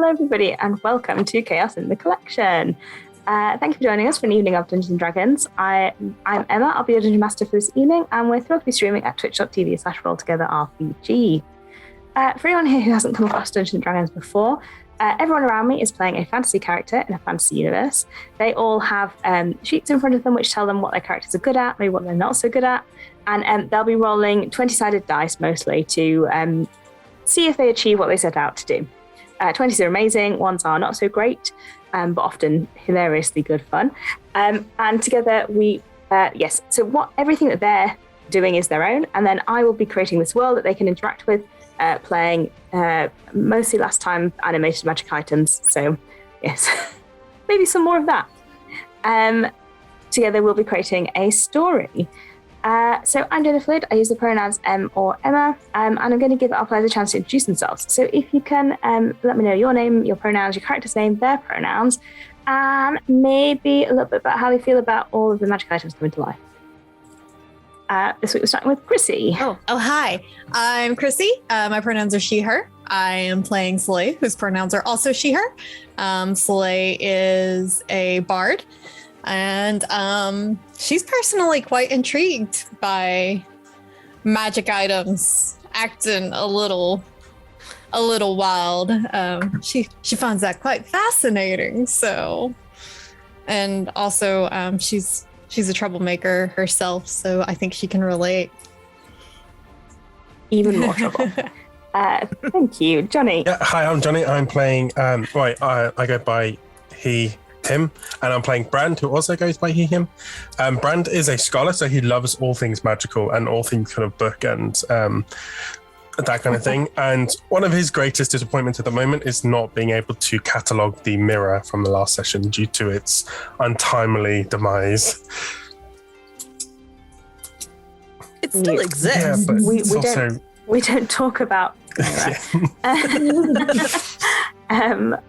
Hello, everybody, and welcome to Chaos in the Collection. Thank you for joining us for an evening of Dungeons & Dragons. I'm Emma, I'll be your Dungeon Master for this evening, and we're thrilled to be streaming at twitch.tv/rolltogetherrpg. For anyone here who hasn't come across Dungeons & Dragons before, everyone around me is playing a fantasy character in a fantasy universe. They all have sheets in front of them which tell them what their characters are good at, maybe what they're not so good at, and they'll be rolling 20-sided dice mostly to see if they achieve what they set out to do. 20s are amazing, ones are not so great, but often hilariously good fun. And together everything that they're doing is their own, and then I will be creating this world that they can interact with, playing mostly last time animated magic items, so yes, maybe some more of that. Together we'll be creating a story. So I'm gender fluid, I use the pronouns Em or Emma, and I'm going to give our players a chance to introduce themselves. So if you can let me know your name, your pronouns, your character's name, their pronouns, and maybe a little bit about how they feel about all of the magic items coming to life. This week we're starting with Chrissy. Oh, hi. I'm Chrissy. My pronouns are she, her. I am playing Slay, whose pronouns are also she, her. Slay is a bard. And she's personally quite intrigued by magic items, acting a little wild. She finds that quite fascinating. So, and also she's a troublemaker herself, so I think she can relate. Even more trouble. Thank you, Johnny. Yeah, hi, I'm Johnny. I'm playing. I go by he. Him, and I'm playing Brand, who also goes by he, him. Brand is a scholar, so he loves all things magical and all things kind of book and that kind of thing. And one of his greatest disappointments at the moment is not being able to catalogue the mirror from the last session due to its untimely demise. It still exists. Yeah, but we don't talk about mirror.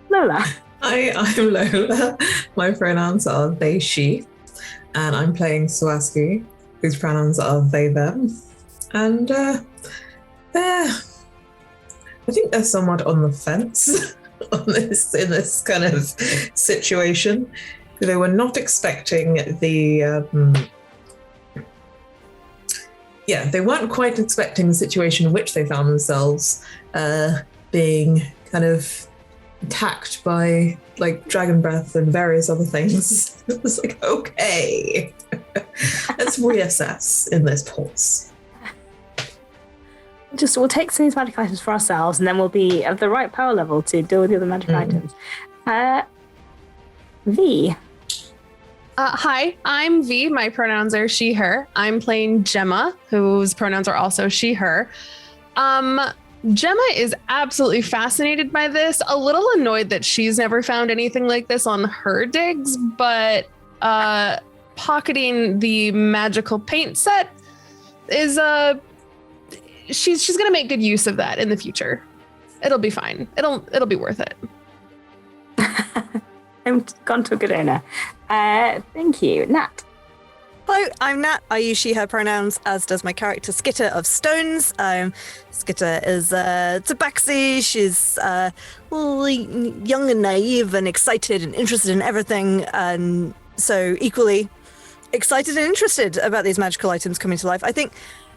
Lola. Hi, I'm Lola. My pronouns are they, she, and I'm playing Swaski, whose pronouns are they, them. And I think they're somewhat on the fence in this kind of situation. They were not expecting they weren't quite expecting the situation in which they found themselves being kind of attacked by like dragon breath and various other things. It was like, okay, let's reassess in this pause. We'll take some of these magic items for ourselves, and then we'll be at the right power level to deal with the other magic items. V. Hi, I'm V. My pronouns are she, her. I'm playing Gemma, whose pronouns are also she, her. Gemma is absolutely fascinated by this, a little annoyed that she's never found anything like this on her digs, but pocketing the magical paint set is she's gonna make good use of that in the future. It'll be fine. It'll be worth it. I'm gone to a good owner. Thank you. Nat. Hello, I'm Nat. I use she, her pronouns, as does my character Skitter of Stones. Skitter is tabaxi. She's young and naive and excited and interested in everything, and so equally excited and interested about these magical items coming to life. I think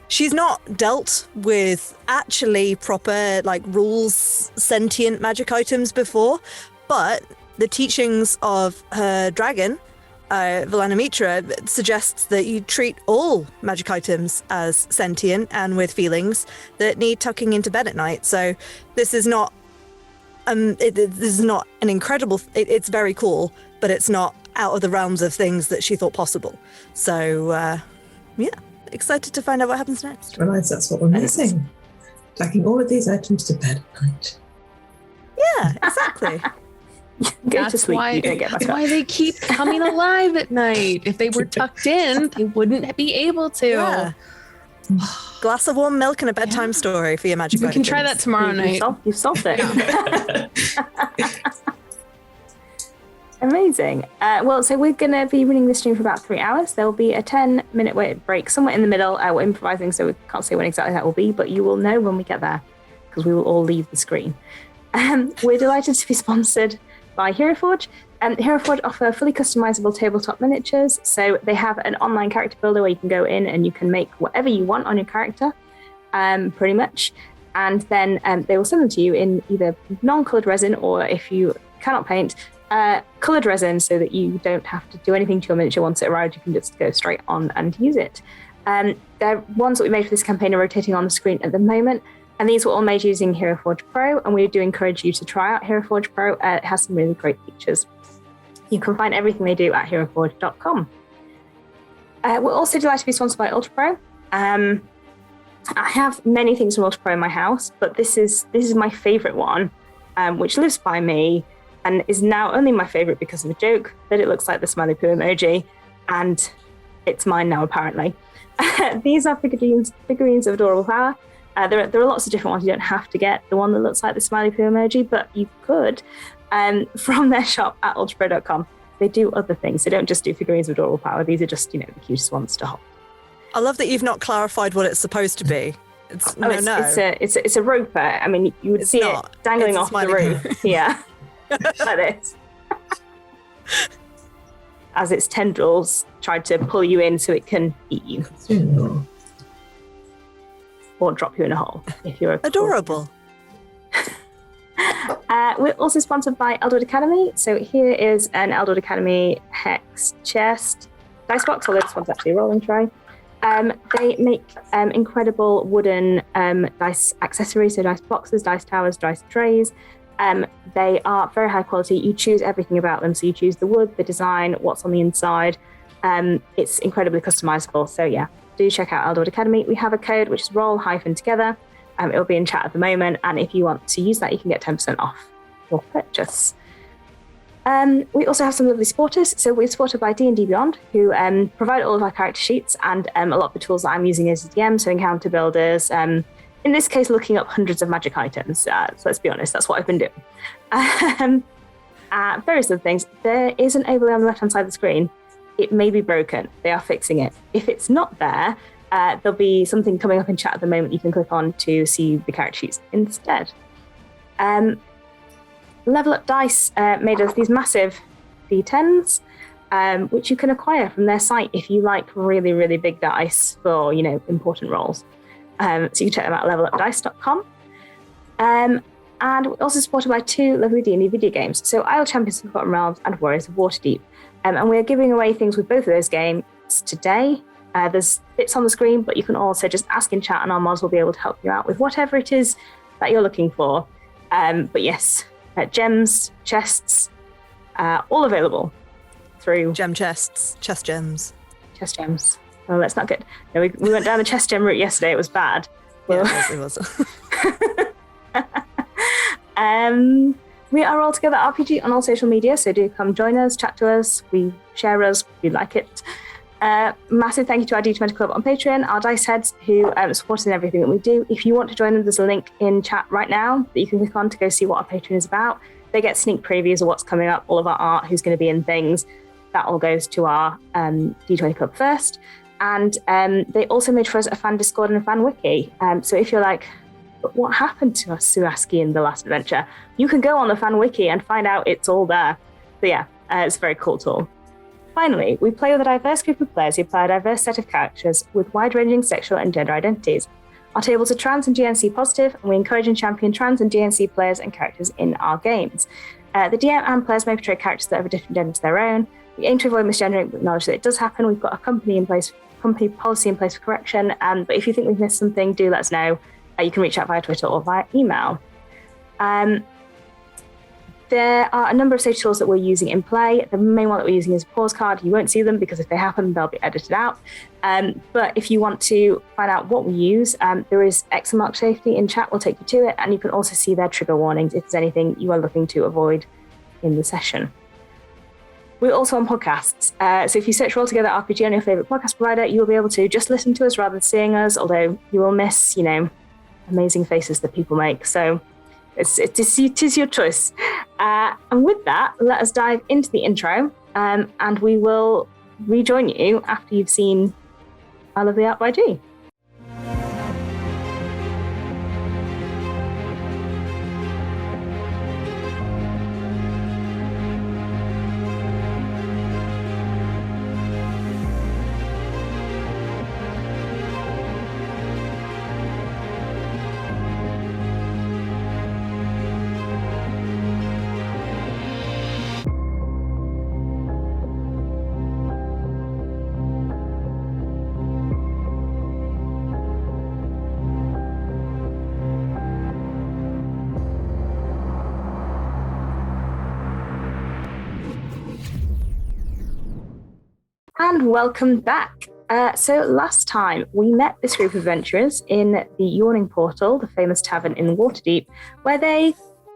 she's not dealt with actually proper, like, rules sentient magic items before, but the teachings of her dragon, Valanamitra, suggests that you treat all magic items as sentient and with feelings that need tucking into bed at night. So this is not this is not an incredible. It's very cool, but it's not out of the realms of things that she thought possible. So excited to find out what happens next. Realize that's what we're missing. Tucking all of these items to bed at night. Yeah, exactly. Go to sleep. You don't get back that's up. why they keep coming alive at night. If they were tucked in, they wouldn't be able to. Yeah. Glass of warm milk and a bedtime story for your magic We can items. try that tomorrow night. You've solved it. Amazing. So we're going to be running this stream for about 3 hours. There will be a 10-minute break somewhere in the middle. We're improvising, so we can't say when exactly that will be, but you will know when we get there, because we will all leave the screen. We're delighted to be sponsored by Hero Forge. Hero Forge offer fully customizable tabletop miniatures. So they have an online character builder where you can go in and you can make whatever you want on your character, pretty much. And then they will send them to you in either non-colored resin, or if you cannot paint, colored resin, so that you don't have to do anything to your miniature once it arrives. You can just go straight on and use it. The ones that we made for this campaign are rotating on the screen at the moment, and these were all made using Hero Forge Pro, and we do encourage you to try out Hero Forge Pro. It has some really great features. You can find everything they do at heroforge.com. We're also delighted to be sponsored by Ultra Pro. I have many things from Ultra Pro in my house, but this is my favorite one, which lives by me and is now only my favorite because of a joke that it looks like the smiley poo emoji, and it's mine now apparently. These are figurines of adorable power. There are lots of different ones. You don't have to get the one that looks like the smiley poo emoji, but you could from their shop at ultrapro.com. They do other things. They don't just do figurines of adorable power. These are just, the cutest ones to hold. I love that you've not clarified what it's supposed to be. It's a roper. I mean, you would see it dangling off the roof. Yeah, like this. As its tendrils tried to pull you in so it can eat you. Or drop you in a hole if you're adorable. We're also sponsored by Eldwood Academy. So here is an Eldwood Academy hex chest dice box, although this one's actually a rolling tray. They make incredible wooden dice accessories, so dice boxes, dice towers, dice trays. They are very high quality. You choose everything about them. So you choose the wood, the design, what's on the inside. It's incredibly customizable. So yeah, do check out Eldwood Academy. We have a code which is roll-together. It'll be in chat at the moment. And if you want to use that, you can get 10% off your purchase. We also have some lovely supporters. So we're supported by D&D Beyond, who provide all of our character sheets and a lot of the tools that I'm using as a DM, so encounter builders. In this case, looking up hundreds of magic items. So let's be honest, that's what I've been doing. Various other things. There is an overlay on the left-hand side of the screen. It may be broken. They are fixing it. If it's not there, there'll be something coming up in chat at the moment you can click on to see the character sheets instead. Level Up Dice made us these massive D10s, which you can acquire from their site if you like really, really big dice for, important rolls. So you can check them out at levelupdice.com. And we're also supported by two lovely D&D video games. So Isle Champions of Forgotten Realms and Warriors of Waterdeep. And we're giving away things with both of those games today. There's bits on the screen, but you can also just ask in chat and our mods will be able to help you out with whatever it is that you're looking for. But yes, gems, chests, all available through... Chest gems. Chest gems. Oh, that's not good. No, we went down the chest gem route yesterday. It was bad. Yeah, it was. We are all together RPG on all social media, so do come join us, chat to us, we share us, we like it. Massive thank you to our D20 Club on Patreon, our dice heads who support us in everything that we do. If you want to join them, there's a link in chat right now that you can click on to go see what our Patreon is about. They get sneak previews of what's coming up, all of our art, who's going to be in things. That all goes to our D20 Club first. And they also made for us a fan Discord and a fan wiki. So if you're like, but what happened to us, Suaski, in the last adventure? You can go on the fan wiki and find out it's all there. So yeah, it's a very cool tool. Finally, we play with a diverse group of players who play a diverse set of characters with wide-ranging sexual and gender identities. Our tables are trans and GNC positive, and we encourage and champion trans and GNC players and characters in our games. The DM and players may portray characters that have a different gender to their own. We aim to avoid misgendering, but acknowledge that it does happen. We've got a company policy in place for correction. But if you think we've missed something, do let us know. You can reach out via Twitter or via email. There are a number of safety tools that we're using in play. The main one that we're using is a pause card. You won't see them because if they happen, they'll be edited out. But if you want to find out what we use, there is Excel Mark Safety in chat. We'll take you to it. And you can also see their trigger warnings if there's anything you are looking to avoid in the session. We're also on podcasts. So if you search Roll Together RPG on your favorite podcast provider, you will be able to just listen to us rather than seeing us, although you will miss, amazing faces that people make. So it is your choice. And with that, let us dive into the intro, and we will rejoin you after you've seen I Love the Art by G. And welcome back. So last time we met this group of adventurers in the Yawning Portal, the famous tavern in Waterdeep, where they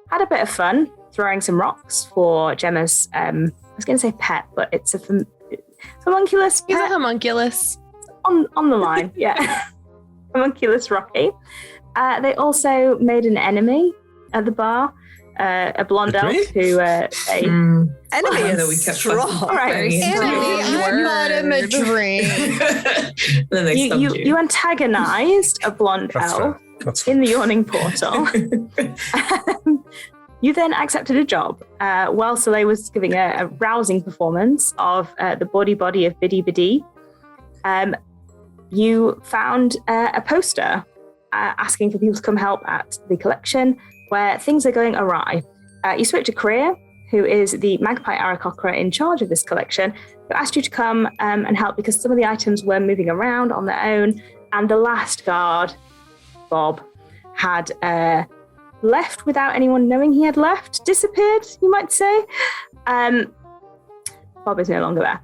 had a bit of fun throwing some rocks for Gemma's, I was going to say pet, but it's a homunculus pet. He's a homunculus. On the line, yeah. Homunculus Rocky. They also made an enemy at the bar, a blonde elf who they... Enemy that is we kept strong. fucking All right. very Enemy, strong. I bought him a drink. Then they stumped you. You antagonized a blonde That's elf fair. That's fair. in the Yawning Portal. You then accepted a job while Soleil was giving a rousing performance of the body of Biddy Biddy. You found a poster asking for people to come help at the collection where things are going awry. You spoke to Kriya, who is the magpie Aarakocra in charge of this collection, who asked you to come and help because some of the items were moving around on their own, and the last guard, Bob, had left without anyone knowing he had left, disappeared, you might say. Bob is no longer there.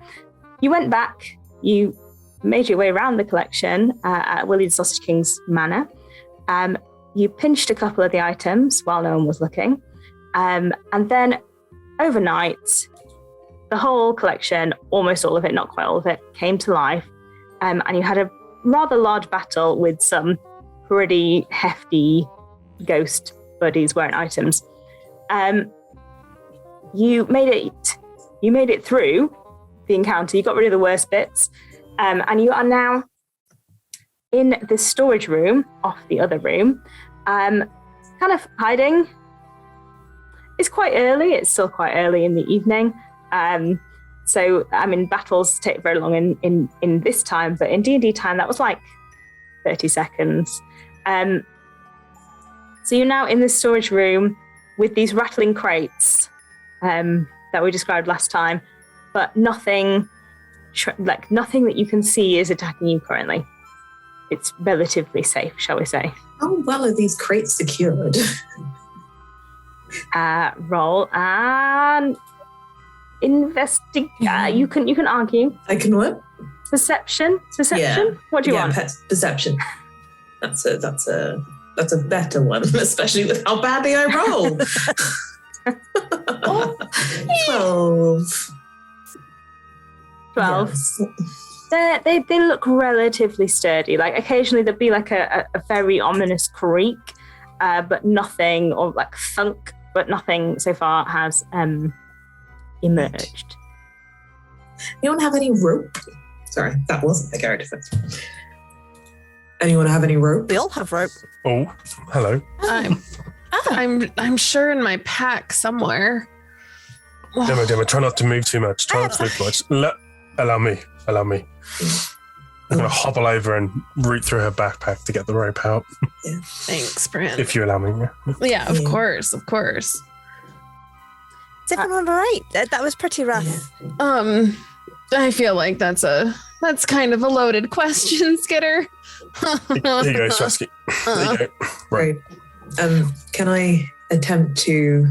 You went back, you made your way around the collection at Willie the Sausage King's manor. You pinched a couple of the items while no one was looking. And then overnight, the whole collection, almost all of it, not quite all of it, came to life. And you had a rather large battle with some pretty hefty ghost buddies wearing items. You made it through the encounter. You got rid of the worst bits. And you are now in the storage room off the other room, kind of hiding. It's quite early. It's still quite early in the evening. So, I mean, battles take very long in this time, but in D&D time, that was like 30 seconds. So you're now in this storage room with these rattling crates that we described last time, but nothing that you can see is attacking you currently. It's relatively safe, shall we say. How well are these crates secured? Roll and investigate. You can argue. I can what? Perception. Yeah. What do you want? Perception. That's a better one, especially with how badly I roll. 12. 12. Yes. They look relatively sturdy. Like occasionally there'd be like a very ominous creak, but nothing, or like thunk, but nothing so far has emerged. Anyone have any rope? Sorry, that wasn't the character. Anyone have any rope? We all have rope. Oh, hello. I'm sure in my pack somewhere. Gemma, try not to move too much. Allow me. I'm going to hobble over and root through her backpack to get the rope out. Yeah. Thanks, Brent. If you allow me. Yeah, of course. Is everyone all right? That was pretty rough. Yeah. I feel like that's kind of a loaded question, Skitter. Here you go, Swasky. There you go. Right. Can I attempt to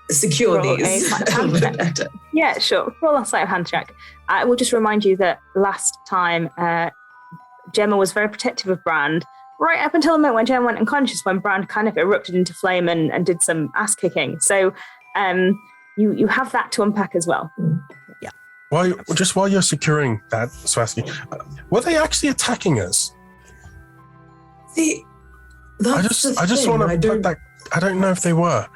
secure Roll these a a little bit better? Yeah, sure. Roll a sleight of hand check. I will just remind you that last time Gemma was very protective of Brand, right up until the moment when Gemma went unconscious, when Brand kind of erupted into flame and did some ass kicking. So you have that to unpack as well. Yeah. While you're securing that, Swasky, were they actually attacking us? See, I just want to put that. I don't know if they were.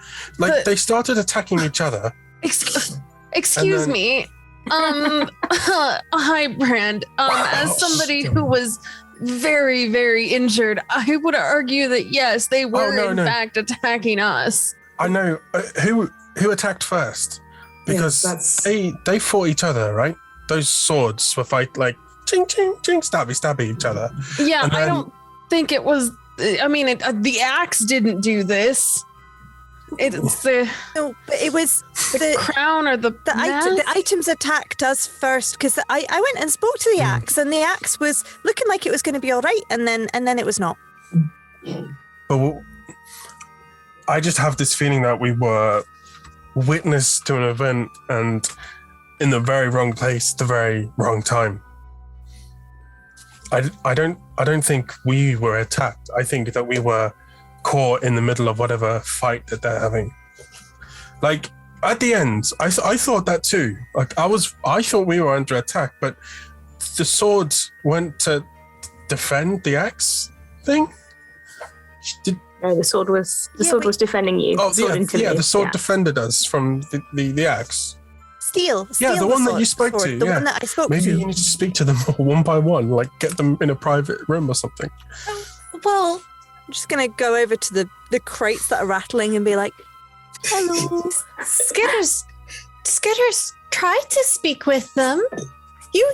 They started attacking each other. Excuse me. Hi, Brand. As somebody who was very, very injured, I would argue that yes, they were in fact attacking us. I know. Who attacked first? Because yes, they fought each other, right? Those swords were like ching ching ching, stabby each other. Yeah, And I then- don't think it was. I mean, the axe didn't do this. It's the No, but it was the crown or the the items attacked us first, because I went and spoke to the axe, and the axe was looking like it was going to be all right, and then it was not. But I just have this feeling that we were witness to an event, and in the very wrong place, the very wrong time. I don't think we were attacked. I think that we were caught in the middle of whatever fight that they're having. Like at the end, I thought that too. Like I thought we were under attack, but the sword went to defend the axe thing. No, the sword was defending you. Oh, The sword defended us from the axe. Steel. Yeah, the one that you spoke to. The one that I spoke Maybe to. you need to speak to them one by one, like get them in a private room or something. Well, I'm just gonna go over to the crates that are rattling and be like, "Hello." Skitters tried to speak with them. You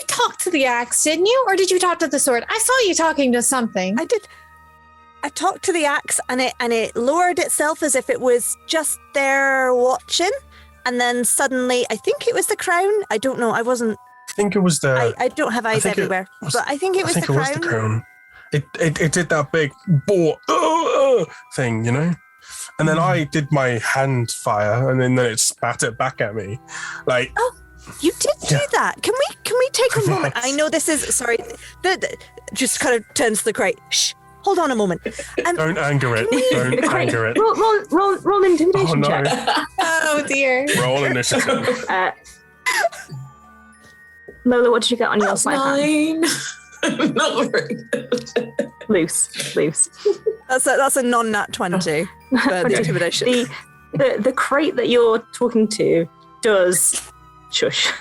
talked to the axe, didn't you? Or did you talk to the sword? I saw you talking to something. I did. I talked to the axe and it lowered itself as if it was just there watching. And then suddenly, I think it was the crown. I don't know. I wasn't. I think it was the. I don't have eyes everywhere, but I think it was the crown. It did that big thing, you know? And then I did my hand fire, and then it spat it back at me. Like, oh, you did do that. Can we take a moment? Yes. I know this is sorry. Just kind of turns to the crate. Shh. Hold on a moment. Don't anger it. Don't anger it. Roll intimidation Oh, no. check. Oh dear. Roll initiative. Lola, what did you get on your sleight hand? 9. Not very good. Loose. That's a non-nat 20 for the intimidation. The crate that you're talking to does shush.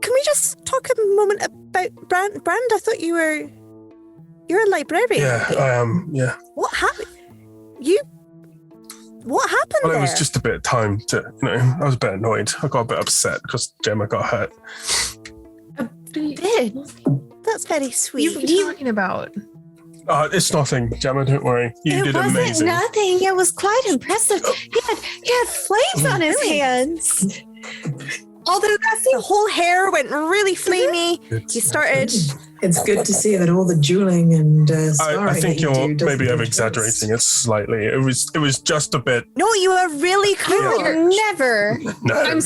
Can we just talk a moment about Brand? I thought you're a librarian. Yeah, I am. Yeah. What happened? What happened Well, there? it was just a bit of time to, I was a bit annoyed. I got a bit upset because Gemma got hurt. You did. That's very sweet. What are you talking about? It's nothing, Gemma. Don't worry. You did amazing. It wasn't nothing. It was quite impressive. He had flames on his hands. Although the whole hair went really flamey. He started. It's good to see that all the dueling and I think you're maybe over over exaggerating it slightly. It was just a bit. No, you were really cool. you're never. No, I'm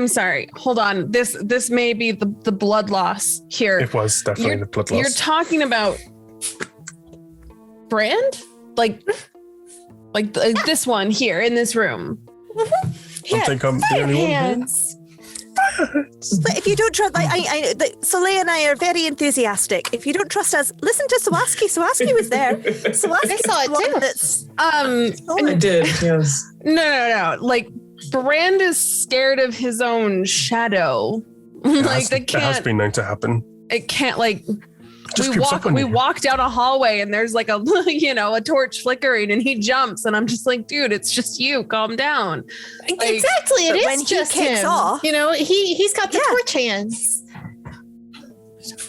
sorry. Hold on. This may be the blood loss here. It was definitely the blood loss. You're talking about Brand? Like this one here in this room. I think I'm the only one here. But if you don't trust, Soleil and I are very enthusiastic. If you don't trust us, listen to Sawaski. Sawaski was there. Sawaski saw it too. I did, yes. No. Like Brand is scared of his own shadow. That has been known to happen. It can't we We walk down a hallway and there's like a torch flickering and he jumps and I'm just like, dude, it's just you. Calm down. Exactly. It when is he just kicks him. off- He's got the torch hands.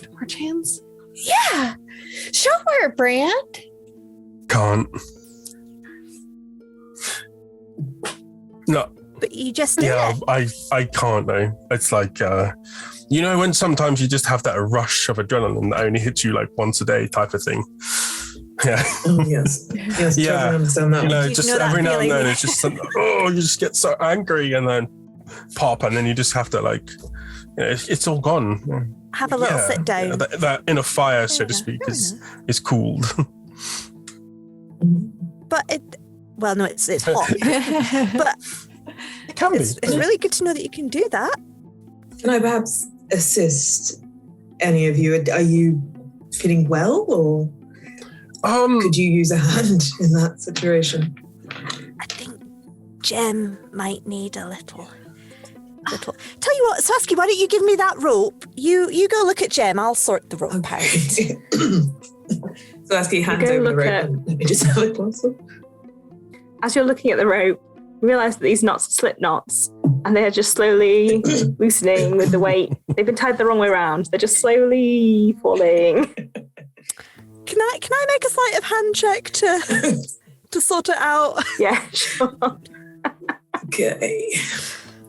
Torch hands? Yeah. Show her, Brand. Can't. No. But you just did Yeah, it. I can't though. It's like when sometimes you just have that rush of adrenaline that only hits you like once a day type of thing. Yeah. Oh, yes. Yes, Yeah. totally understand that one. Just know that every now and feeling? then it's just you just get so angry and then pop and then you just have to it's all gone. Have a little sit down. Yeah, that inner fire, so to speak, is cooled. But it's hot. But It can be. it's really good to know that you can do that. Can I perhaps assist any of you? Are you feeling well, or could you use a hand in that situation? I think Jem might need a little. Tell you what, Saskia, why don't you give me that rope? You go look at Jem. I'll sort the rope out. So Asky hands go over the look rope at- and let me just have a close look. As you're looking at the rope, you realize that these knots are slip knots and they are just slowly loosening with the weight. They've been tied the wrong way around. They're just slowly falling. Can I make a sleight of hand check to sort it out? Yeah, sure. Okay.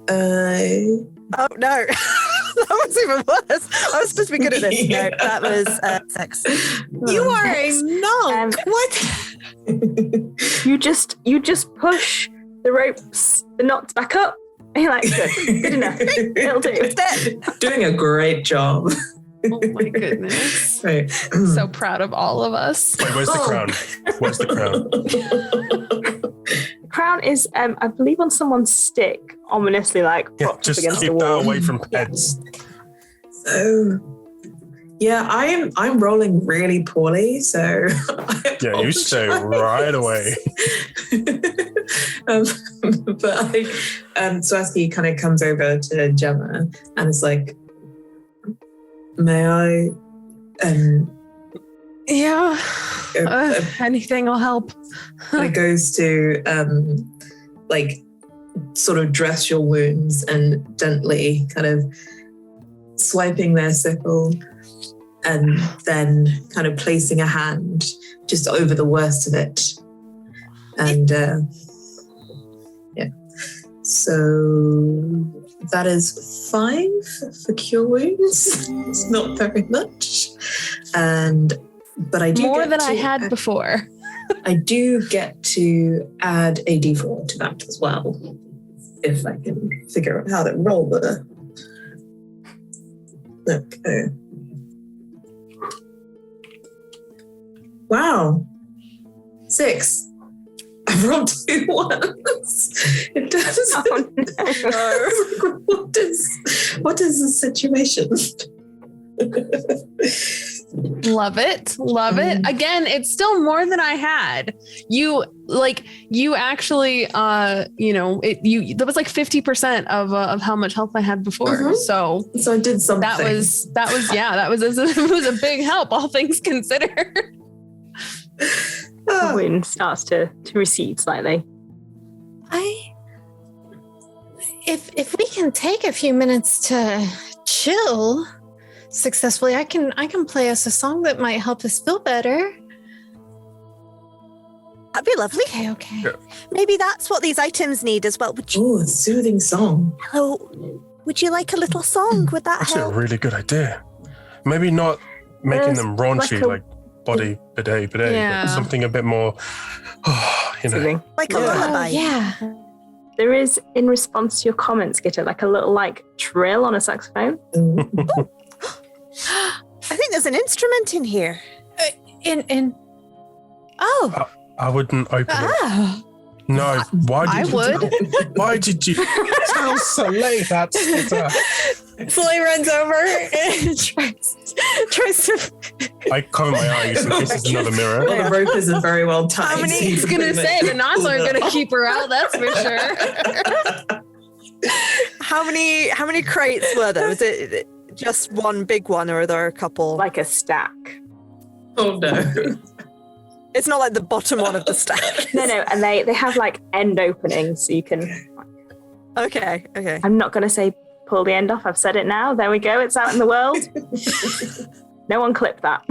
Oh no, that was even worse. I was supposed to be good at this. No, that was 6. You are a monk. Um, What? You just push the ropes are knocked back up. And you're like, good enough. It'll do. Doing a great job. Oh my goodness. Right. So proud of all of us. Wait, where's the crown? Where's the crown? The crown is, I believe, on someone's stick, ominously like Yeah, propped up just against keep the that wall. away from heads. So, yeah, I'm rolling really poorly, so Yeah, you say right away. But Swarovski kind of comes over to Gemma and is like, "May I?" Yeah. Uh, Anything will help. and it goes to like sort of dress your wounds and gently kind of swiping their sickle and then kind of placing a hand just over the worst of it. And yeah, so that is 5 for cure wounds. It's not very much. But I do More get than I to- had before. I do get to add a d4 to that as well, if I can figure out how to roll the. Okay. Wow. 6. I've rolled 2 ones. It does. Oh, no. What is the situation? Love it. Love it. Again, it's still more than I had. You actually that was like 50% of how much health I had before. Mhm. So So I did something. that was it was a big help, all things considered. The wound starts to recede slightly. If we can take a few minutes to chill successfully, I can play us a song that might help us feel better. That'd be lovely. Okay. Yeah. Maybe that's what these items need as well. Oh, a soothing song. Would you like a little song? Would that Actually, a help? really good idea. Maybe not making There's them raunchy like a- like body bidet, Yeah. but something a bit more, Soothing. Like a Yeah. lullaby? Yeah. There is, in response to your comments, Gitta, like a little like trill on a saxophone. Ooh. I think there's an instrument in here. Oh. I wouldn't open it. Ah. No, why did I you? would. Why did you tell Soleil that? Slay runs over and tries to. I cover my eyes in case there's another mirror. Well, the rope isn't very well tied. How many- so you I was can gonna pretty say much the knots pull aren't it gonna off. keep her out, that's for sure. How many crates were there? Was it just one big one, or are there a couple? Like a stack. Oh no. It's not like the bottom one of the stack. No, and they have like end openings, so you can. Okay. I'm not going to say pull the end off. I've said it now. There we go. It's out in the world. No one clip that.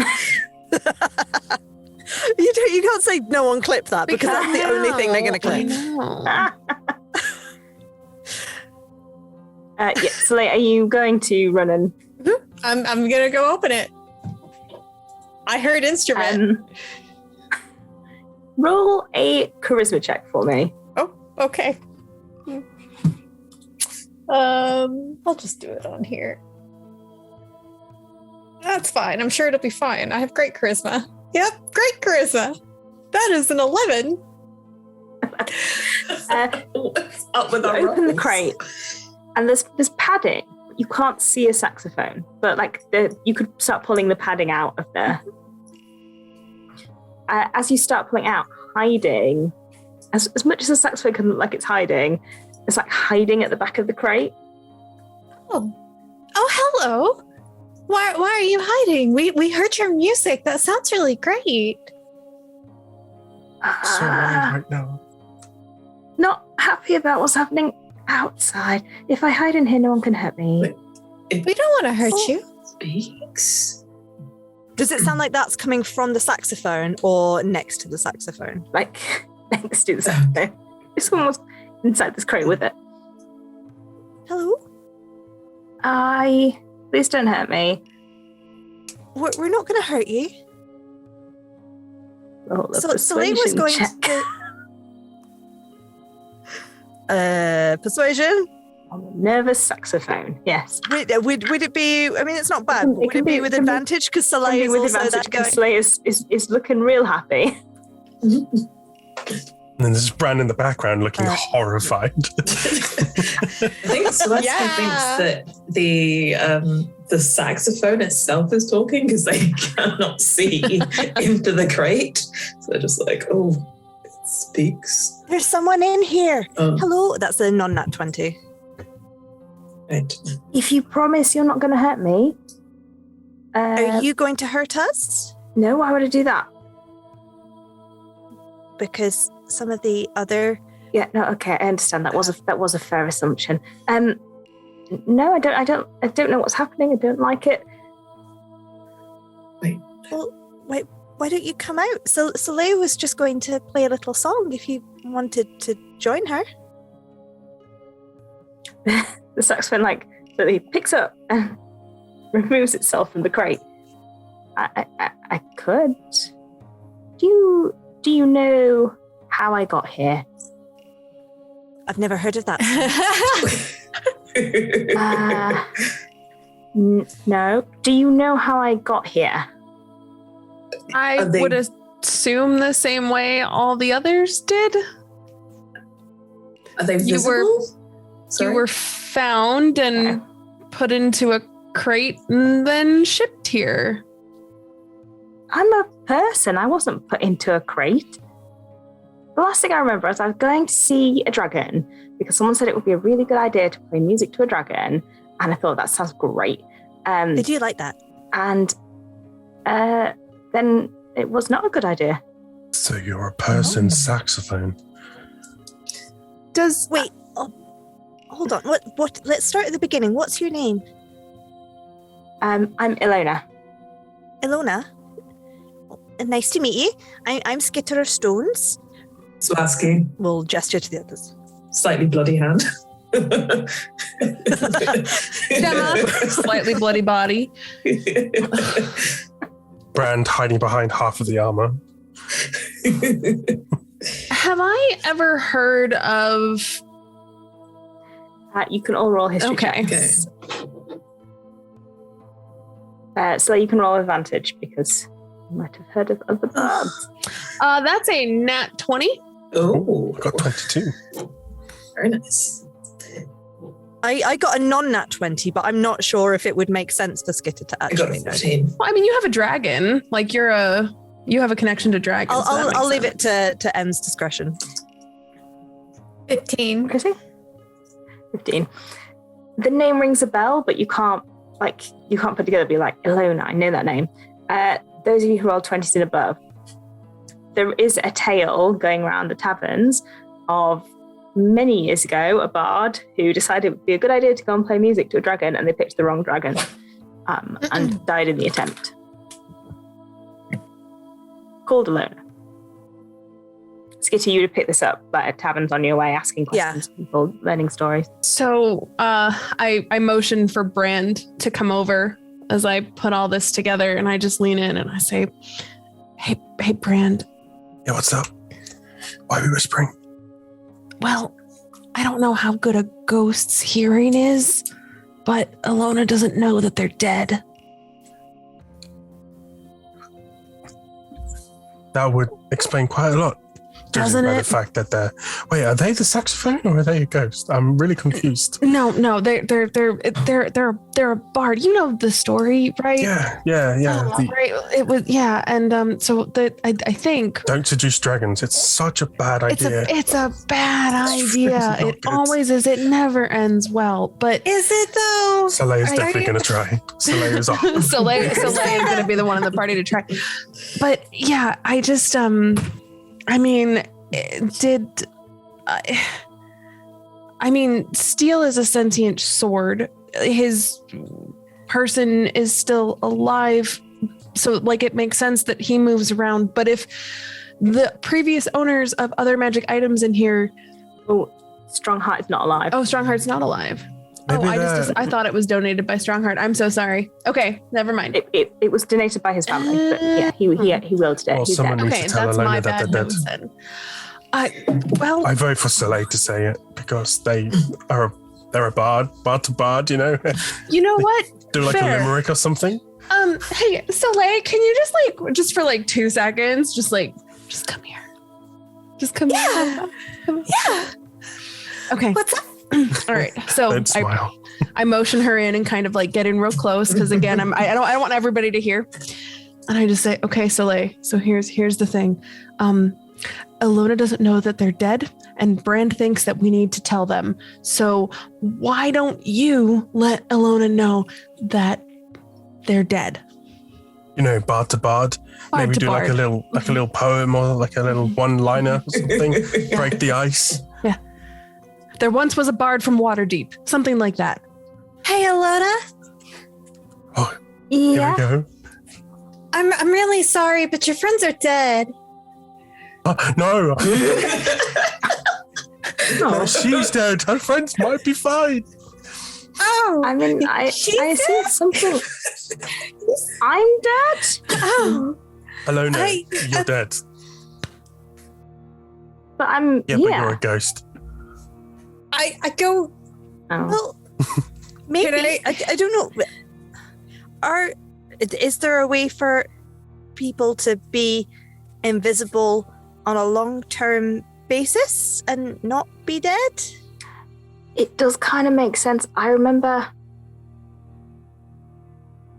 You can't say no one clip that because that's the only thing they're going to I clip. know. Yeah. So, are you going to run and I'm gonna go open it. I heard instrument. roll a charisma check for me? Oh, okay. I'll just do it on here. That's fine. I'm sure it'll be fine. I have great charisma. Yep, great charisma. That is an 11. What's up with You our open the ruffles? crate, and there's padding. You can't see a saxophone, but like you could start pulling the padding out of there. As you start pulling out, hiding, as much as the saxophone can look like it's hiding, it's like hiding at the back of the crate. Oh, hello. Why are you hiding? We heard your music. That sounds really great. So right now. Not happy about what's happening outside. If I hide in here, no one can hurt me. We don't want to hurt you. Speaks. Does it sound like that's coming from the saxophone or next to the saxophone? Like next to the saxophone. If someone was inside this crate with it. Hello? Please don't hurt me. We're not going to hurt you. Roll a So Soleil was persuasion going check. to. Persuasion. On the nervous saxophone. Yes. Would it be? I mean, it's not bad. It But would can it be be- with it can be- advantage? Because Soleil Somebody is with also advantage that because going. Slay is looking real happy. And then there's Bran in the background looking horrified. I think Celestia thinks that the saxophone itself is talking because they cannot see into the crate. So they're just like, oh, it speaks. There's someone in here. Oh, Hello. That's a non-nat 20. right. If you promise you're not going to hurt me. Are you going to hurt us? No, why would I do that? Because some of the other. Yeah, no, okay, I understand. That was a fair assumption. No, I don't know what's happening. I don't like it. Well, wait. Why don't you come out? So Soleil was just going to play a little song. If you wanted to join her. The saxophone literally picks up and removes itself from the crate. I could. Do you know how I got here? I've never heard of that. No. Do you know how I got here? I would assume the same way all the others did. Are they You were- visible? Sorry? You were found and put into a crate and then shipped here. I'm a person. I wasn't put into a crate. The last thing I remember is I was going to see a dragon because someone said it would be a really good idea to play music to a dragon, and I thought that sounds great. They do like that. And then it was not a good idea. So you're a person saxophone. Does Wait. Hold on. What? Let's start at the beginning. What's your name? I'm Ilona. Ilona. Nice to meet you. I'm Skitter of Stones. Swansky, We'll gesture to the others. slightly bloody hand. Gemma, slightly bloody body. Brand hiding behind half of the armor. Have I ever heard of? You can all roll history Okay. checks. So you can roll advantage because you might have heard of other bards. That's a nat 20. Oh, I got 22. very nice. I got a non-nat 20, but I'm not sure if it would make sense for Skitter to I got actually know. 15. Well, I mean, you have a dragon. Like you have a connection to dragons. so that makes I'll leave sense. it to M's discretion. 15. Chrissy? 15. The name rings a bell, but you can't put together be like, Ilona, I know that name. Those of you who rolled 20s and above, there is a tale going around the taverns of many years ago, a bard who decided it would be a good idea to go and play music to a dragon, and they picked the wrong dragon and died in the attempt. Called Ilona. Skitty, you would pick this up at taverns on your way, asking questions to people, learning stories. So I motion for Brand to come over as I put all this together, and I just lean in and I say, Hey, Brand. Yeah, what's up? Why are we whispering? Well, I don't know how good a ghost's hearing is, but Ilona doesn't know that they're dead. That would explain quite a lot. Doesn't by it? The fact that are they the saxophone or are they a ghost? I'm really confused. No, they're a bard. You know the story, right? Yeah. Right. It was and so I think Don't seduce dragons. It's such a bad idea. it's a bad idea. not It good. always is. It never ends well. But Is it though? Soleil is I- definitely going to try. Soleil is off. Soleil is going to be the one in the party to try. But yeah, I just steel is a sentient sword. His person is still alive, so like it makes sense that he moves around. But if the previous owners of other magic items in here, Strongheart is not alive. oh, Strongheart's not alive. Maybe I thought it was donated by Strongheart. I'm so sorry. Okay, never mind. It was donated by his family, but yeah, he willed it. Well, He's someone dead. needs Okay, to tell that's Ilona my that bad they're notes then. I vote for Soleil to say it because they're a bard to bard, you know. You know what? Do like Fair. a limerick or something. Hey, Soleil, can you just for 2 seconds, just come here. Just come here. Come here. Yeah. Okay. What's up? All right. So Don't smile. I motion her in and kind of get in real close because again, I don't want everybody to hear. And I just say, okay, Soleil. So here's the thing. Ilona doesn't know that they're dead, and Brand thinks that we need to tell them. So why don't you let Ilona know that they're dead? You know, bard to bard. Bard Maybe to do bard. like a little poem or like a little one-liner or something. Break the ice. Yeah. There once was a bard from Waterdeep. Something like that. Hey, Alona. Oh, here we go. I'm really sorry, but your friends are dead. Oh, no. No, she's dead. Her friends might be fine. Oh, I mean, I see something. I'm dead. oh. Alona, you're dead. But I'm Yeah, but you're a ghost. I go. Oh. Well, maybe. I don't know. Is there a way for people to be invisible on a long-term basis and not be dead? It does kind of make sense. I remember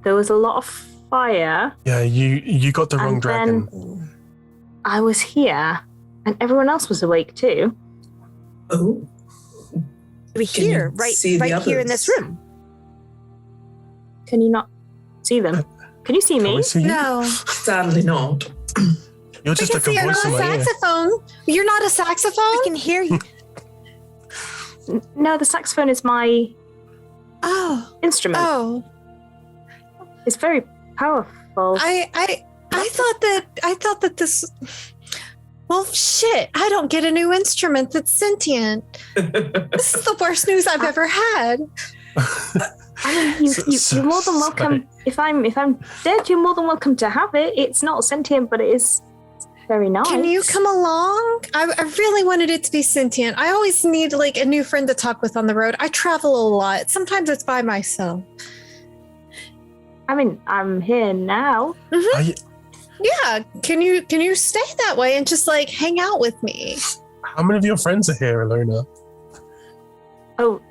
there was a lot of fire. Yeah, you got the wrong And dragon. I was here, and everyone else was awake too. Oh, We're Can you here, see the right here in this others? room. Can you not see them? Can you see Can me? we see you? No. sadly not. You're just like Because a you're voice not in a my ear. saxophone. You're not a saxophone? I can hear you. No, the saxophone is my Oh. instrument. Oh. It's very powerful. I thought that this. Well, shit! I don't get a new instrument that's sentient. This is the worst news I've ever had. I mean, you're more than welcome. If I'm dead, you're more than welcome to have it. It's not sentient, but it is very nice. Can you come along? I really wanted it to be sentient. I always need a new friend to talk with on the road. I travel a lot. Sometimes it's by myself. I mean, I'm here now. Are you- Yeah, can you stay that way and just hang out with me? how many of your friends are here, Alona? Oh,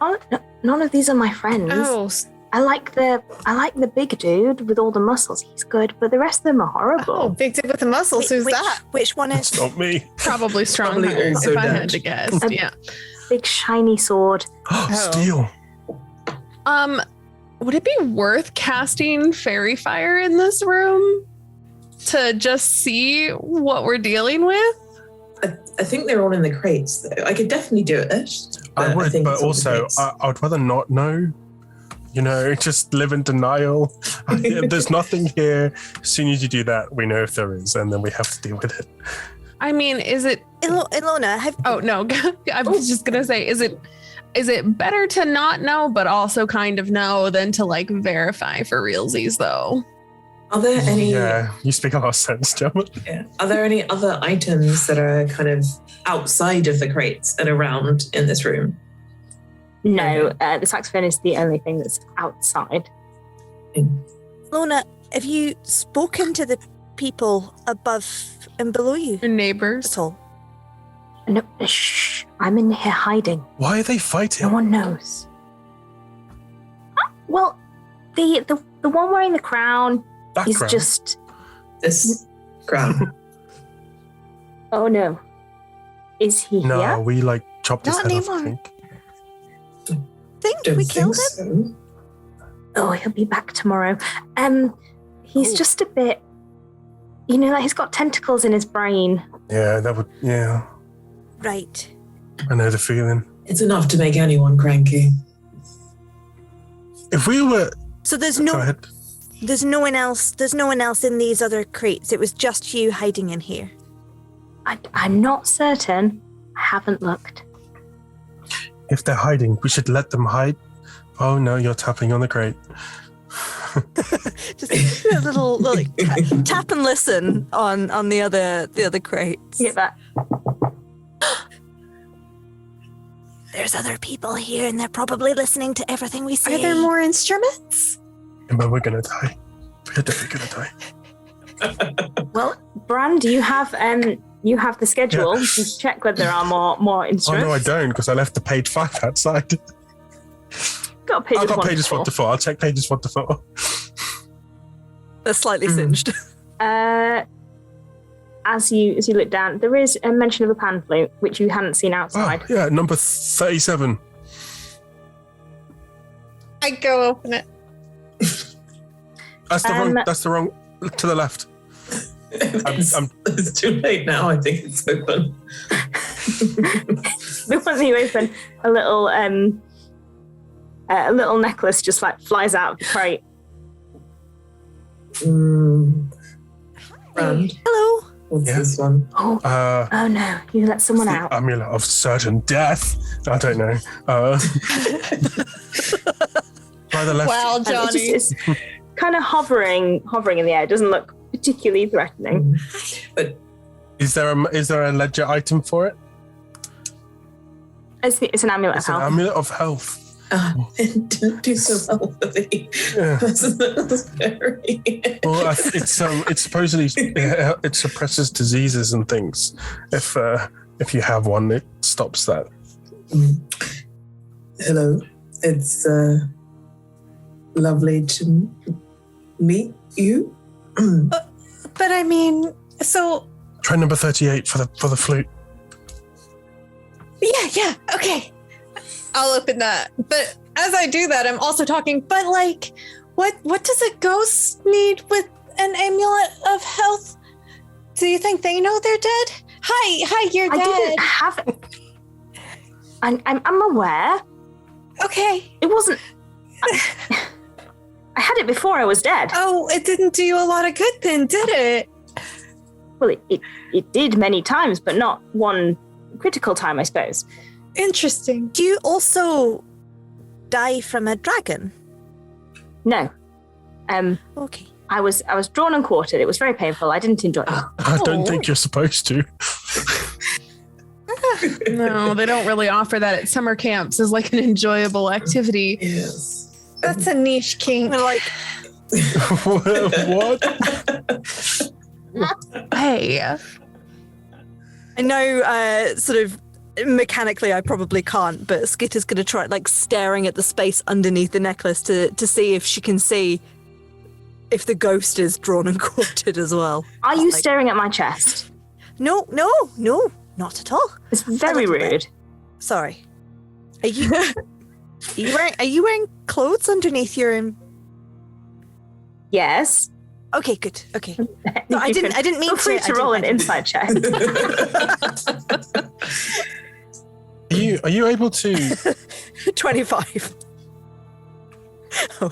none of these are my friends. Oh, I like the big dude with all the muscles. He's good, but the rest of them are horrible. big dude with the muscles. Who's that? Which one is? It's not me. Probably strong Probably also if I dead. had to guess. Um, Yeah. Big shiny sword. Steel. Would it be worth casting fairy fire in this room to just see what we're dealing with? I think they're all in the crates, though. I could definitely do it. I would, think but it's all in the also crates. I would rather not know. You know, just live in denial. There's nothing here. As soon as you do that, we know if there is, and then we have to deal with it. I mean, is it? Ilona, have Oh no, I was just gonna say, is it better to not know, but also kind of know than to verify for realsies though? Are there any? Yeah, you speak a lot of sense, Gemma. Yeah. Are there any other items that are kind of outside of the crates and around in this room? No, the saxophone is the only thing that's outside. Ilona, have you spoken to the people above and below you Your neighbors. at all? No, shh. I'm in here hiding. Why are they No fighting? one knows. Well, the one wearing the crown is Background. just. This crown. Oh no, is he No, here? we chopped his Not head off, I anymore. think. Think Don't we think killed him? so. Oh, he'll be back tomorrow. He's Oh. just a bit. He's got tentacles in his brain. Yeah, that would. Yeah, Right. I know the feeling. It's enough to make anyone cranky. If we were, So there's go no ahead. one else. There's no one else in these other crates. It was just you hiding in here. I'm not certain. I haven't looked. If they're hiding, we should let them hide. Oh no, you're tapping on the crate. Just a little tap and listen on the other crates. Get that. there's other people here and they're probably listening to everything we say. Are there more instruments? But we're gonna die. We're definitely gonna die. Well, Bran, do you have the schedule? Just check whether there are more Oh instruments. no, I don't, because I left the page 5 outside. Got pages I've got 1 pages to 4. 1 to 4. I'll check pages 1 to 4. They're slightly singed. As you look down, there is a mention of a pan flute, which you hadn't seen outside. Oh, yeah, number 37. I go open it. That's the wrong. To the left. It's too late now. I think it's open. The one that you open, a little necklace just like flies out of the crate. Brand. Hello. What's Yeah. this one? Oh no, you let someone out. Amulet of certain death. I don't know. By the left. Wow, And Johnny. it's kind of hovering in the air. It doesn't look particularly threatening. Is there a ledger item for it? It's an amulet It's of an health. amulet of health. It didn't do so well for the Yeah. person that was very. Well, it's supposedly it suppresses diseases and things. If you have one, it stops that. Hello, it's lovely to meet you. But I mean, so Try number 38 for the flute. yeah, okay. I'll open that. But as I do that, I'm also talking, but like, what does a ghost need with an amulet of health? Do you think they know they're dead? Hi, you're I dead. didn't have it. I'm aware. Okay. It wasn't. I had it before I was dead. Oh, it didn't do you a lot of good then, did it? Well, it did many times, but not one critical time, I suppose. Interesting. Do you also die from a dragon? No. Okay. I was drawn and quartered. It was very painful. I didn't enjoy it. I don't think you're supposed to. No, they don't really offer that at summer camps as like an enjoyable activity. Yes. That's a niche kink. We're like, What? Hey, I know, sort of mechanically, I probably can't, but Skitter's going to try, like, staring at the space underneath the necklace to see if she can see if the ghost is drawn and quartered as well. Are you Like- staring at my chest? No, not at all. It's very little bit. rude. Sorry. Are you? Are you wearing clothes underneath your? Yes. Okay, good. Okay. No, I didn't mean Feel free to. to roll an inside check. Are you able to? 25. Oh,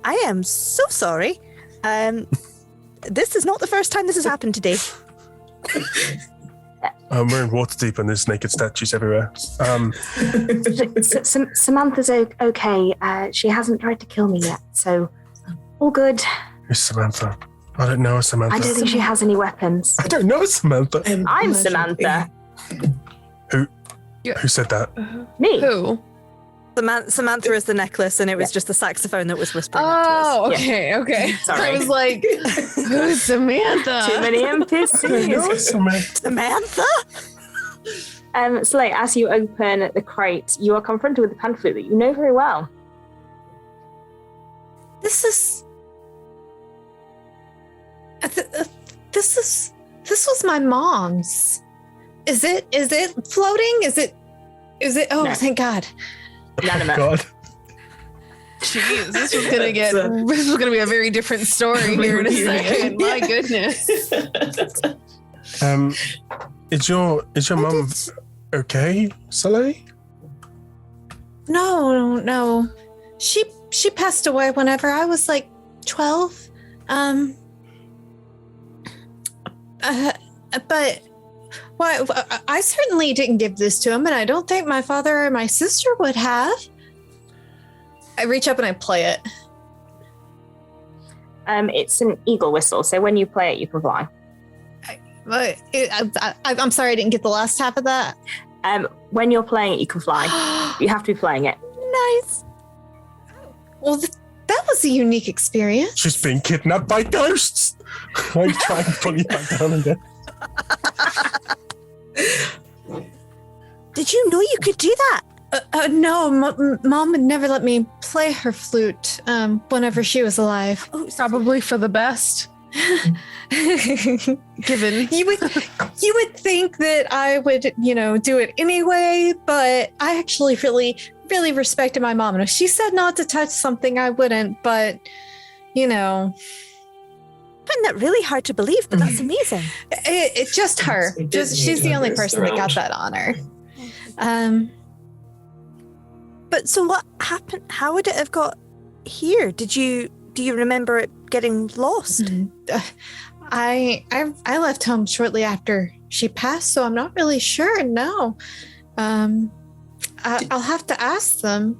I am so sorry. This is not the first time this has happened today. We're in water deep and there's naked statues everywhere. Samantha's okay. She hasn't tried to kill me yet, so all good. Who's Samantha? I don't know a Samantha. I don't think she has any weapons. I don't know a Samantha. I'm Samantha. Who said that? Me. who? Samantha is the necklace, and it was just the saxophone that was whispering that to us. Oh, okay. Sorry. I was like, who's Samantha? Too many I don't know NPCs. a Samantha. Samantha? So, like, as you open the crate, you are confronted with a pan flute that you know very well. This is. This was my mom's. Is it floating? Is it? Oh, No. thank God. Inanimate. God. Jeez, this was gonna be a very different story here in a second. My goodness. Is your mum okay, Soleil? No. She passed away whenever I was like 12. But I certainly didn't give this to him, and I don't think my father or my sister would have. I reach up and I play it. It's an eagle whistle, so when you play it, you can fly. But I'm sorry I didn't get the last half of that. When you're playing it, you can fly. You have to be playing it. Nice. Well, that was a unique experience. She's being kidnapped by ghosts. I try and pull you back down again. Did you know you could do that? No, Mom would never let me play her flute whenever she was alive. Oh, Probably for the best. Given You would think that I would, do it anyway, but I actually really, really respected my mom. And if she said not to touch something, I wouldn't. But, I find that really hard to believe, but that's amazing. It's just her. She's the only person that got that honor. But so what happened? How would it have got here? Do you remember it getting lost? I left home shortly after she passed, so I'm not really sure. No, I'll have to ask them.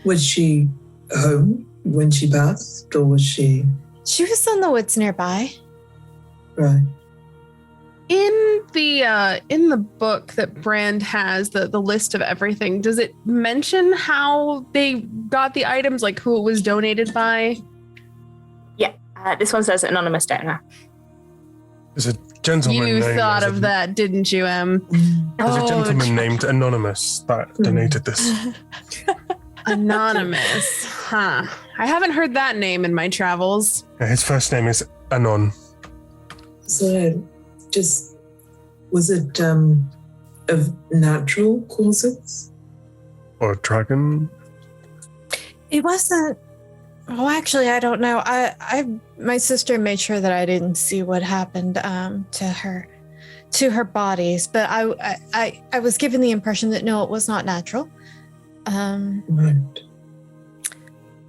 Was she home when she passed, or was she? She was in the woods nearby. Right. in the book that Brand has, the list of everything, does it mention how they got the items, like who it was donated by? Yeah, this one says anonymous donor. There's a gentleman You named thought of that, didn't you, Em? There's a gentleman named Anonymous that donated this. Anonymous, huh? I haven't heard that name in my travels. His first name is Anon. So, was it of natural causes? Or dragon? It wasn't. Oh, actually, I don't know. My sister made sure that I didn't see what happened to her bodies, but I was given the impression that no, it was not natural. Right.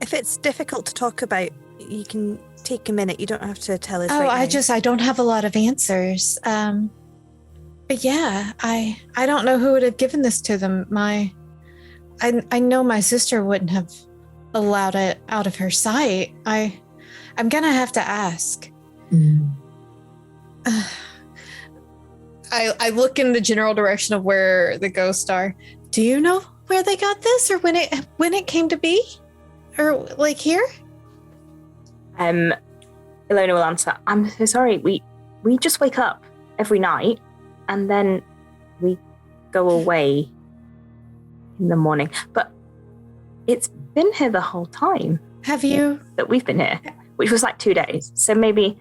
If it's difficult to talk about, you can take a minute. You don't have to tell us. Oh, right now. I don't have a lot of answers. But yeah, I don't know who would have given this to them. I know my sister wouldn't have allowed it out of her sight. I'm gonna have to ask. I look in the general direction of where the ghosts are. Do you know where they got this, or when it came to be, or like here? Ilona will answer. I'm so sorry. We just wake up every night, and then we go away in the morning. But it's been here the whole time. Have you? That we've been here, which was like 2 days. So maybe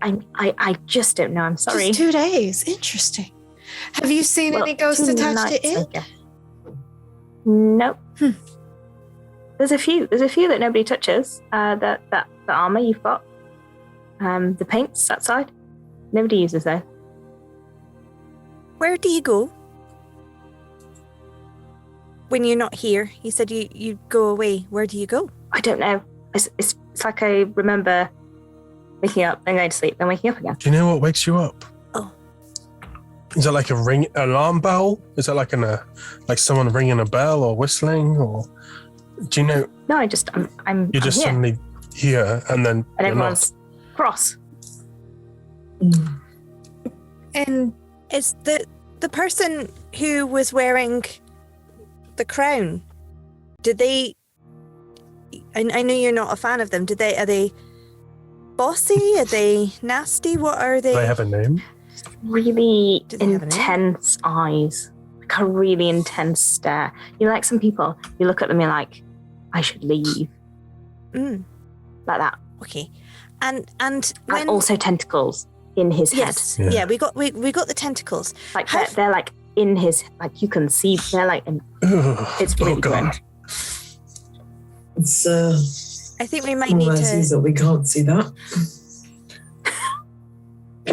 I just don't know. I'm sorry. Just 2 days. Interesting. Have you seen any ghosts 2 attached nights, to I it? guess. Nope. There's a few that nobody touches. The armor you've got. The paints outside. Nobody uses those. Where do you go when you're not here? You said you go away. Where do you go? I don't know. It's like I remember waking up, then going to sleep, then waking up again. Do you know what wakes you up? Oh. Is it like a ring alarm bell? Is it like like someone ringing a bell or whistling, or do you know? No, I'm You're just here. suddenly here, and then And you're everyone's cross. And Is the person who was wearing the crown? Did they? I know you're not a fan of them. Are they bossy? Are they nasty? What are they? Do they have a name? Really Do they have a name? intense eyes, like a really intense stare. You know, like some people, you look at them, you're like, I should leave, Mm, like that. okay, and And when also tentacles in his yes, head. yeah, we got the tentacles. head. Like How- they're like in his, like you can see. They're like, it's really God. grim. It's I think we might small need mercies to. that we can't see that.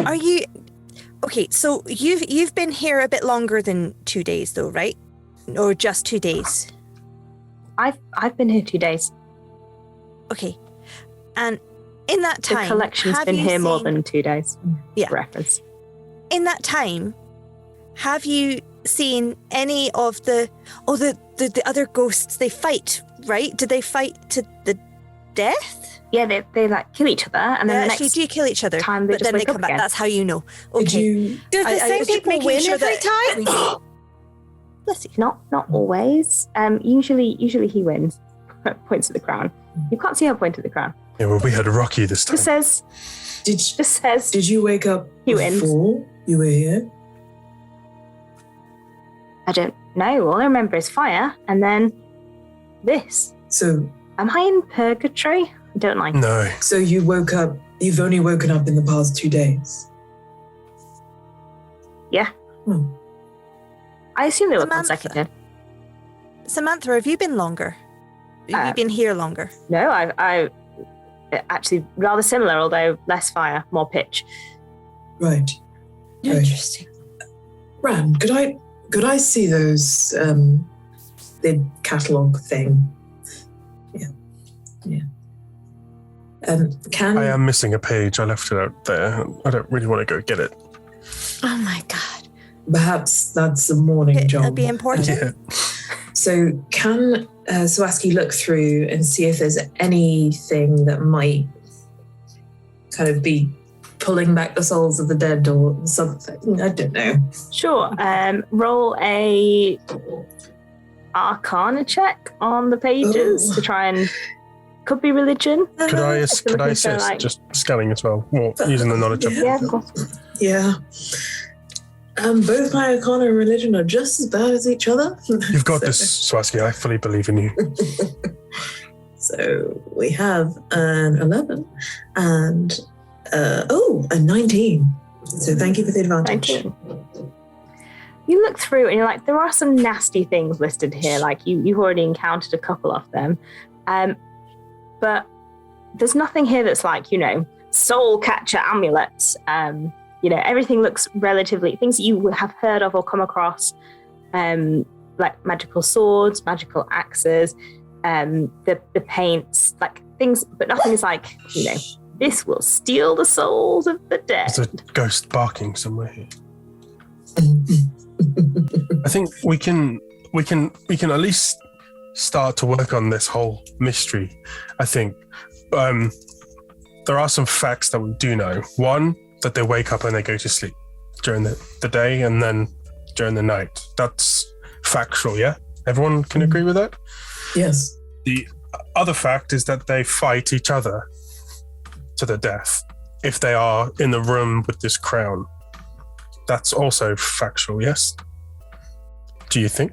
Are you okay? So you've been here a bit longer than 2 days, though, right? Or just 2 days? I've been here 2 days. Okay, and in that The time, collection's have been you here more seen- than 2 days. Yeah. Reference. In that time, have you seen any of the other ghosts they fight? Right? Did they fight to the death? Yeah, they like kill each other, and They then the actually next do kill each other, time they but just then they wake come up back. again. That's how you know. Did Okay. you? do the I same was just people making win sure every that- time? Bless you. Not always. Usually he wins. Points at the crown. You can't see her point at the crown. Yeah, well, we had Rocky this time. Just says. Did you wake up He wins. before you were here? I don't know. All I remember is fire, and then this. So Am I in purgatory? I don't like. No. So you woke up, you've only woken up in the past 2 days? Yeah. Hmm. I assume they were Samantha. consecutive. Samantha, have you been longer? Have you been here longer? No, I actually rather similar, although less fire, more pitch. Right. Interesting. Ran, could I see those the catalogue thing? Yeah. Can I am missing a page. I left it out there. I don't really want to go get it. Oh my god. perhaps that's a morning job. It'll be important. Yeah. So can Swaski look through and see if there's anything that might kind of be pulling back the souls of the dead or something? I don't know. Sure. Roll a Arcana check on the pages to try and. Could be religion. Could I If you're looking for, assist like- just scanning as well? Or using the knowledge of Yeah, of course. Yeah. Both my Arcana and religion are just as bad as each other. You've got this, Swaski. I fully believe in you. So we have an 11 and a 19. So thank you for the advantage. 19. You look through and you're like, there are some nasty things listed here. Like you've already encountered a couple of them. But there's nothing here that's like, soul catcher amulets. Everything looks relatively, things that you would have heard of or come across, like magical swords, magical axes, the paints, like things, but nothing is like, this will steal the souls of the dead. There's a ghost barking somewhere here. I think we can at least start to work on this whole mystery. I think there are some facts that we do know. One, that they wake up and they go to sleep during the day and then during the night. That's factual, yeah? Everyone can agree with that? Yes. The other fact is that they fight each other to the death if they are in the room with this crown. That's also factual, yes? Do you think?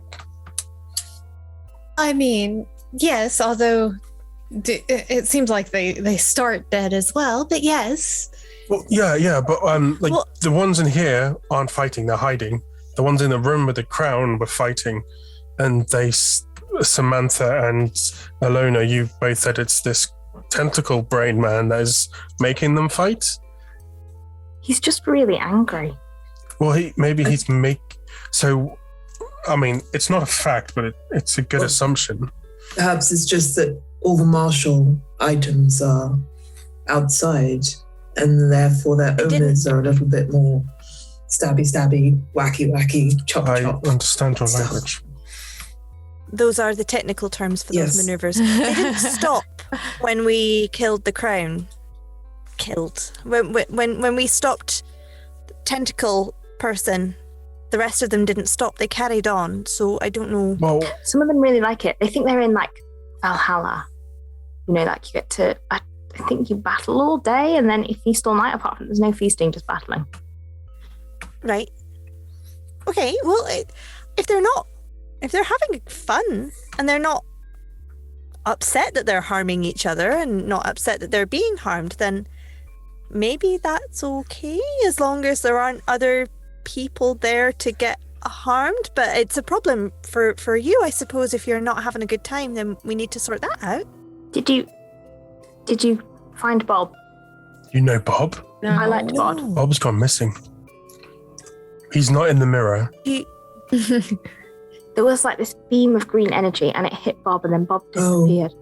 I mean, yes, although it seems like they start dead as well, but yes. Well, yeah, but Well- the ones in here aren't fighting, they're hiding. The ones in the room with the crown were fighting, and Samantha and Alona, you both said it's this tentacle brain man that is making them fight. He's just really angry. Well, so, I mean, it's not a fact, but it's a good Well- assumption. Perhaps it's just that all the martial items are outside, and therefore their They owners are a little bit more stabby, wacky, chop. I understand your stuff. language. Those are the technical terms for Yes. those maneuvers. They didn't stop when we killed the crown. When we stopped the tentacle person, the rest of them didn't stop. They carried on. So I don't know. Well, Some of them really like it. They think they're in like Valhalla. Like you get to, I think you battle all day and then you feast all night, apart from there's no feasting, just battling. Right. Okay. Well, if they're having fun and they're not upset that they're harming each other and not upset that they're being harmed, then maybe that's okay as long as there aren't other people there to get harmed. But it's a problem for you, I suppose. If you're not having a good time, then we need to sort that out. Did you find Bob? you know Bob? No. I liked Bob. Bob's gone missing. He's not in the mirror. There was like this beam of green energy and it hit Bob and then Bob disappeared.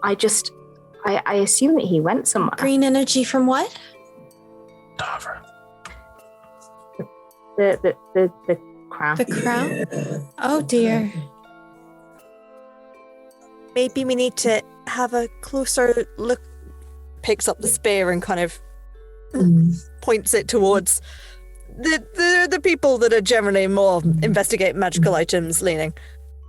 I assume that he went somewhere. Green energy from what? Tavra. The crown. The crown? Yeah. Oh dear. Maybe we need to have a closer look. Picks up the spear and kind of Mm. points it towards the people that are generally more investigate magical items leaning.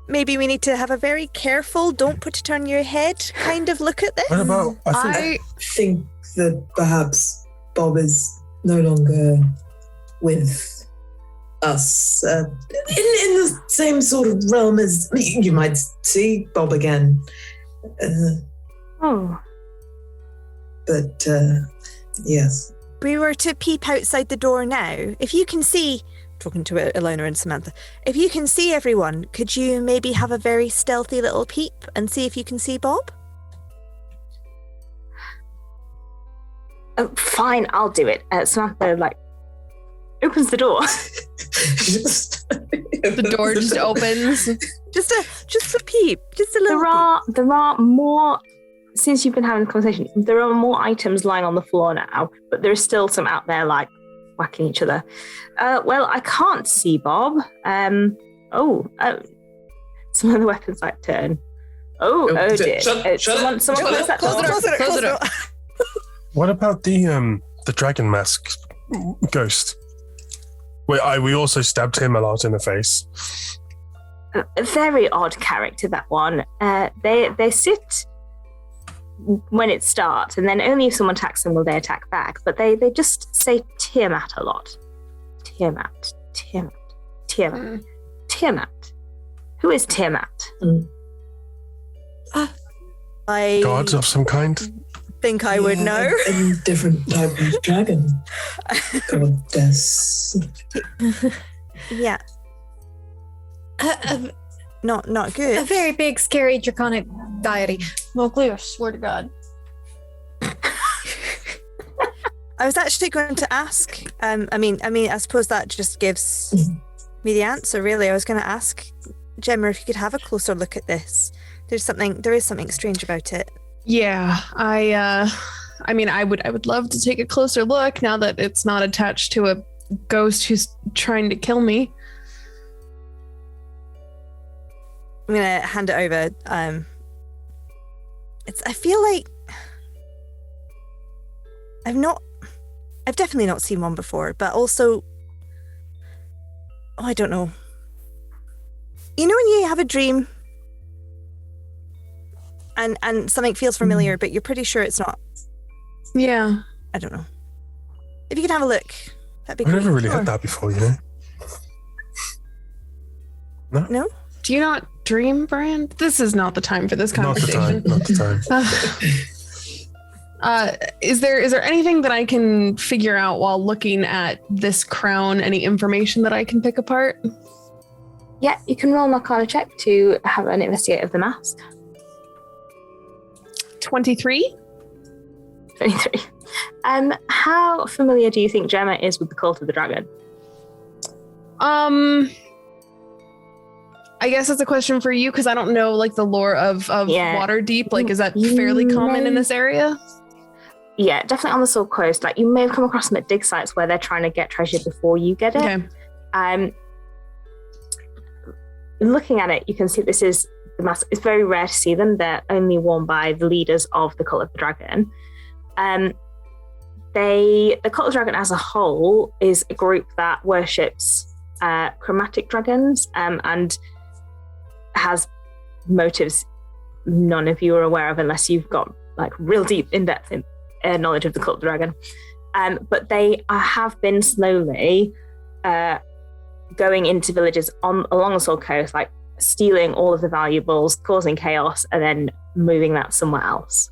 Maybe we need to have a very careful, don't put it on your head kind of look at this. What about? I think that perhaps Bob is no longer with us. In the same sort of realm as you might see Bob again. But yes. We were to peep outside the door now. If you can see, talking to Ilona and Samantha, if you can see everyone, could you maybe have a very stealthy little peep and see if you can see Bob? Fine, I'll do it. Samantha opens the door. The door just opens. Just a peep, just a little. There are more. Since you've been having the conversation, there are more items lying on the floor now, but there's still some out there whacking each other. Well, I can't see Bob. Some of the weapons turn. Oh dear. Someone close that door. Close it. What about the dragon mask ghost? We also stabbed him a lot in the face. A very odd character, that one. They sit when it starts, and then only if someone attacks them will they attack back. But they just say Tiamat a lot. Tiamat. Who is Tiamat? God of some kind? Think I would know. A different type of dragon. Goddess. Yeah. Not good. A very big, scary, draconic deity. Mowgli, I swear to God. I was actually going to ask. I suppose that just gives me the answer. Really, I was going to ask Gemma if you could have a closer look at this. There is something strange about it. Yeah, I would love to take a closer look now that it's not attached to a ghost who's trying to kill me. I'm gonna hand it over. I feel like I've definitely not seen one before, but also, I don't know. You know when you have a dream and something feels familiar, but you're pretty sure it's not. Yeah. I don't know. If you could have a look, that'd be I've great. never really had that before, you know? No? Do you not dream, Brand? This is not the time for this conversation. Not the time. Is there anything that I can figure out while looking at this crown? Any information that I can pick apart? Yeah, you can roll an Arcana check to have an investigate of the mask. 23? 23. How familiar do you think Gemma is with the Cult of the Dragon? I guess that's a question for you because I don't know the lore of Waterdeep. Is that fairly common in this area? Yeah, definitely on the Sword Coast. You may have come across them at dig sites where they're trying to get treasure before you get it. Okay. Looking at it, you can see this is the mask. It's very rare to see them. They're only worn by the leaders of the Cult of the Dragon. The Cult of the Dragon as a whole is a group that worships chromatic dragons and has motives none of you are aware of unless you've got real deep in-depth knowledge of the Cult of the Dragon. But they have been slowly going into villages along the Sword Coast, stealing all of the valuables, causing chaos, and then moving that somewhere else.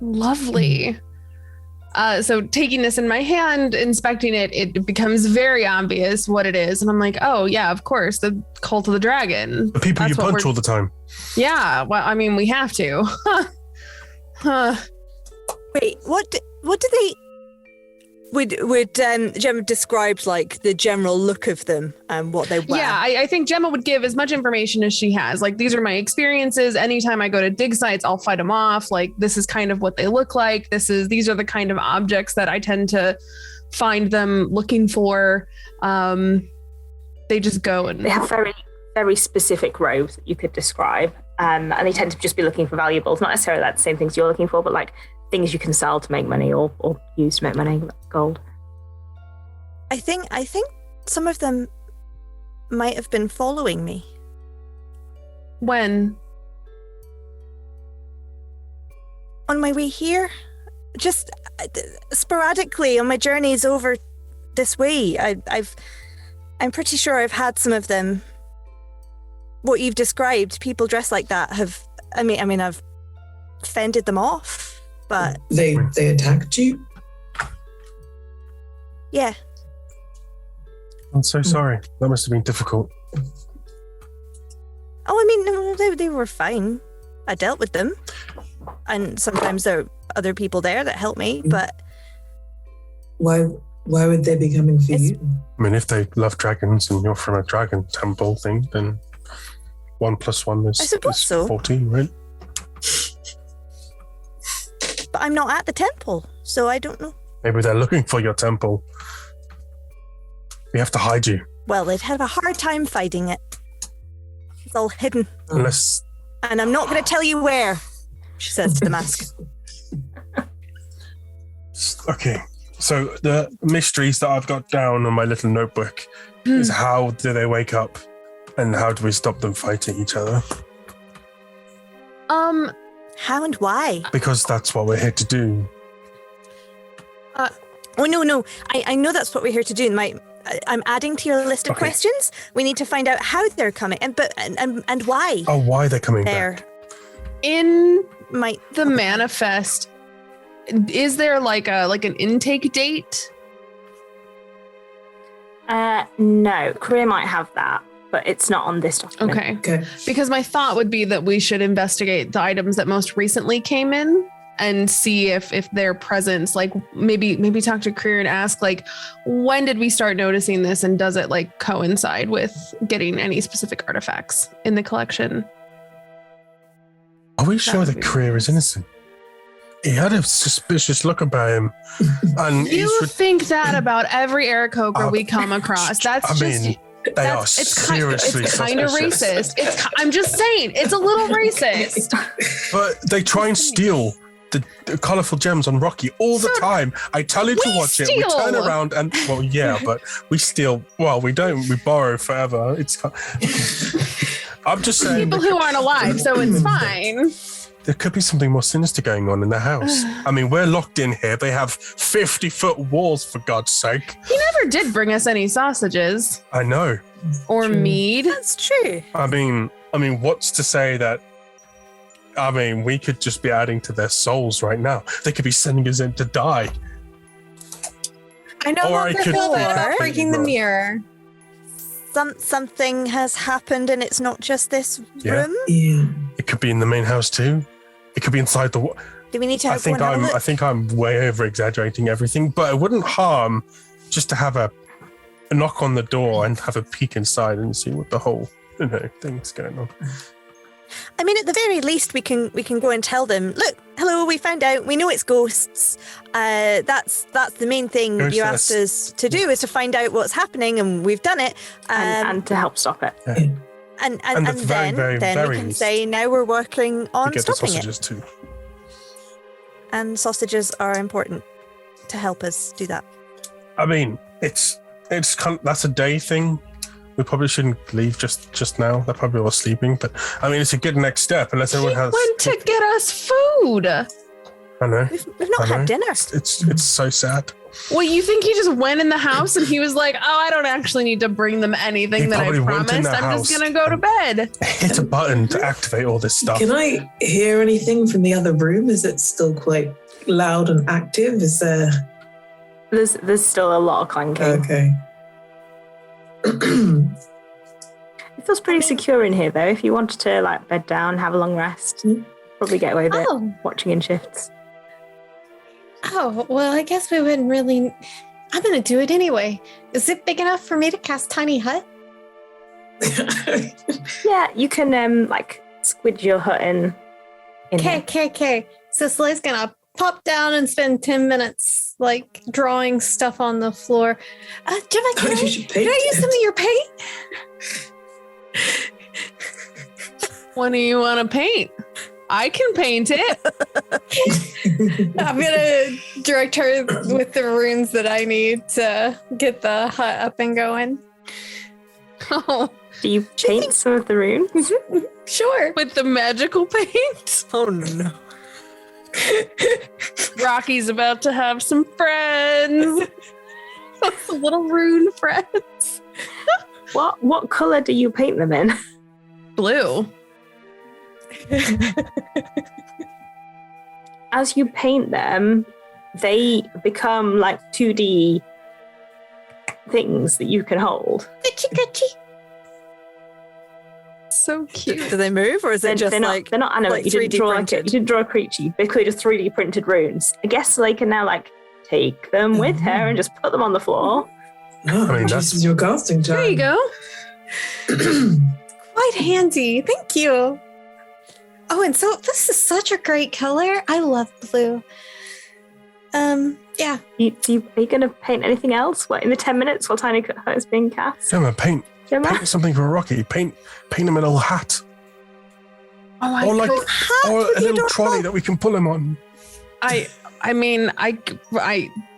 Lovely. So taking this in my hand, inspecting it, it becomes very obvious what it is. And I'm like, oh yeah, of course, the Cult of the Dragon. The people you punch all the time. Yeah, well, we have to. Wait, what do they... Would Gemma describe the general look of them and what they wear? Yeah, I think Gemma would give as much information as she has. These are my experiences. Anytime I go to dig sites, I'll fight them off. This is kind of what they look like. These are the kind of objects that I tend to find them looking for. They just go and... They have very, very specific robes that you could describe. And they tend to just be looking for valuables. Not necessarily the same things you're looking for, but things you can sell to make money or use to make money, gold. I think some of them might have been following me. When? On my way here, just sporadically on my journeys over this way. I'm pretty sure I've had some of them. What you've described, people dressed like that have. I mean, I've fended them off, but They attacked you? yeah. I'm so sorry. That must have been difficult. Oh, I mean, no, they were fine. I dealt with them, and sometimes there are other people there that help me. But Why would they be coming for you? I mean, if they love dragons and you're from a dragon temple thing, then 1 + 1 I suppose is so. 14, right? but I'm not at the temple, so I don't know. Maybe they're looking for your temple. We have to hide you. Well, they'd have a hard time finding it. It's all hidden, Unless... and I'm not going to tell you where. She says to the mask. Okay. So the mysteries that I've got down on my little notebook is how do they wake up and how do we stop them fighting each other? How and why? Because that's what we're here to do. Oh, no. I know that's what we're here to do. I'm adding to your list of Okay. questions. We need to find out how they're coming and why Oh, why they're coming they're back? In might. the manifest, is there like an intake date? No, Korea might have that, but it's not on this document. Okay. Okay. Because my thought would be that we should investigate the items that most recently came in and see if their presence, like maybe talk to Career and ask, like, when did we start noticing this, and does it like coincide with getting any specific artifacts in the collection? Are we sure would that be Career is innocent? He had a suspicious look about him. And You he's... think that about every Aarakocra we come across. That's I just... mean, they are it's seriously kind of suspicious. racist. I'm just saying, it's a little racist. But they try and steal the colourful gems on Rocky all the time. I tell you to we watch it. We steal. turn around and, well, yeah, but we steal. Well, we don't. We borrow forever. I'm just saying. People who aren't alive, so it's fine. There could be something more sinister going on in the house. I mean, we're locked in here. They have 50-foot walls, for God's sake. He never did bring us any sausages I know. or mead. That's true. I mean, what's to say that? I mean, we could just be adding to their souls right now. They could be sending us in to die. I no Or I longer could- feel bad Or- about breaking the mirror. Something has happened, and it's not just this Yeah. room. Yeah. It could be in the main house too. It could be inside the. Do we need to I have think one have a I look? think I'm way over exaggerating everything, but it wouldn't harm just to have a knock on the door and have a peek inside and see what the whole thing's going on. I mean, at the very least, we can go and tell them. Look, hello, we found out. We know it's ghosts. That's the main thing Ghosts you are asked us to do, is to find out what's happening, and we've done it. And to help stop it. And at the very, very, then very we can least, say now we're working We on get the stopping it. sausages too. And sausages are important to help us do that. I mean, it's kind of, that's a day thing. We probably shouldn't leave just now. They're probably all sleeping, but I mean, it's a good next step. Unless He everyone has. went to get us food. I know. We've not I know. had dinner. It's so sad. Well, you think he just went in the house and he was like, "Oh, I don't actually need to bring them anything He that I probably went in promised. the I'm just house gonna go to bed." Hit a button to activate all this stuff. Can I hear anything from the other room? Is it still quite loud and active? Is there... There's still a lot of clanking. Okay. It feels pretty secure in here, though. If you wanted to like bed down, have a long rest, probably get away with it. Oh. Watching in shifts. Oh, well, I guess we wouldn't really. I'm going to do it anyway. Is it big enough for me to cast Tiny Hut? Yeah, you can like squidge your hut in. Okay. So Slay's going to pop down and spend 10 minutes like drawing stuff on the floor. Gemma, can You should paint I use it. some of your paint? What do you want to paint? I can paint it. I'm gonna direct her with the runes that I need to get the hut up and going. Oh, Do you paint some of the runes? Sure. with the magical paint. Oh no. Rocky's about to have some friends. Some little rune friends. What color do you paint them in? Blue. As you paint them, they become like 2D things that you can hold. So cute. Do they move, or is it just they're like not animate. like You didn't 3D draw printed? you didn't draw a creature. You basically just 3D printed runes. I guess they can now like take them with her and just put them on the floor. Oh, I mean, this is your casting time. There you go. Quite handy. Thank you. Oh, and so this is such a great color. I love blue. Yeah. Are you going to paint anything else? What, in the 10 minutes while Tiny Hut is being cast? Gemma, paint Gemma? something for Rocky. Paint him a little hat. Oh, Or like or a little adorable. trolley that we can pull him on. I mean,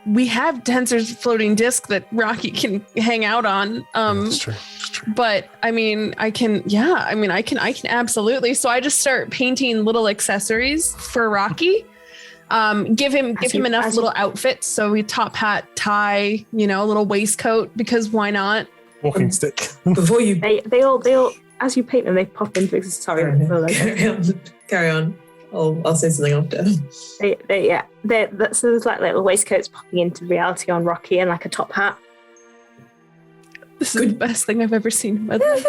we have Tensor's floating disc that Rocky can hang out on. That's true. That's true. But I mean, I can absolutely. So I just start painting little accessories for Rocky. Give him enough little outfits. So we top hat, tie, a little waistcoat, because why not? Walking stick. Before you They all as you paint them, they pop into existence. Sorry. carry on. I'll say something after. So there's like little waistcoats popping into reality on Rocky and like a top hat. This is the best thing I've ever seen in my life.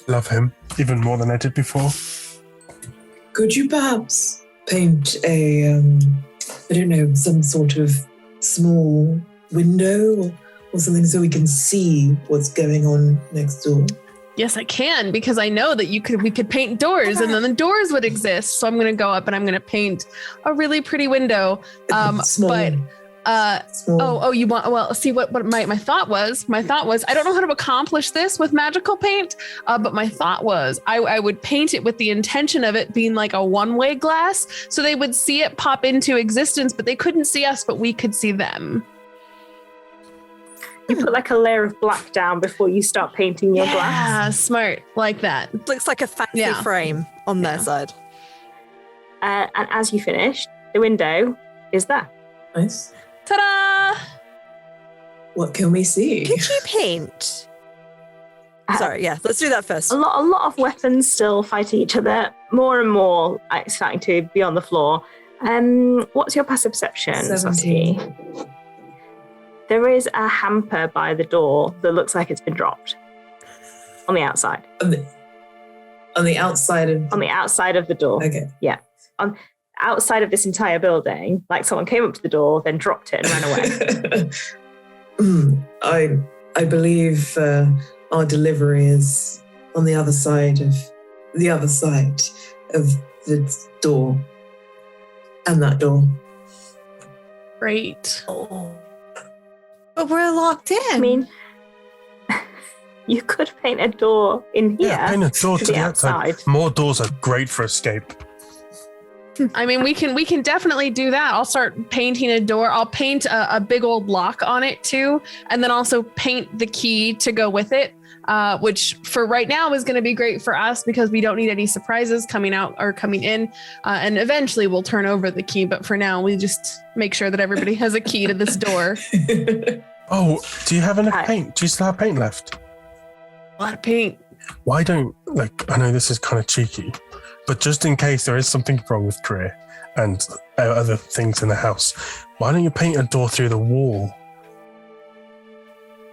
Love him even more than I did before. Could you perhaps paint a, I don't know, some sort of small window or something so we can see what's going on next door? Yes, I can, because I know that we could paint doors and then the doors would exist. So I'm going to go up and I'm going to paint a really pretty window. Small. Small. You want, well, see what my thought was, I don't know how to accomplish this with magical paint, but my thought was I would paint it with the intention of it being like a one-way glass. So they would see it pop into existence, but they couldn't see us, but we could see them. You put like a layer of black down before you start painting your glass. Yeah, smart. Like that. Looks like a fancy Yeah. frame on their side. And as you finish, the window is there. Nice. Ta-da! What can we see? Could you paint? Sorry, yeah, let's do that first. A lot of weapons still fighting each other. More and more starting to be on the floor. What's your passive perception, 17. Saskia? There is a hamper by the door that looks like it's been dropped on the outside. On the outside of... On the outside of the door. Okay. Outside of this entire building, like someone came up to the door, then dropped it and ran away. I believe our delivery is on the other side of the door, and that door. Great. Oh. But we're locked in. I mean, you could paint a door in here. Yeah, paint a door to the the outside. outside. More doors are great for escape. I mean, we can definitely do that. I'll start painting a door. I'll paint a big old lock on it too, and then also paint the key to go with it, which for right now is going to be great for us because we don't need any surprises coming out or coming in, and eventually we'll turn over the key. But for now, we just make sure that everybody has a key to this door. Oh, do you have enough paint? Do you still have paint left? A lot of paint. Why don't, I know this is kind of cheeky, but just in case there is something wrong with Greer and other things in the house, why don't you paint a door through the wall?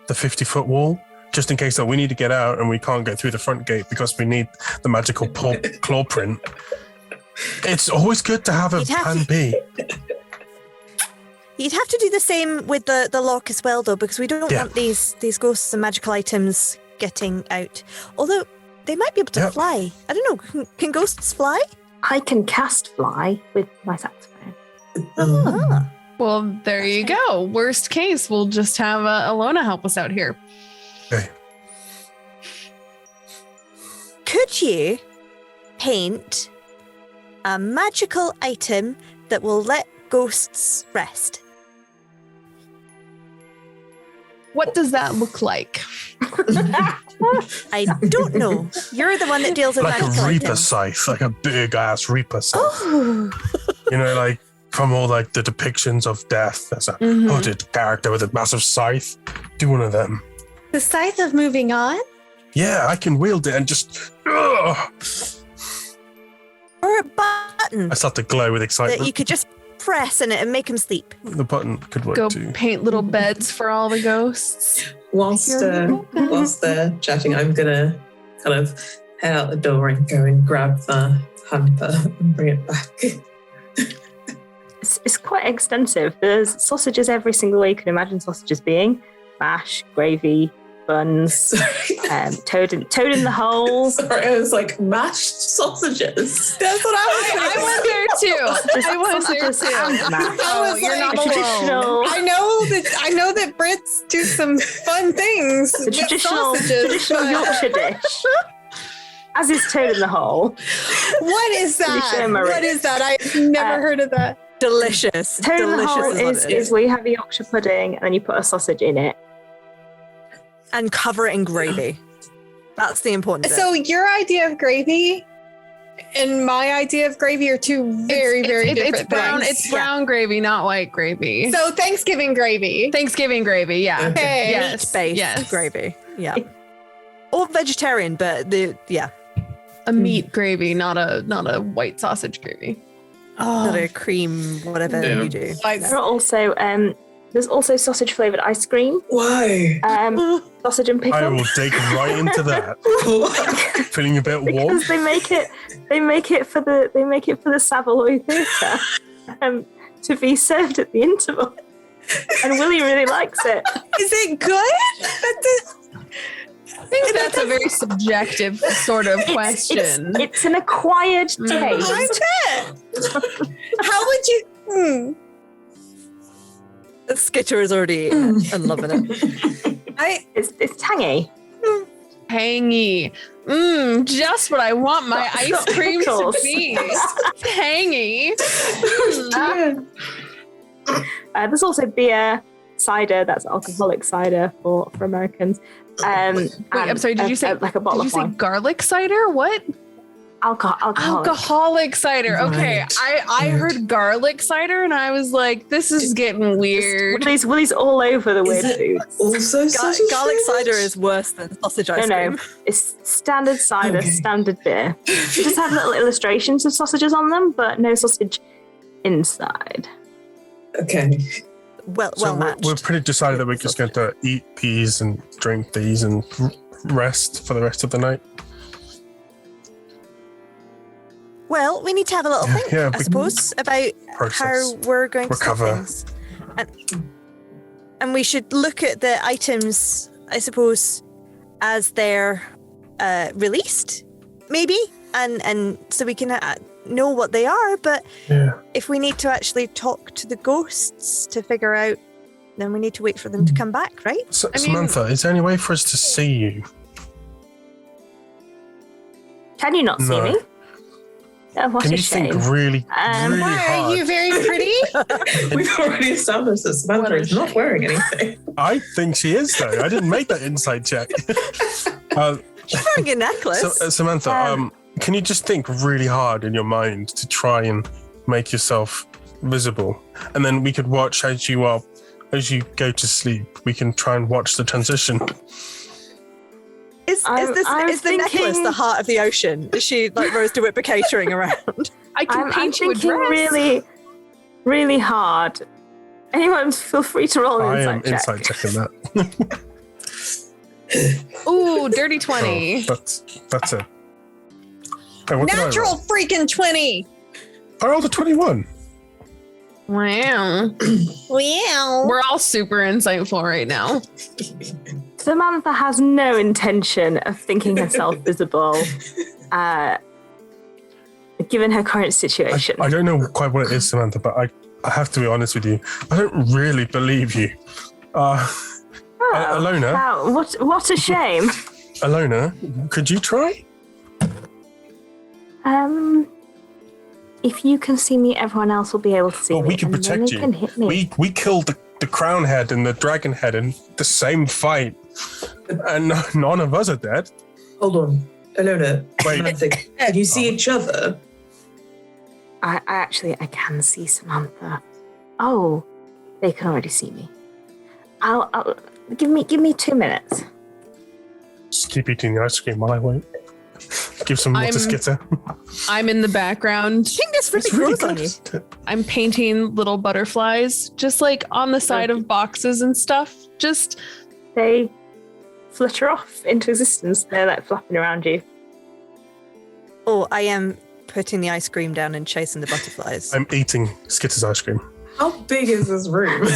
The 50-foot wall? Just in case that we need to get out and we can't get through the front gate because we need the magical claw print. It's always good to have a You'd have plan to- B. You'd have to do the same with the lock as well, though, because we don't Yeah. want these ghosts and magical items getting out. Although they might be able to Yep. fly. I don't know. Can ghosts fly? I can cast fly with my saxophone. Ah. Well, there you go. Worst case, we'll just have Alona help us out here. Okay. Could you paint a magical item that will let ghosts rest. What does that look like? I don't know. You're the one that deals with Like a magical Reaper items. scythe, like a big ass Reaper scythe. Oh. You know, like from all like the depictions of death. There's a hooded character with a massive scythe. Do one of them. The scythe of moving on? Yeah, I can wield it and just. Ugh. Or a button I start to glow with that excitement. you could just press in it and make him sleep. The button could work Go too. paint little beds for all the ghosts. Whilst they're chatting, I'm gonna kind of head out the door and go and grab the hamper and bring it back. It's quite extensive. There's sausages every single way you can imagine sausages being. Mash, gravy, buns, Sorry. toad in the hole. Sorry, I was like mashed sausages. That's what I I went there too. I went there Sausages and too. mash. Oh, you're not Traditional- I know that Brits do some fun things. The with traditional sausages, but Yorkshire dish. As is toad in the hole. What is that? Shimmery. What is that? I've never heard of that. Delicious. Toad in the Delicious hole is what is, it is where you have a Yorkshire pudding and then you put a sausage in it. And cover it in gravy. That's the important bit. So your idea of gravy and my idea of gravy are two very different It's brown. things. It's brown gravy, not white gravy. So Thanksgiving gravy. Thanksgiving gravy, yeah. Okay. Yes. Meat-based Yes. gravy. Yeah. Or vegetarian, but yeah. A meat gravy, not a white sausage gravy. Not a cream, whatever Yeah. you do. There are also there's also sausage flavored ice cream, Why? sausage and pickle. I will dig right into that. Feeling a bit warm. Because they make it for the Savoy Theatre to be served at the interval, and Willie really likes it. Is it good? I think that's a very subjective sort of question. It's an acquired taste. I bet. How would you? Skitter is already eating it and loving it. It's tangy. Tangy. Just what I want my It's ice got cream to pickles. be. Tangy. There's also beer, cider. That's alcoholic cider for Americans. Wait, I'm sorry. Did you say like a bottle Did you of say wine? garlic cider? What? Alcoholic. Alcoholic cider. Okay, Right. I heard garlic cider and I was like, this is getting weird. Willie's all over the weird Is it foods. also sausage Garlic cider flavored? is worse than sausage ice No, cream. it's standard cider, Okay. standard beer. It just have little illustrations of sausages on them, but no sausage inside. Okay. Well So matched. we're pretty decided that we're just going to eat these and drink these and rest for the rest of the night. Well, we need to have a little think, Yeah, I we- suppose, about Process. how we're going to Recover. do things. And we should look at the items, I suppose, as they're released, maybe, and so we can know what they are. But Yeah. if we need to actually talk to the ghosts to figure out, then we need to wait for them to come back, right? So, I mean- Samantha, is there any way for us to see you? Can you not see No. me? Oh, what Can a you shame. think really, really Why hard? are you very pretty? We've already established that Samantha is not wearing anything. I think she is, though. I didn't make that insight check. She's wearing a necklace. So, Samantha, can you just think really hard in your mind to try and make yourself visible? And then we could watch as you go to sleep. We can try and watch the transition. Is the necklace thinking- the heart of the ocean? Is she like Rose DeWitt catering around? I can I'm paint you a thinking dress. really, really hard. Anyone, feel free to roll I an am insight check. insight checking that. Ooh, dirty 20. Oh, that's it. Hey, what did I Natural roll? freaking 20. I rolled a 21. Wow. Wow. We're all super insightful right now. Samantha has no intention of thinking herself visible, given her current situation. I don't know quite what it is, Samantha, but I have to be honest with you. I don't really believe you. Alona? Wow, what a shame. Alona, could you try? If you can see me, everyone else will be able to see Well, me. we can and then protect they you. Can hit me. We killed the crown head and the dragon head in the same fight, and none of us are dead. Hold on. Alona, Wait. Samantha, can you see each other? I can see Samantha. Oh, they can already see me. I'll give me 2 minutes. Just keep eating the ice cream while I wait. Give some more to Skitter. I'm in the background. I think this really It's really grows on good. you. isn't it? I'm painting little butterflies, just like on the side of boxes and stuff. Just They flutter off into existence. They're like flapping around you. Oh, I am putting the ice cream down and chasing the butterflies. I'm eating Skitter's ice cream. How big is this room?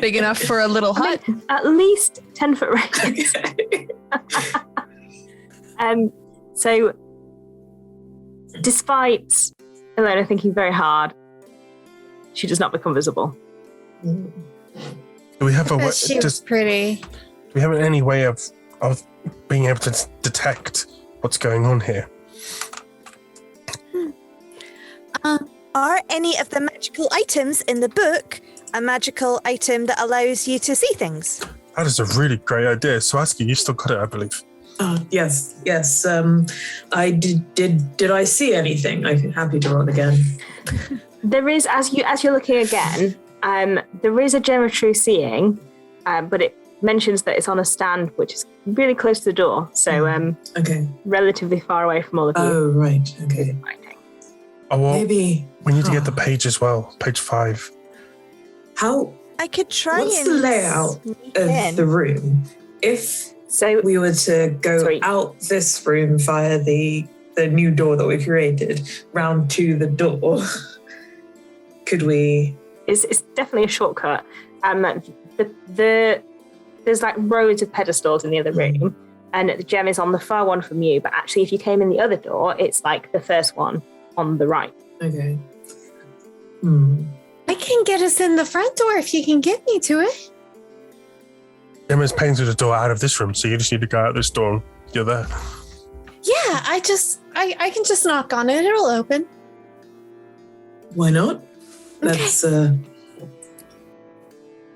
big enough for a little hut. At least 10-foot radius. Okay. So, despite Elena thinking very hard, she does not become visible. Do we have a way? She was Does, pretty. do we have any way of being able to detect what's going on here? Are any of the magical items in the book a magical item that allows you to see things? That is a really great idea. So, Aski, you've still got it, I believe. Yes. I did I see anything? I'm happy to roll again. There is, as you're looking again, there is a gem of true seeing, but it mentions that it's on a stand which is really close to the door, so Okay. relatively far away from all of you. Oh, right. Okay. Oh, well, Maybe. we need to get the page as well. Page 5. How? I could try What's and the layout sneak of in. the room? If So we were to go Sorry. out this room via the new door that we created, round to the door, could we? it's definitely a shortcut. There's like rows of pedestals in the other room, and the gem is on the far one from you. But actually, if you came in the other door, it's like the first one on the right. Okay. I can get us in the front door if you can get me to it. Emma's paying through the door out of this room, so you just need to go out this door and you're there. Yeah, I can just knock on it. It'll open. Why not? That's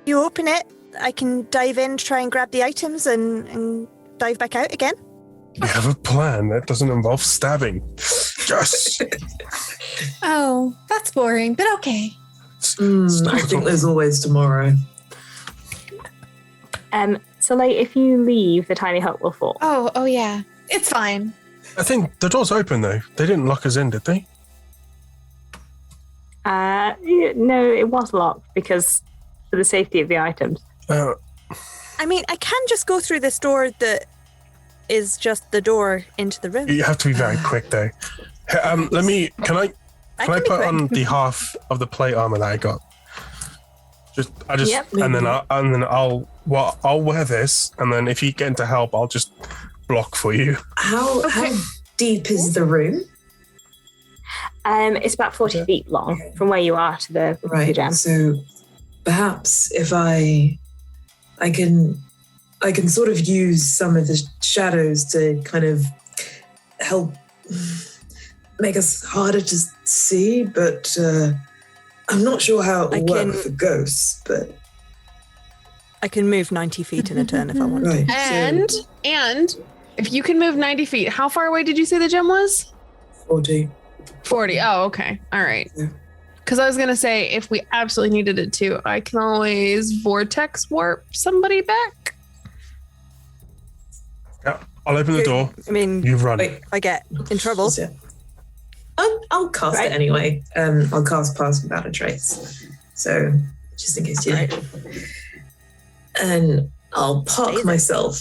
You open it, I can dive in, try and grab the items and dive back out again. We have a plan that doesn't involve stabbing. Yes. Oh, that's boring, but okay. I think there's always tomorrow. So like, if you leave, the tiny hut will fall. Oh yeah. It's fine. I think the door's open though. They didn't lock us in, did they? No, it was locked because for the safety of the items. I mean, I can just go through this door that is just the door into the room. You have to be very quick though. Let me. Can I can be put quick. on the half of the plate armor that I got? Yep. and then I'll wear this, and then if you get into help, I'll just block for you. How deep is the room? It's about 40 feet long from where you are to the gem. So perhaps if I can sort of use some of the shadows to kind of help make us harder to see, but I'm not sure how it will work for ghosts, but I can move 90 feet in a turn if I want to. right. And if you can move 90 feet, how far away did you say the gem was? 40. 40. Oh, okay. All right. Yeah. Because I was going to say, if we absolutely needed it to, I can always vortex warp somebody back. Yeah, I'll open the door. I mean, You run. Wait. if I get in trouble. Yeah. I'll cast it anyway. I'll cast Pass Without a Trace. So just in case you know. And I'll park myself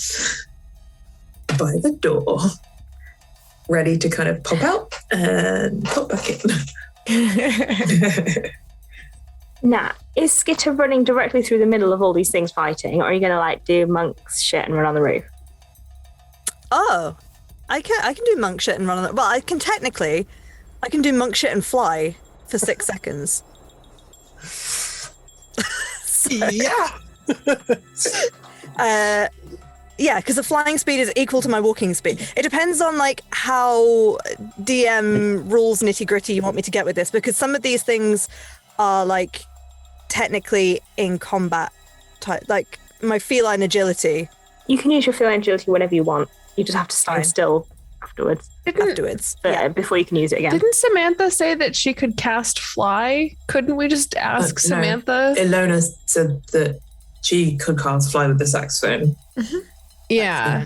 by the door, ready to kind of pop out and pop back in. Now, is Skitter running directly through the middle of all these things fighting, or are you going to like do monk's shit and run on the roof? Oh, I can do monk shit and run on it. Well, I can do monk shit and fly for 6 seconds. Yeah. Yeah, because the flying speed is equal to my walking speed. It depends on like how DM rules nitty gritty you want me to get with this, because some of these things are like technically in combat type, like my feline agility. You can use your feline agility whenever you want. You just have to stand Fine. still afterwards. Before you can use it again. Didn't Samantha say that she could cast fly? Couldn't we just ask No. Samantha? Ilona said that she could cast fly with the saxophone. Yeah.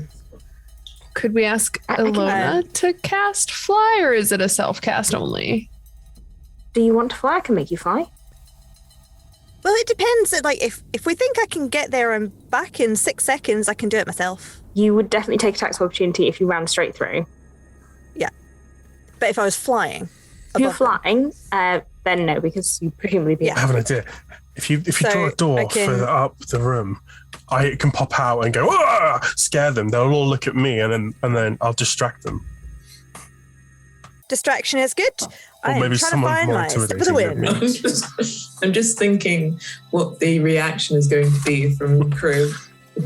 Could we ask I can- Ilona to cast fly, or is it a self-cast only? Do you want to fly? I can make you fly. Well, it depends. Like if we think I can get there and back in 6 seconds, I can do it myself. You would definitely take attacks of opportunity if you ran straight through. But if I was flying, If you're above them- flying, then no, because you presumably be. Yeah. I have an idea. If you So, draw a door I can- further up the room, I can pop out and go, "Ah!" Scare them. They'll all look at me, and then I'll distract them. distraction is good. Or I'm maybe trying to someone find more my step of the intimidating than wind. me. I'm just thinking what the reaction is going to be from crew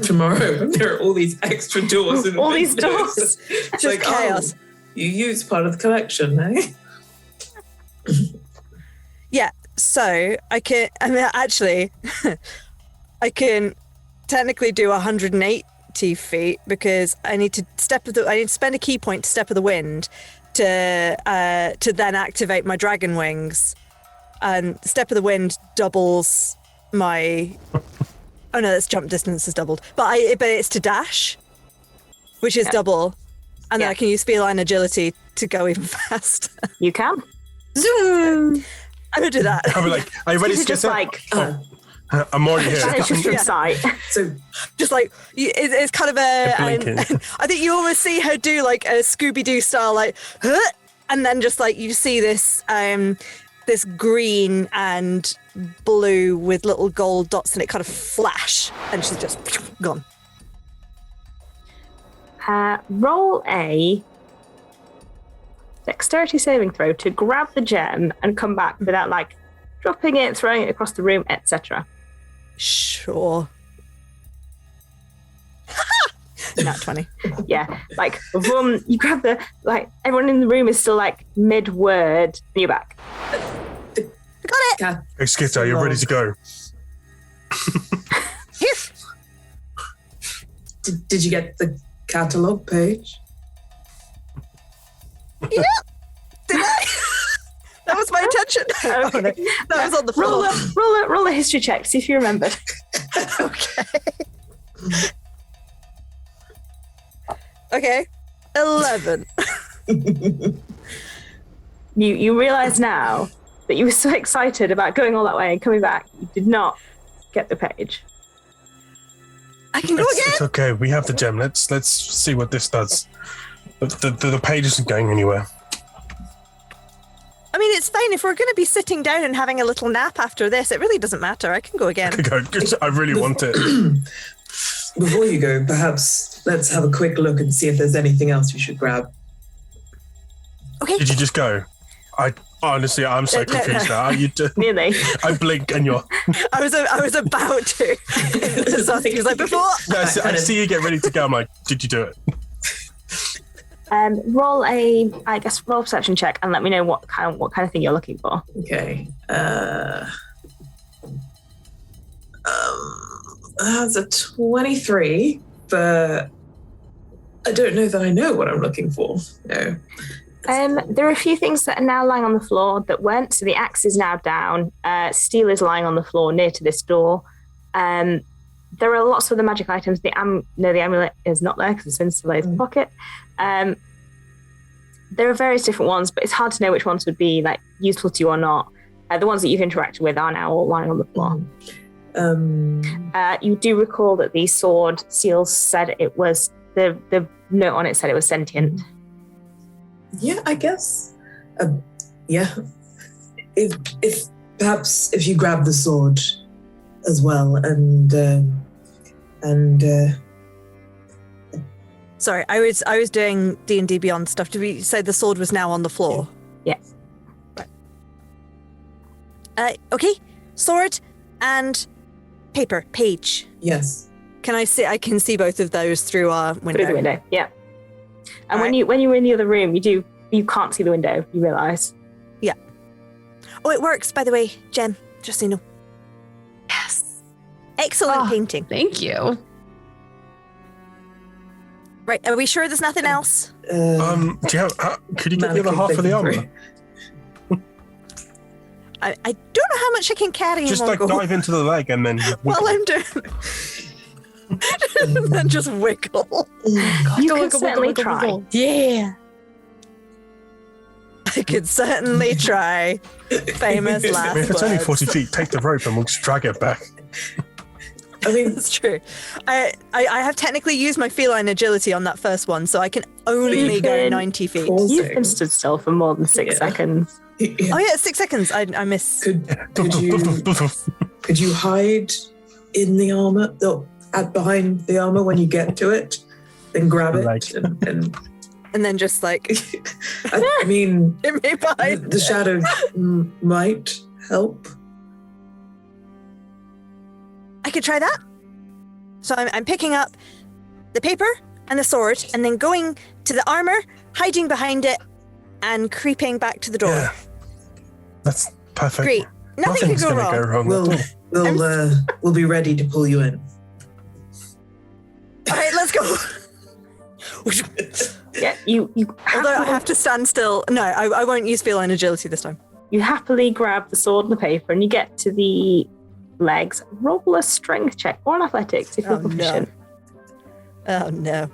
tomorrow when there are all these extra doors and All these windows. doors. It's Just chaos. Oh, you used part of the collection, eh? So I can technically do 180 feet because I need to spend a key point to step of the wind to then activate my dragon wings, and step of the wind doubles my. Oh no, that's jump distance is doubled, but it's to dash, which is double, and then Yeah. I can use feline agility to go even faster. You can. Zoom! I'm gonna do that. I'll be like, "Are you ready, This is just Skitter?" like I'm already here. vanish just from sight. So Just like it's kind of a. blinking. I think you almost see her do like a Scooby Doo style, like, huh? And then just like you see this this green and blue with little gold dots, and it kind of flash, and she's just gone. Roll a dexterity saving throw to grab the gem and come back without like dropping it, throwing it across the room, etc. Sure. Not 20. Yeah, like boom, you grab the like everyone in the room is still like mid-word, and you're back. Kath, Hey, Skitter, you're ready to go. Here. did you get the catalogue page? Did I? That was my intention. Oh, no. That was on the floor. Roll a history check, see if you remembered. Okay. Okay. 11. You realize now that you were so excited about going all that way and coming back, you did not get the page. I can go It's again. okay. We have the gem. Let's see what this does. The page isn't going anywhere. I mean, it's fine if we're going to be sitting down and having a little nap after this. It really doesn't matter. I can go again. I really want it. Before you go, perhaps let's have a quick look and see if there's anything else we should grab. Okay. Did you just go? Honestly, I'm so No, confused no. now. Really? I blink and you're. I was about to. So he was like, before. No, I see you get ready to go. I'm like, did you do it? Roll a perception check and let me know what kind of thing you're looking for. Okay. That's a 23, but I don't know that I know what I'm looking for. No. There are a few things that are now lying on the floor that weren't. So the axe is now down. Steel is lying on the floor near to this door. There are lots of the magic items. The amulet is not there because it's in Soleil's pocket. There are various different ones, but it's hard to know which ones would be like useful to you or not. The ones that you've interacted with are now all lying on the floor. You do recall that the sword seal said it was the note on it said it was sentient. Yeah, I guess. Yeah. If perhaps if you grab the sword as well and Sorry, I was doing D&D Beyond stuff. Did we say the sword was now on the floor? Yeah. Right. Okay. Sword and page. yes. Can I see? I can see both of those through our window. Through the window, yeah. And All when you were in the other room, you can't see the window. You realise. Yeah. Oh, it works. By the way, Jem. Just so you know. Yes. Excellent Oh. painting. Thank you. Right. Are we sure there's nothing else? Do you have? Could you get the other half of the armor? I don't know how much I can carry. Just in one like go. dive into the leg and then. While I'm doing. And then just wiggle. You can certainly try. Yeah. I could certainly try. Famous last If it's only words. 40 feet, take the rope and we'll just drag it back. I mean, That's true. I have technically used my feline agility on that first one, so I can only You go can 90 feet. pause. You've been stood still for more than 6 Yeah. seconds. Oh yeah, 6 seconds. I miss. Could you hide in the armor, behind the armor when you get to it, then grab it Like- And then just like I mean, hit me behind. the shadow might help. I could try that. So I'm picking up the paper and the sword, and then going to the armor, hiding behind it, and creeping back to the door. Yeah. That's perfect. Great. Nothing Nothing's could go gonna wrong. go wrong. at all. We'll be ready to pull you in. All right, let's go. Yeah, you Although I have to stand still. No, I won't use feline agility this time. you happily grab the sword and the paper, and you get to the legs. Roll a strength check or an athletics if you're Oh, no. proficient. Oh no.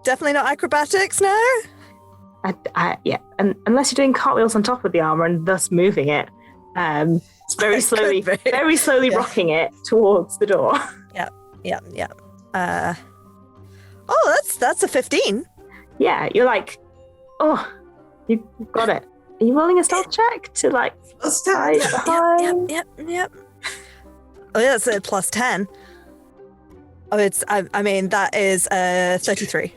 Definitely not acrobatics now. Yeah, and unless you're doing cartwheels on top of the armor and thus moving it, it's very It slowly, could be. very slowly Yeah. rocking it towards the door. Yeah. Oh, that's a 15. Yeah, you're like, oh, you've got it. Are you rolling a stealth check to like hide behind? Yep. Oh yeah, it's a plus 10. Oh, I mean, that is 33.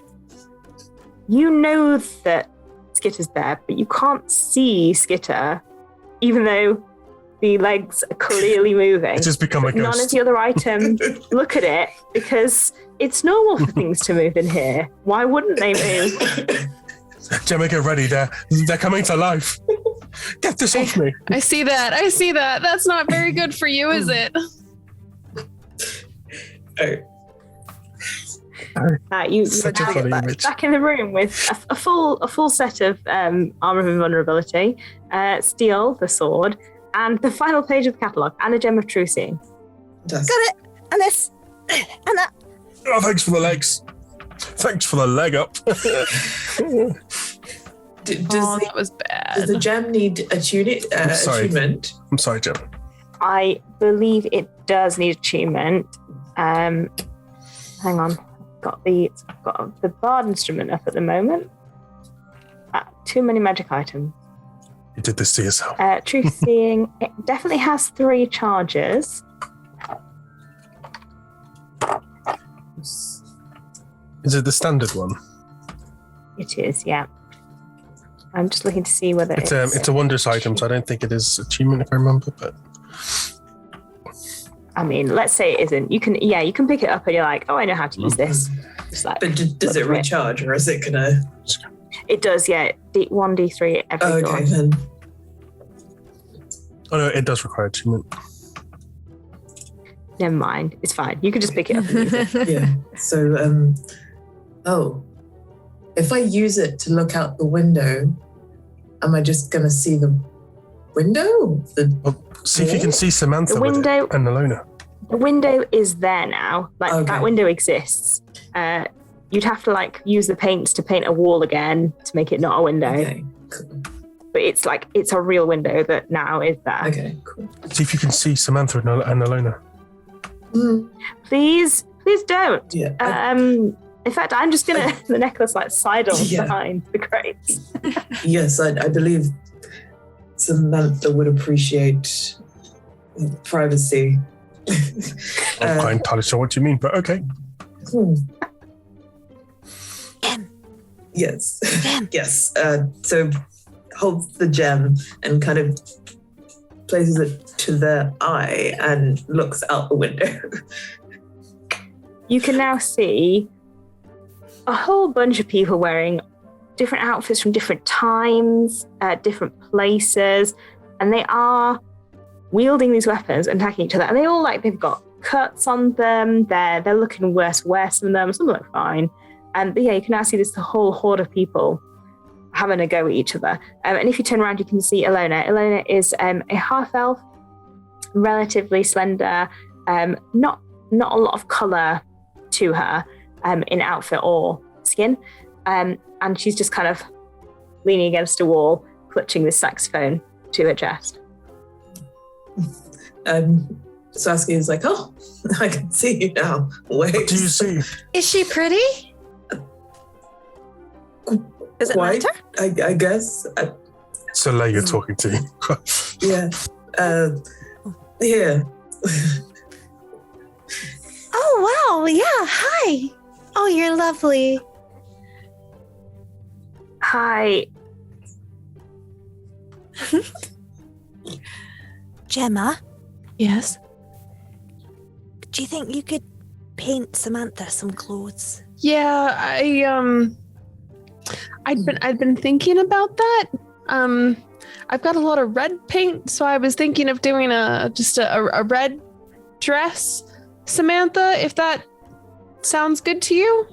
You know that Skitter's there, but you can't see Skitter, even though the legs are clearly moving. It's just become a None of ghost. the other items look at it because it's normal for things to move in here. Why wouldn't they move? Gemma, get ready. They're coming to life. Get this off me. I see that. That's not very good for you, is it? You Such a now funny get image. back in the room with a full set of armor of invulnerability, steel, the sword, and the final page of the catalogue, and a gem of true seeing. Got it. And this. And that. Oh, thanks for the legs. Thanks for the leg up. That was Does bad. the gem need sorry. attunement? I'm sorry, Gemma. I believe it does need attunement. Hang on, got the bard instrument up at the moment. Too many magic items. You did this to yourself. Truth seeing, it definitely has 3 charges. Is it the standard one? It is, yeah. I'm just looking to see whether It's a wondrous item, so I don't think it is achievement if I remember. But I mean, let's say it isn't. You can pick it up and you're like, oh, I know how to use this. Just like, But does look it for recharge, or is it gonna? It does, yeah. 1d3 every Okay, door. then. oh no, it does require achievement. Never mind. It's fine. You can just pick it up and use it. Yeah. So, if I use it to look out the window, am I just gonna see the window? See if you can see Samantha The with window- it, and Alona. The window is there now. Like Okay. that window exists. You'd have to like use the paints to paint a wall again to make it not a window. Okay. Cool. But it's a real window that now is there. Okay. Cool. See if you can see Samantha and Alona. Please don't. Yeah. In fact, I'm just gonna the necklace like sidles Yeah. behind the crates. Yes, I believe Samantha would appreciate privacy. I'm not quite entirely sure what you mean, but okay. Yes. Yes. So holds the gem and kind of places it to their eye and looks out the window. You can now see a whole bunch of people wearing different outfits from different times, different places, and they are wielding these weapons and attacking each other. And they all they've got cuts on them. They're looking worse than them. Some look fine. But yeah, you can now see this whole horde of people having a go at each other. And if you turn around, you can see Ilona. Ilona is a half elf, relatively slender, not a lot of color to her in outfit or skin. And she's just kind of leaning against a wall, clutching this saxophone to her chest. Saskia is like, oh, I can see you now. Wait. What do you see? Is she pretty? Does it Quite, matter? I guess. Soleil you're talking to. Yeah. Yeah. Oh, wow. Yeah. Hi. Oh, you're lovely. Hi. Gemma, Yes. do you think you could paint Samantha some clothes? Yeah, I'd been thinking about that. I've got a lot of red paint, so I was thinking of doing a red dress, Samantha, if that sounds good to you.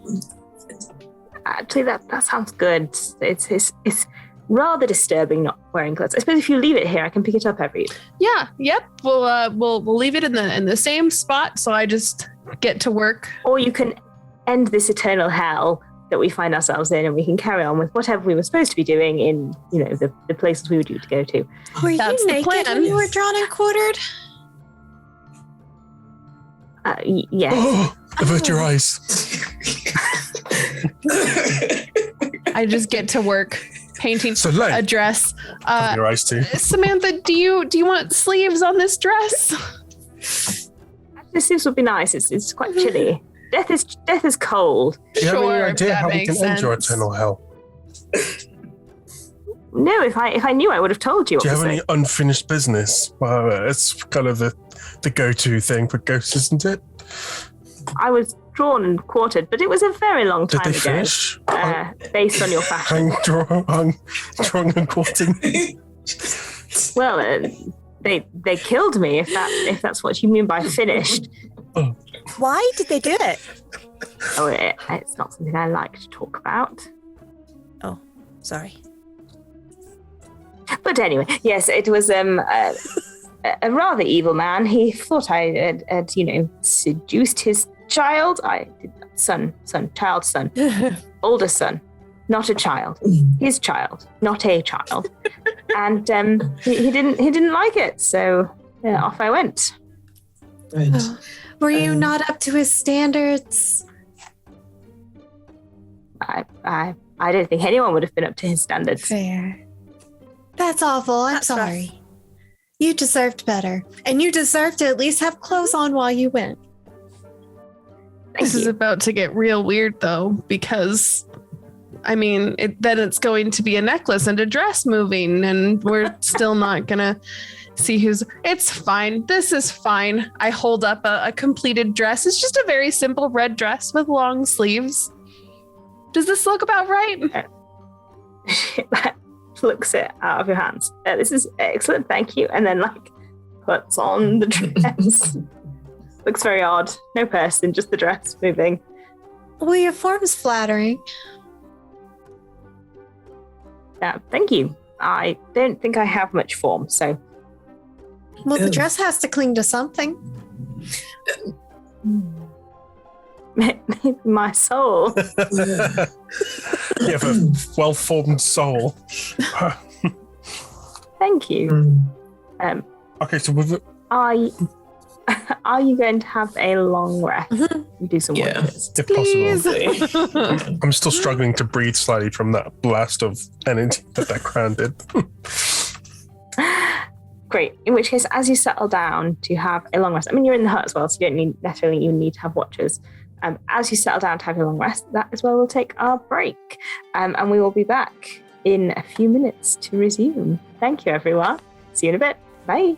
Actually, that sounds good. It's rather disturbing not wearing clothes. I suppose if you leave it here, I can pick it up every. Yeah, yep. We'll leave it in the same spot, so I just get to work. Or you can end this eternal hell that we find ourselves in, and we can carry on with whatever we were supposed to be doing in, the places we were due to go to. Were That's you the naked plan. when you were drawn and quartered? Yes. Oh, avert your eyes. I just get to work painting Soleil, a dress. cover your eyes too. Samantha, do you want sleeves on this dress? This seems would be nice. It's quite chilly. Death is cold. Do you have any Sure, idea that how we makes can end your sense. eternal hell? No, if I knew, I would have told you. Do you have Obviously. any unfinished business? It's kind of the go-to thing for ghosts, isn't it? I was drawn and quartered, but it was a very long Did time they ago. finish? Based on your fashion. Drawing and quarting. Well, they killed me. If that's what you mean by finished. Why did they do it? Oh, it's not something I like to talk about. Oh, sorry. But anyway, yes, it was a rather evil man. He thought I had seduced his child. I did not. Son, older son, not a child. His child, not a child. And he didn't like it, so off I went. Right. Were you not up to his standards? I don't think anyone would have been up to his standards. Fair. That's awful. I'm That's rough. sorry. You deserved better. And you deserved to at least have clothes on while you went. Thank This is you. about to get real weird, though, because, then it's going to be a necklace and a dress moving, and we're still not going to see who's... It's fine. This is fine. I hold up a completed dress. It's just a very simple red dress with long sleeves. Does this look about right? Looks it out of your hands. This is excellent, thank you. And then puts on the dress. Looks very odd. No person, just the dress moving. Well, your form's flattering. Thank you. I don't think I have much form, so Well, the Ew. dress has to cling to something. maybe my soul. You have a well-formed soul. Thank you. Mm. Okay, so with Are you going to have a long rest? You do some Yeah. wonders. if Please. possible. I'm still struggling to breathe slightly from that blast of energy that crown did. Great. In which case, as you settle down to have a long rest, you're in the hut as well, so you don't necessarily even need to have watchers. As you settle down to have your long rest, that is where we'll take our break. And we will be back in a few minutes to resume. Thank you, everyone. See you in a bit. Bye.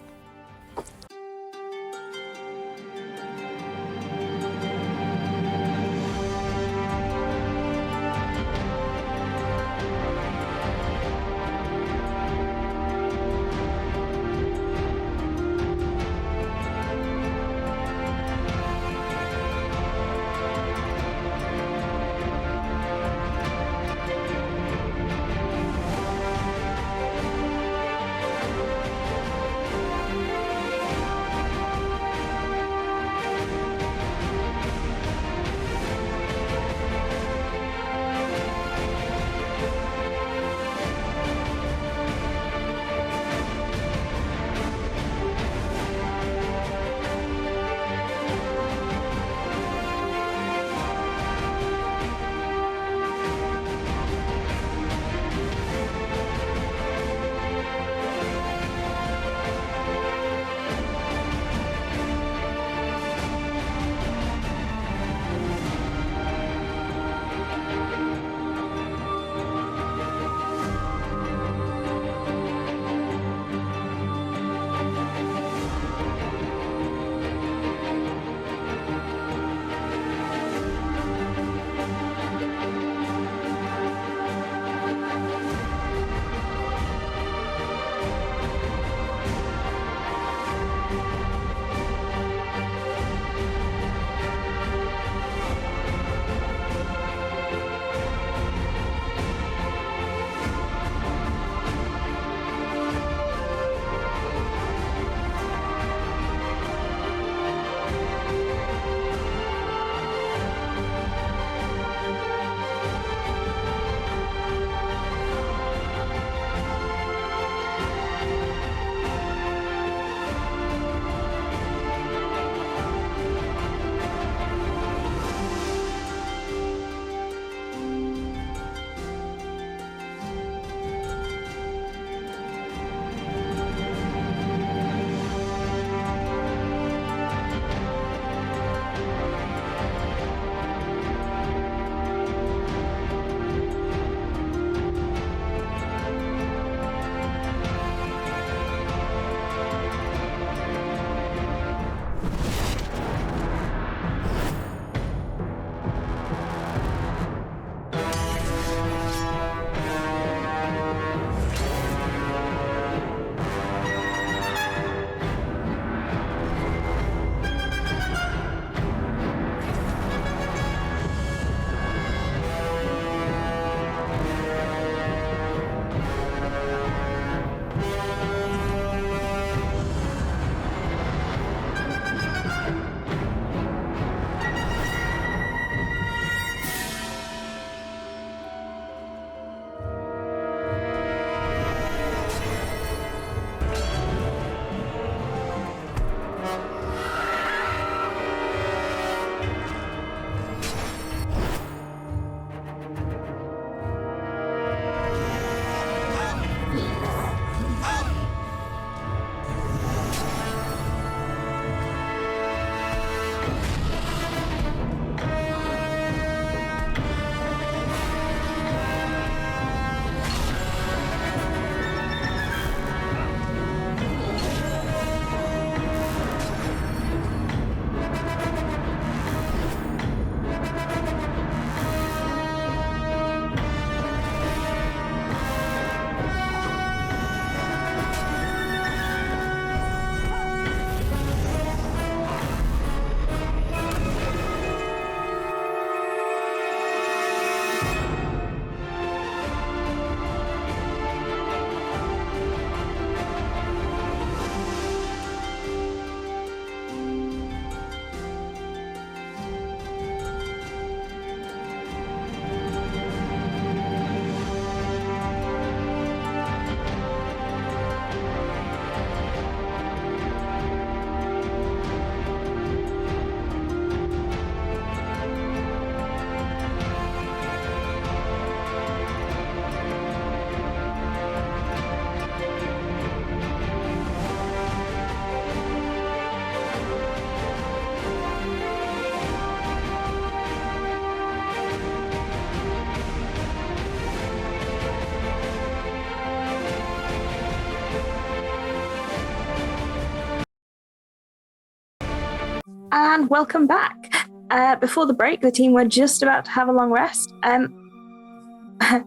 and welcome back. Before the break, the team were just about to have a long rest. I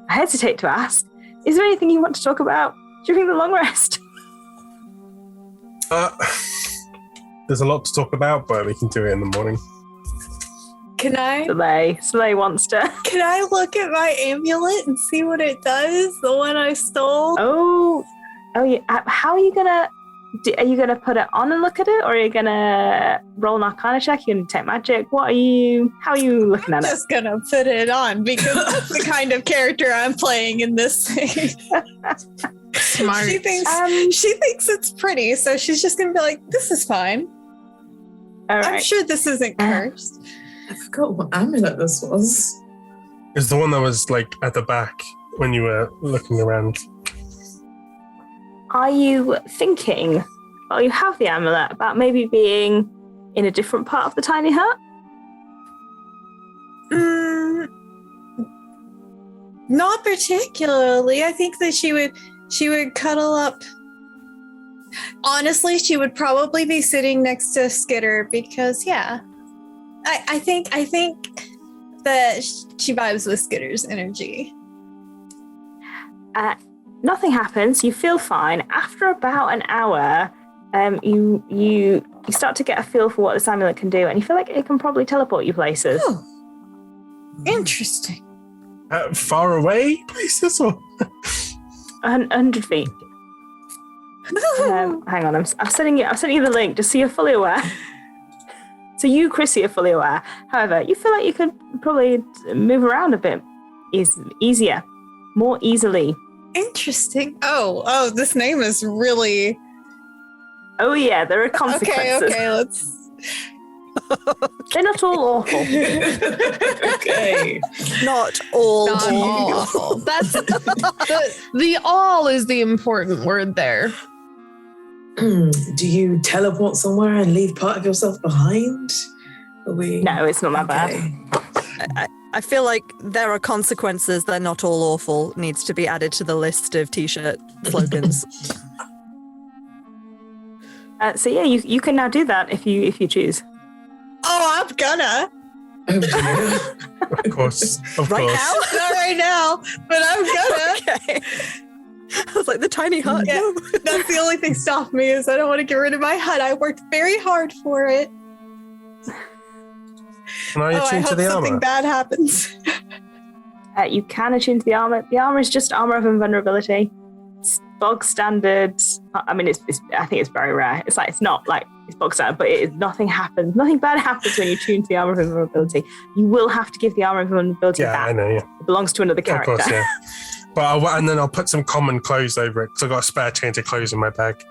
hesitate to ask, is there anything you want to talk about during the long rest? There's a lot to talk about, but we can do it in the morning. Can I Slay wants to. can I look at my amulet and see what it does? The one I stole? Oh, yeah. How are you gonna? Are you gonna put it on and look at it, or are you gonna roll an Arcana check? You gonna take magic? How are you looking at it? Just gonna put it on because that's the kind of character I'm playing in this thing. Smart. She thinks it's pretty, so she's just gonna be like, "This is fine. All right. I'm sure this isn't cursed." I forgot what amulet this was. It's the one that was like at the back when you were looking around. Are you thinking, while you have the amulet, about maybe being in a different part of the tiny hut? Not particularly. I think that she would cuddle up. Honestly, she would probably be sitting next to Skitter because, yeah, I think that she vibes with Skitter's energy. Nothing happens. You feel fine. After about an hour, you start to get a feel for what this amulet can do, and you feel like it can probably teleport you places. Oh, interesting. Far away places or 100 feet. Hang on, I'm sending you the link just so you're fully aware. So you, Chrissy, are fully aware. However, you feel like you could probably move around a bit easier, more easily. Interesting. Oh, this name is really... Oh yeah, there are consequences. Okay, let's... They're not all awful. Okay. Not all. Not awful. That's the all is the important word there. Do you teleport somewhere and leave part of yourself behind? No, it's not that bad. I feel like there are consequences. They're not all awful. Needs to be added to the list of t-shirt slogans. So yeah, you can now do that if you choose. Oh, I'm gonna. of course. Right now? Not right now, but I'm gonna. Okay. I was like, the tiny hut. Yeah, No. that's the only thing stopping me is I don't want to get rid of my hut. I worked very hard for it. Can I I attune to hope the something armor? bad happens. You can attune to the armor. The armor is just armor of invulnerability. It's bog standard. I mean, I think it's very rare. It's not like it's bog standard, but nothing happens. Nothing bad happens when you tune to the armor of invulnerability. You will have to give the armor of invulnerability back. I know. Yeah, It belongs to another character. of course. Yeah. But and then I'll put some common clothes over it because I've got a spare change of clothes in my bag.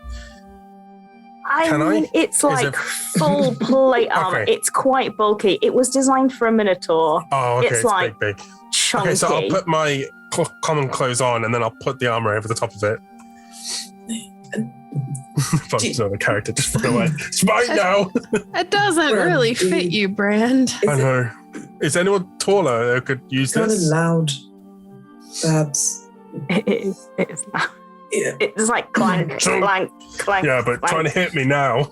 I mean, it's like full plate armor. Okay. It's quite bulky. It was designed for a Minotaur. Oh, okay, It's like big. Chunky. Okay, so I'll put my common clothes on and then I'll put the armor over the top of it. Fuck's not a character, just run away. It's mine now! It doesn't really fit you, Brand. I know. Is anyone taller who could use Kind of this? loud. Perhaps. It is. Yeah. It's like clank, clank, clank. Yeah, but clank. trying to hit me now.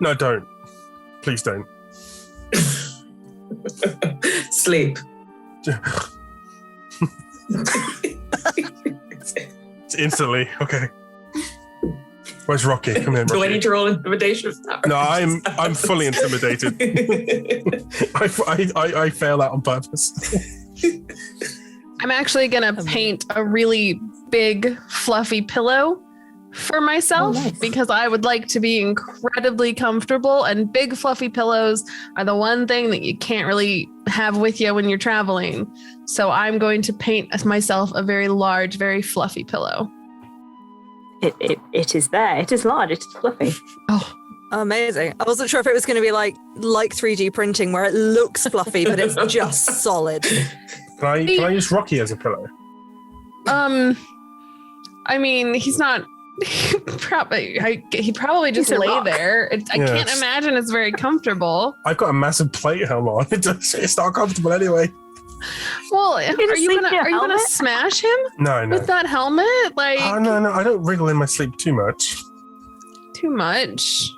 No, don't. Please don't. Sleep. Instantly. Okay. Where's Rocky? Come here, Do I Rocky. need to roll intimidation for that? No, I'm fully intimidated. I fail that on purpose. I'm actually gonna paint a really big, fluffy pillow for myself because I would like to be incredibly comfortable, and big, fluffy pillows are the one thing that you can't really have with you when you're traveling. So I'm going to paint myself a very large, very fluffy pillow. It is there. It is large. It is fluffy. Oh, Amazing. I wasn't sure if it was going to be like 3D printing where it looks fluffy, but it's just solid. Can I use Rocky as a pillow? I mean, he's not. He probably just He's a lay rock. there. I can't imagine it's very comfortable. I've got a massive plate helmet on. It's not comfortable anyway. Well, are just you sleep in gonna your are you gonna helmet? smash him No. with that helmet? Like Oh, no, I don't wriggle in my sleep too much. too much.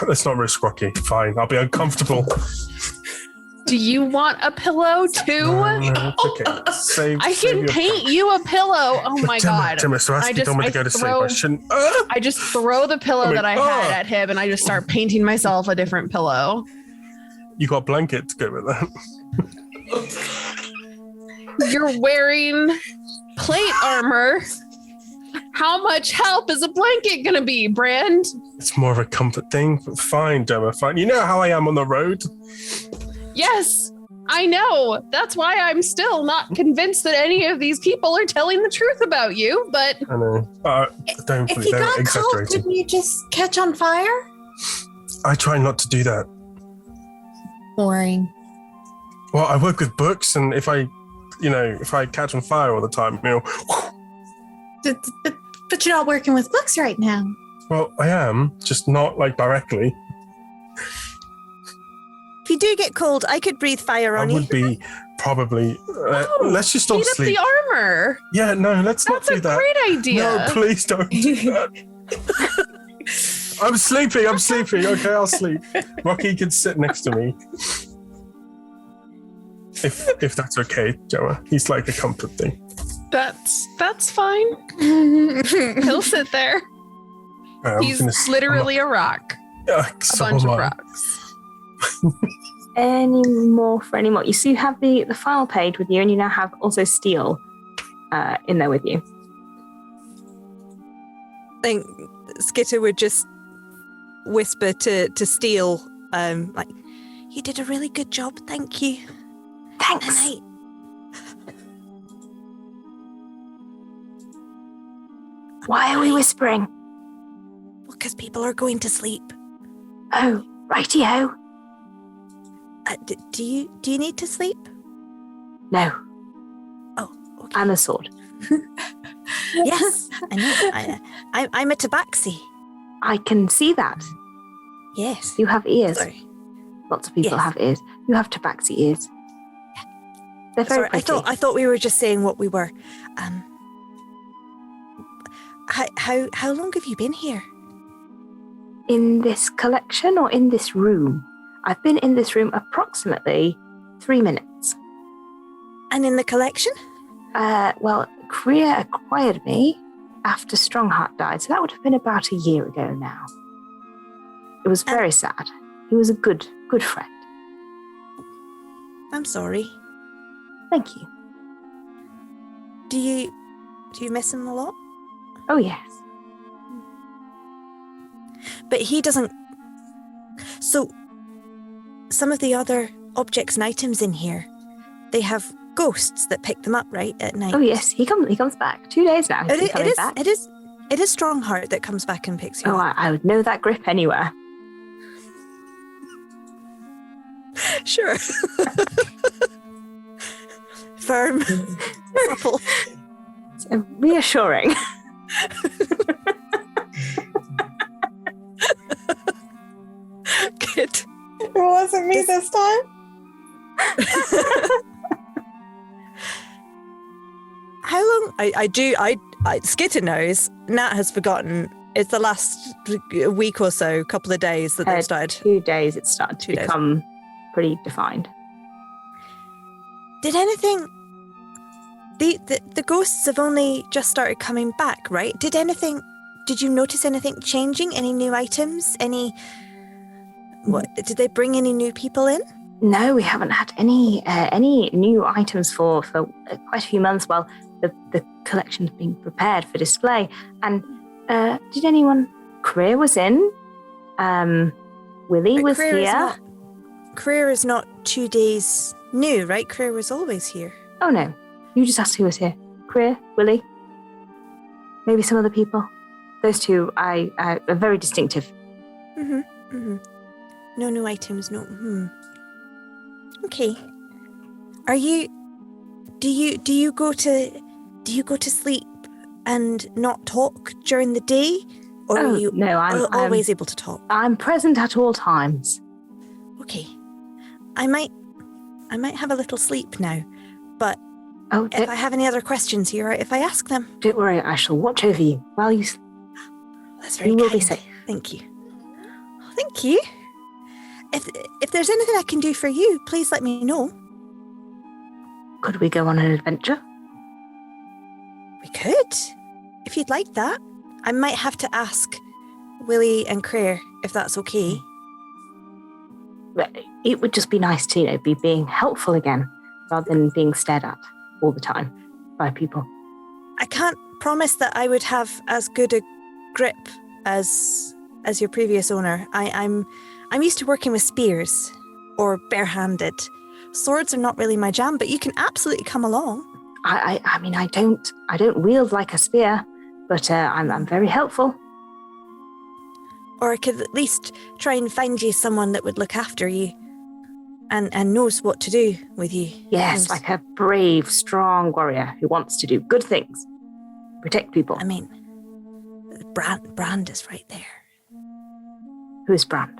Let's not risk Rocky. Fine, I'll be uncomfortable. Do you want a pillow too? No, it's okay. I can paint you a pillow. Oh my god! Gemma, so I you told me to go to sleep. I shouldn't. I just throw the pillow that I had at him, and I just start painting myself a different pillow. You got a blanket to go with that. You're wearing plate armor. How much help is a blanket gonna be, Brand? It's more of a comfort thing. But fine, Gemma, fine. You know how I am on the road. Yes, I know. That's why I'm still not convinced that any of these people are telling the truth about you, but... I know. Don't If you got cold, exaggerate. didn't you just catch on fire? I try not to do that. Boring. Well, I work with books, and if I catch on fire all the time, But you're not working with books right now. well, I am, just not like directly. If you do get cold, I could breathe fire I on you. would be probably. Let's just all Heat up sleep. the armor. Yeah, no, let's That's not do a that. great idea. No, please don't do that. I'm sleeping. Okay, I'll sleep. Rocky can sit next to me. If that's okay, Gemma. He's like a comfort thing. That's fine. He'll sit there. He's literally a rock. A bunch of rocks. Any more? You see, you have the file page with you, and you now have also Steel in there with you. I think Skitter would just whisper to Steel, like, "You did a really good job, thank you." Thanks. Why are we whispering? Well, because people are going to sleep. Oh, righty-ho. Do you need to sleep? No, Oh, okay. and a sword. Yes, I know. I'm a tabaxi. I can see that. Yes. You have ears. Sorry. Lots of people Yes. have ears. You have tabaxi ears. They're very Sorry, pretty. I thought we were just saying what we were. How long have you been here? In this collection or in this room? I've been in this room approximately 3 minutes. And in the collection? Well, Kriya acquired me after Strongheart died, so that would have been about a year ago now. It was very sad. He was a good friend. I'm sorry. Thank you. Do you miss him a lot? Oh, yes. But he doesn't. So, some of the other objects and items in here, they have ghosts that pick them up, right, at night? Oh, yes. He comes back. 2 days now. He's been coming back. It is Strongheart that comes back and picks you Oh, up. I would know that grip anywhere. Sure. Firm. Supple. So reassuring. Good. It wasn't me this time. How long? Skitter knows. Nat has forgotten. It's the last week or so, couple of days that they've started. 2 days, it started to 2 days. become pretty defined. Did anything? The ghosts have only just started coming back, right? Did you notice anything changing? Any new items? Did they bring any new people in? No, we haven't had any new items for quite a few months while the collection's being prepared for display. And did anyone? Kriya was in. Willie was here. Kriya is not 2 days new, right? Kriya was always here. Oh no, you just asked who was here. Kriya, Willie, maybe some other people. Those two are very distinctive. Mm-hmm. Mm-hmm. No new items. No. Okay. Do you go to sleep and not talk during the day, or are you I'm always able to talk? I'm present at all times. Okay. I might have a little sleep now, but Oh, if I have any other questions here, if I ask them, don't worry, I shall watch over you while you sleep. that's very You will be kind. safe. Thank you. Oh, Thank you. If there's anything I can do for you, please let me know. Could we go on an adventure? We could, if you'd like that. I might have to ask Willie and Claire if that's okay. It would just be nice to, be being helpful again, rather than being stared at all the time by people. I can't promise that I would have as good a grip as your previous owner. I'm used to working with spears or barehanded. Swords are not really my jam, but you can absolutely come along. I mean, I don't wield like a spear, but I'm very helpful. Or I could at least try and find you someone that would look after you and knows what to do with you. Yes, like a brave, strong warrior who wants to do good things. Protect people. I mean, Brand is right there. Who's Brand?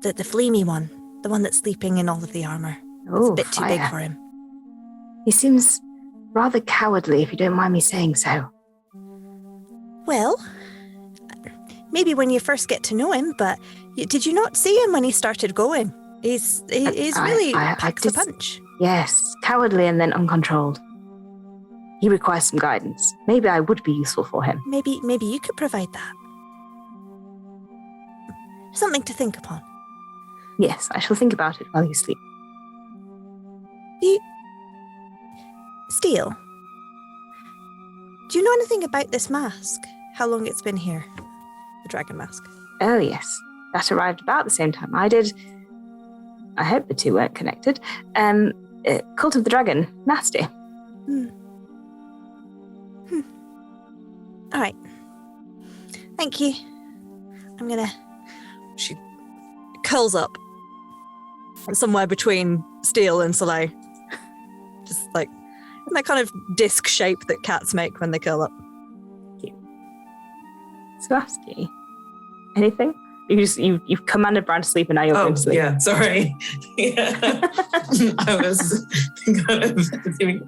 The fleamy one. The one that's sleeping in all of the armour. It's a bit too big for him. He seems rather cowardly, if you don't mind me saying so. Well, maybe when you first get to know him, but did you not see him when he started going? He's really packs a punch. Yes, cowardly and then uncontrolled. He requires some guidance. Maybe I would be useful for him. Maybe you could provide that. Something to think upon. Yes, I shall think about it while you sleep. Steel, do you know anything about this mask? How long it's been here? The dragon mask. Oh, yes. That arrived about the same time I did. I hope the two weren't connected. Cult of the Dragon. Nasty. All right. Thank you. She curls up somewhere between Steel and Soleil. Just like in that kind of disc shape that cats make when they curl up. Swarovski. Anything? You've commanded Brand to sleep and now you're going to sleep. Yeah, sorry. Yeah. I was kind of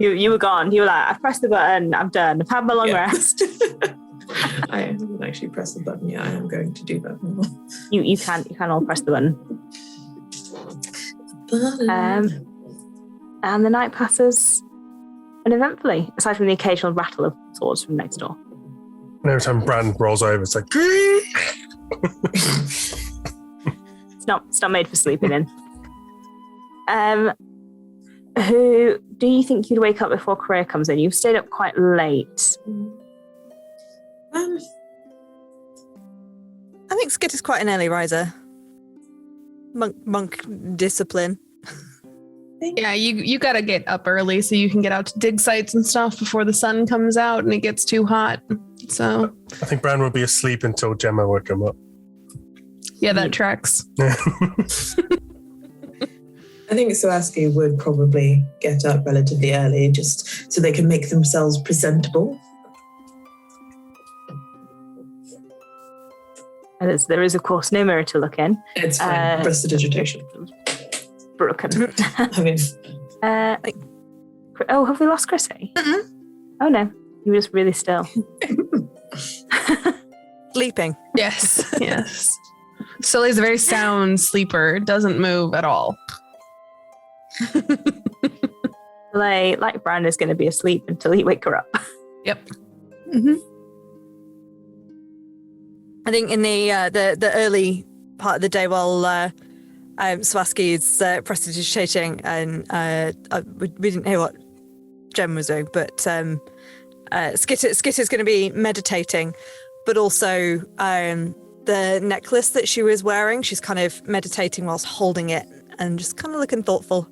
you were gone. You were like, I've pressed the button, I'm done. I've had my long rest. I haven't actually pressed the button yet. I am going to do that now. You can all press the button. And the night passes uneventfully, aside from the occasional rattle of swords from next door. And every time Brand rolls over, it's like... It's not made for sleeping in. Who do you think you'd wake up before Korea comes in? You've stayed up quite late. I think Skit is quite an early riser. Monk discipline. Yeah, you gotta get up early so you can get out to dig sites and stuff before the sun comes out and it gets too hot. So I think Brand will be asleep until Gemma would come up. yeah, that tracks. I think Swarovski would probably get up relatively early just so they can make themselves presentable. And there is, of course, no mirror to look in. It's fine. Prestidigitation. Broken. I mean... have we lost Chrissy? Mm-mm. Oh, no. You were just really still. Sleeping. Yes, yes. Sully's a very sound sleeper, doesn't move at all. Like Brand is going to be asleep until you wake her up. Yep. Mm-hmm. I think in the early part of the day while Swarovski is prestidigitating and we didn't hear what Jem was doing, but Skitter's going to be meditating, but also the necklace that she was wearing, she's kind of meditating whilst holding it and just kind of looking thoughtful.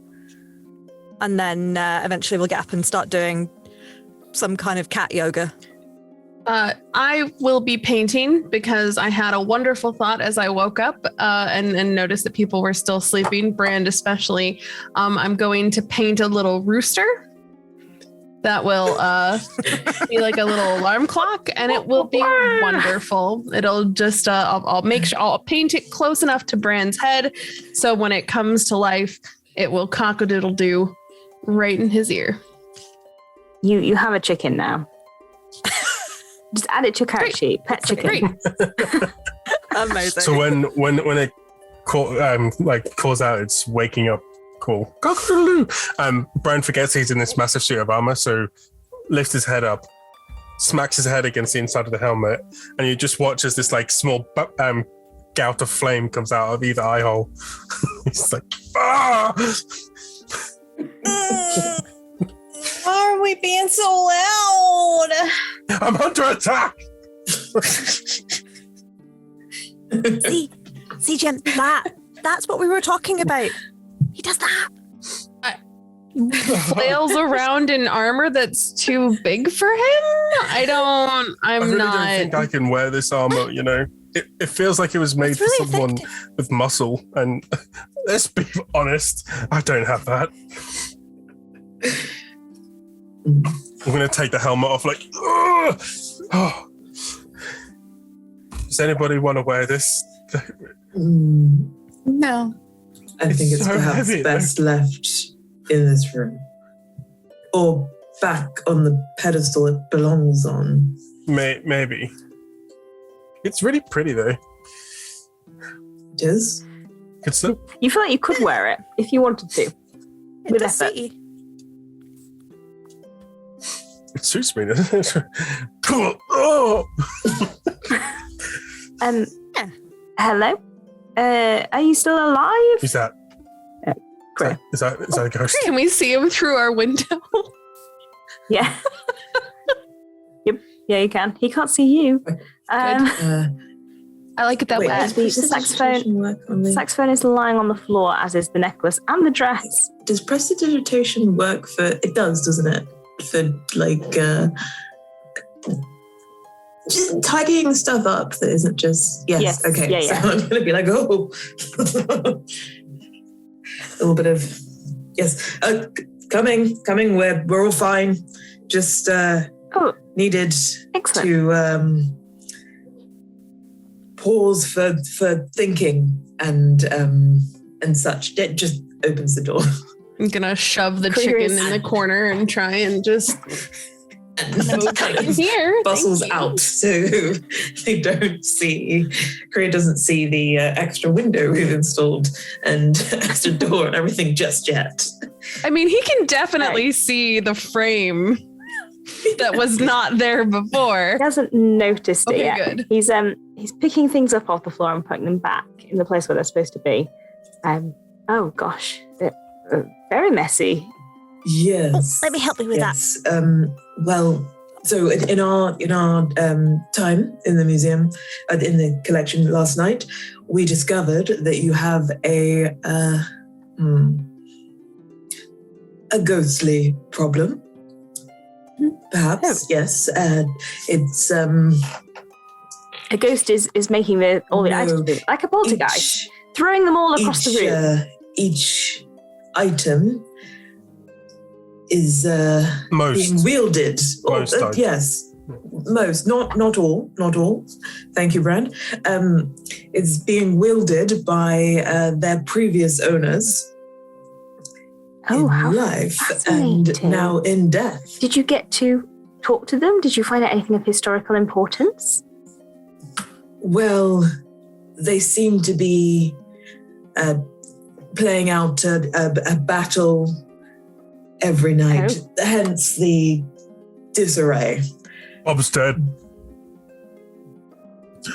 And then eventually we'll get up and start doing some kind of cat yoga. I will be painting because I had a wonderful thought as I woke up and noticed that people were still sleeping, Brand especially. I'm going to paint a little rooster that will be like a little alarm clock, and it will be wonderful. It'll just, I'll make sure I'll paint it close enough to Brand's head so when it comes to life, it will cock-a-doodle-doo right in his ear. You have a chicken now. Just add it to your character sheet. Pet chicken. Amazing. So when it calls out, it's waking up call. Brian forgets he's in this massive suit of armor, so lifts his head up, smacks his head against the inside of the helmet, and you just watch as this like small gout of flame comes out of either eye hole. He's like, ah! Why are we being so loud? I'm under attack. See, Jim, that's what we were talking about. He does that. Flails around in armor that's too big for him? I don't think I can wear this armor, you know. It feels like it was made for really someone effective. with muscle, and let's be honest, I don't have that. I'm gonna take the helmet off, like, ugh! Oh. Does anybody want to wear this? No. I think it's so perhaps heavy, best left in this room. Or back on the pedestal it belongs on. Maybe. It's really pretty though. It is? It's You feel like you could wear it if you wanted to. It With does effort. suit you. it suits me, doesn't it? Cool. Oh. Yeah. Hello? Are you still alive? Who's that? Great. Is that a ghost? Can we see him through our window? Yeah. Yep. Yeah, you can. He can't see you. I like it that Wait, way. does the saxophone- work on The the... saxophone is lying on the floor, as is the necklace and the dress. Does prestidigitation work for... It does, doesn't it? For, like, just tidying stuff up that isn't just... Yes, okay. Yeah, yeah. So I'm going to be like, oh. A little bit of... Yes. Coming. We're all fine. Just needed Excellent. to pause for thinking and such. It just opens the door. I'm gonna shove the Clear chicken as- in the corner and try and just and here. bustles Thank you. out so they don't see. Korea doesn't see the extra window we've installed and extra door and everything just yet. I mean, he can definitely see the frame that was not there before. He hasn't noticed Okay, it yet. good. He's picking things up off the floor and putting them back in the place where they're supposed to be. Oh gosh, very messy. Yes. Let me help you with that. yes. Well, so in our time in the museum, in the collection last night, we discovered that you have a ghostly problem. Perhaps, yes. It's A ghost is making all the No. items move, like a poltergeist, throwing them all across the room. Each item is being Most. wielded. Most items. Yes, most. Not all. Thank you, Brand. It's being wielded by their previous owners Oh, how in life and fascinating. now in death. Did you get to talk to them? Did you find out anything of historical importance? Well, they seem to be playing out a battle every night, hence the disarray. Bob's dead.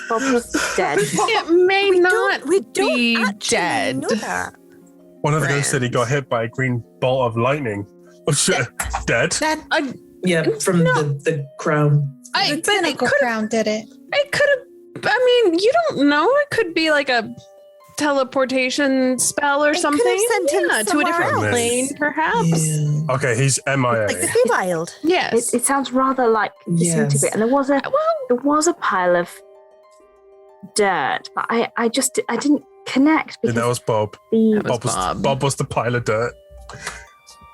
Bob was dead. It may not we don't be actually dead. know that. One of the ghosts said he got hit by a green bolt of lightning. Oh shit, dead. That Yeah, from the crown. the clinical crown did it. It could have. I mean, you don't know. It could be like a teleportation spell or It could something. have sent him to a somewhere different else. plane, perhaps. Yeah. Okay, he's MIA. Like the Feywild. Yes. It sounds rather like disintegrate. Yes. And there was a pile of dirt, but I didn't connect And because that was Bob. the Bob was the pile of dirt.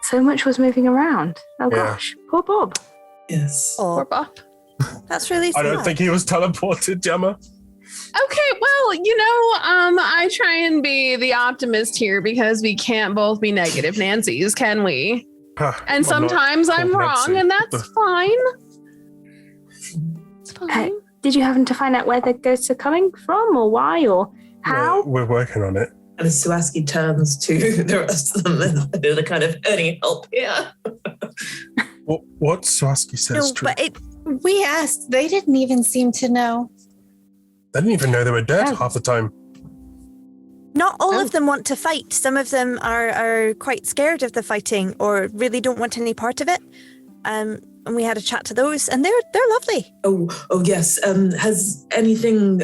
so much was moving around. Oh Yeah. gosh, poor Bob. Yes. Poor Oh, Bob. that's really I sad. don't think he was teleported, Gemma. Okay, well, I try and be the optimist here because we can't both be negative Nancy's, can we? And I'm not sometimes I'm called wrong, Nancy. and that's fine. It's fine. Did you happen to find out where the ghosts are coming from, or why, or how? We're working on it. And as Suaski turns to the rest of them, and they're kind of any help here. What Swaski says No, true. but We asked. They didn't even seem to know. They didn't even know they were dead Oh. half the time. not all Oh. of them want to fight. Some of them are quite scared of the fighting or really don't want any part of it. And we had a chat to those, and they're lovely. Oh yes. Has anything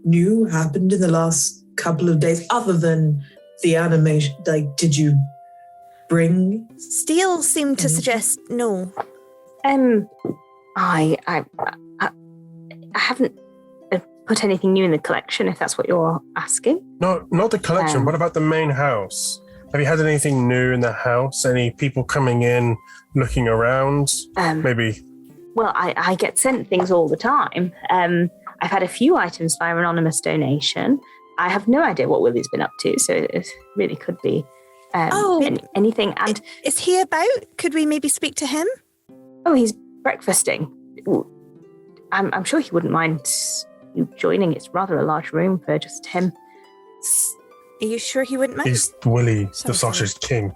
new happened in the last couple of days other than the animation? Like, did you bring? Steele seemed to suggest no. I haven't put anything new in the collection, if that's what you're asking. Not the collection. What about the main house? Have you had anything new in the house? Any people coming in, looking around? Maybe. Well, I get sent things all the time. I've had a few items via anonymous donation. I have no idea what Willie's been up to, so it really could be anything. And Is he about? Could we maybe speak to him? he's breakfasting. Ooh, I'm sure he wouldn't mind you joining. It's rather a large room for just him. Are you sure he wouldn't mind? He's Willie, Sorry, the sausage king.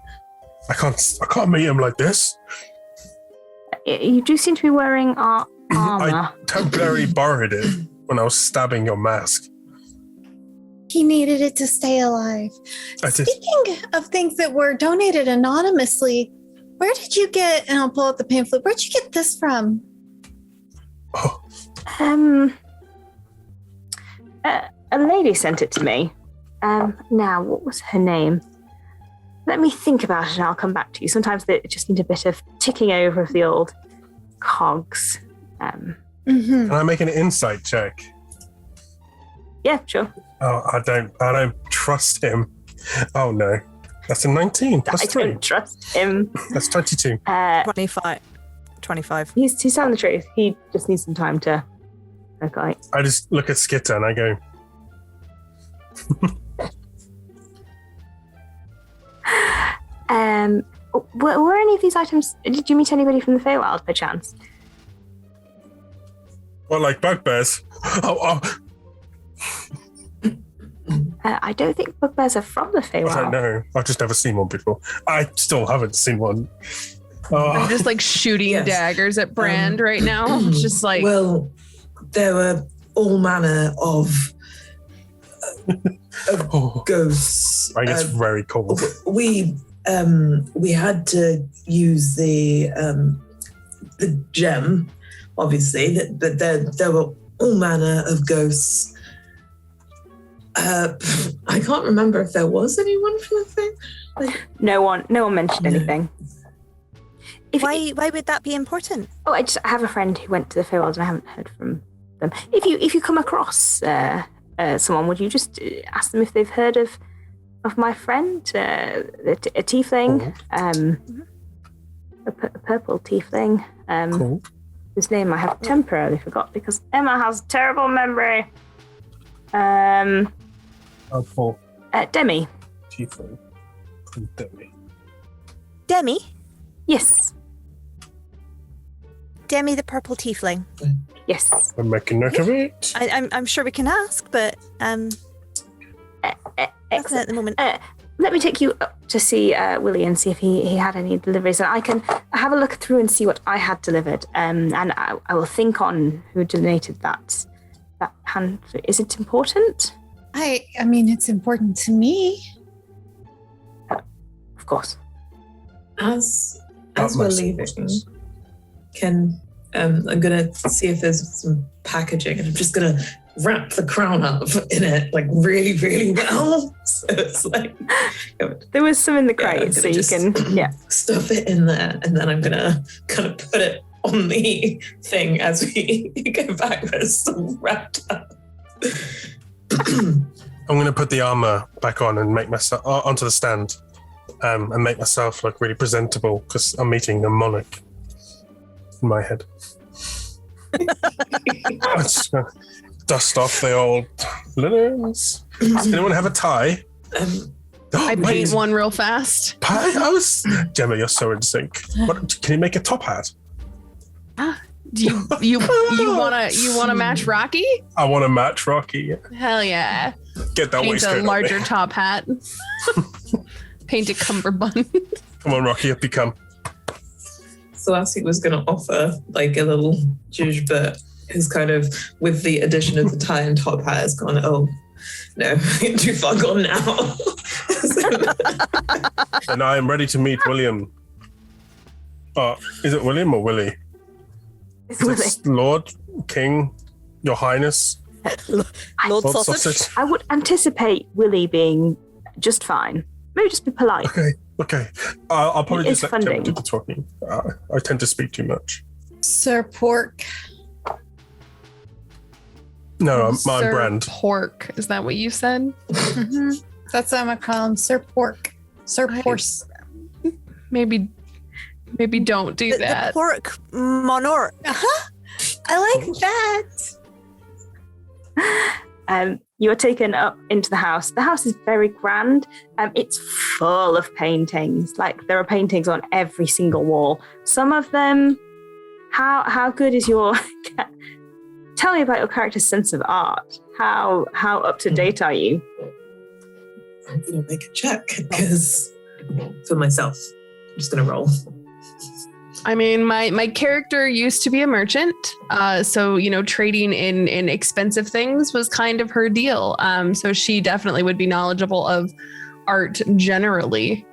I can't meet him like this. You do seem to be wearing our armor. I temporarily borrowed it when I was stabbing your mask. He needed it to stay alive. I just, Speaking of things that were donated anonymously, where did you get, and I'll pull out the pamphlet, where'd you get this from? oh, A lady sent it to me. Now, what was her name? Let me think about it and I'll come back to you. Sometimes they just need a bit of ticking over of the old cogs. can I make an insight check? Yeah, sure. Oh, I don't trust him. Oh no, that's a 19 plus I 3. don't trust him. That's 22. 25. He's telling the truth. He just needs some time to percolate. I just look at Skitter and I go, Were any of these items? Did you meet anybody from the Feywild by chance? well, like bugbears. Oh, I don't think bugbears are from the I don't Feywild. know. I've just never seen one before. I still haven't seen one. I'm Oh, just like shooting Yes. daggers at Brand right now. It's just like, Well, there were all manner of oh, ghosts. I guess very cold. We had to use the gem, obviously, but there were all manner of ghosts. I can't remember if there was anyone from the thing. No one mentioned No. anything. If, Why would that be important? I have a friend who went to the Feywild and I haven't heard from them. If you come across someone, would you just ask them if they've heard of my friend, a tiefling, a purple tiefling, Cool. whose name I have temporarily forgot because Emma has terrible memory. Purple Demi. tiefling. Demi. Demi? Yes. Demi the purple tiefling. Yes. I'm making note of it. I'm sure we can ask, but nothing at Excellent. the moment. Let me take you up to see Willie and see if he had any deliveries. And I can have a look through and see what I had delivered. And I will think on who donated that hand. Is it important? I mean, it's important to me. Of course. As Utmost we're leaving, importance. I'm gonna see if there's some packaging, and I'm just gonna wrap the crown up in it like really, really well. So it's like There was some in the Yeah, I'm crate, so gonna you just- can. Yeah. stuff it in there, and then I'm gonna kind of put it on the thing as we go back. But it's still wrapped up. I'm going to put the armor back on and make myself onto the stand, and make myself look really presentable because I'm meeting the monarch in my head. I'm just gonna dust off the old linens. Does anyone have a tie? I wait, paint one real fast. Gemma, you're so in sync. What, can you make a top hat? Do you wanna match Rocky? I want to match Rocky. Hell yeah. Get that Paint waistcoat a on larger me. top hat. Paint a cummerbund. Come on, Rocky, up you come. Celeste was going to offer like a little juge, but is kind of, with the addition of the tie and top hat, has gone, oh, no, too far gone now. And I am ready to meet William. Is it William or Willie? It's Willie. It's Lord, King, Your Highness. Lord Lord Sausage. I would anticipate Willie being just fine. Maybe just be polite. Okay. I'll probably It's just let Gemma funding. do the talking. I tend to speak too much. Sir Pork. No, I'm Sir Brand. Pork. Is that what you said? That's what I'm gonna call him, Sir Pork. Sir Porce. Maybe don't do The that. pork monarch. I like that. You are taken up into the house. The house is very grand. It's full of paintings. Like there are paintings on every single wall. Some of them. How good is your? Tell me about your character's sense of art. How up to date are you? I'm going to make a check because for myself, I'm just going to roll. I mean, my character used to be a merchant, so trading in expensive things was kind of her deal. So she definitely would be knowledgeable of art generally.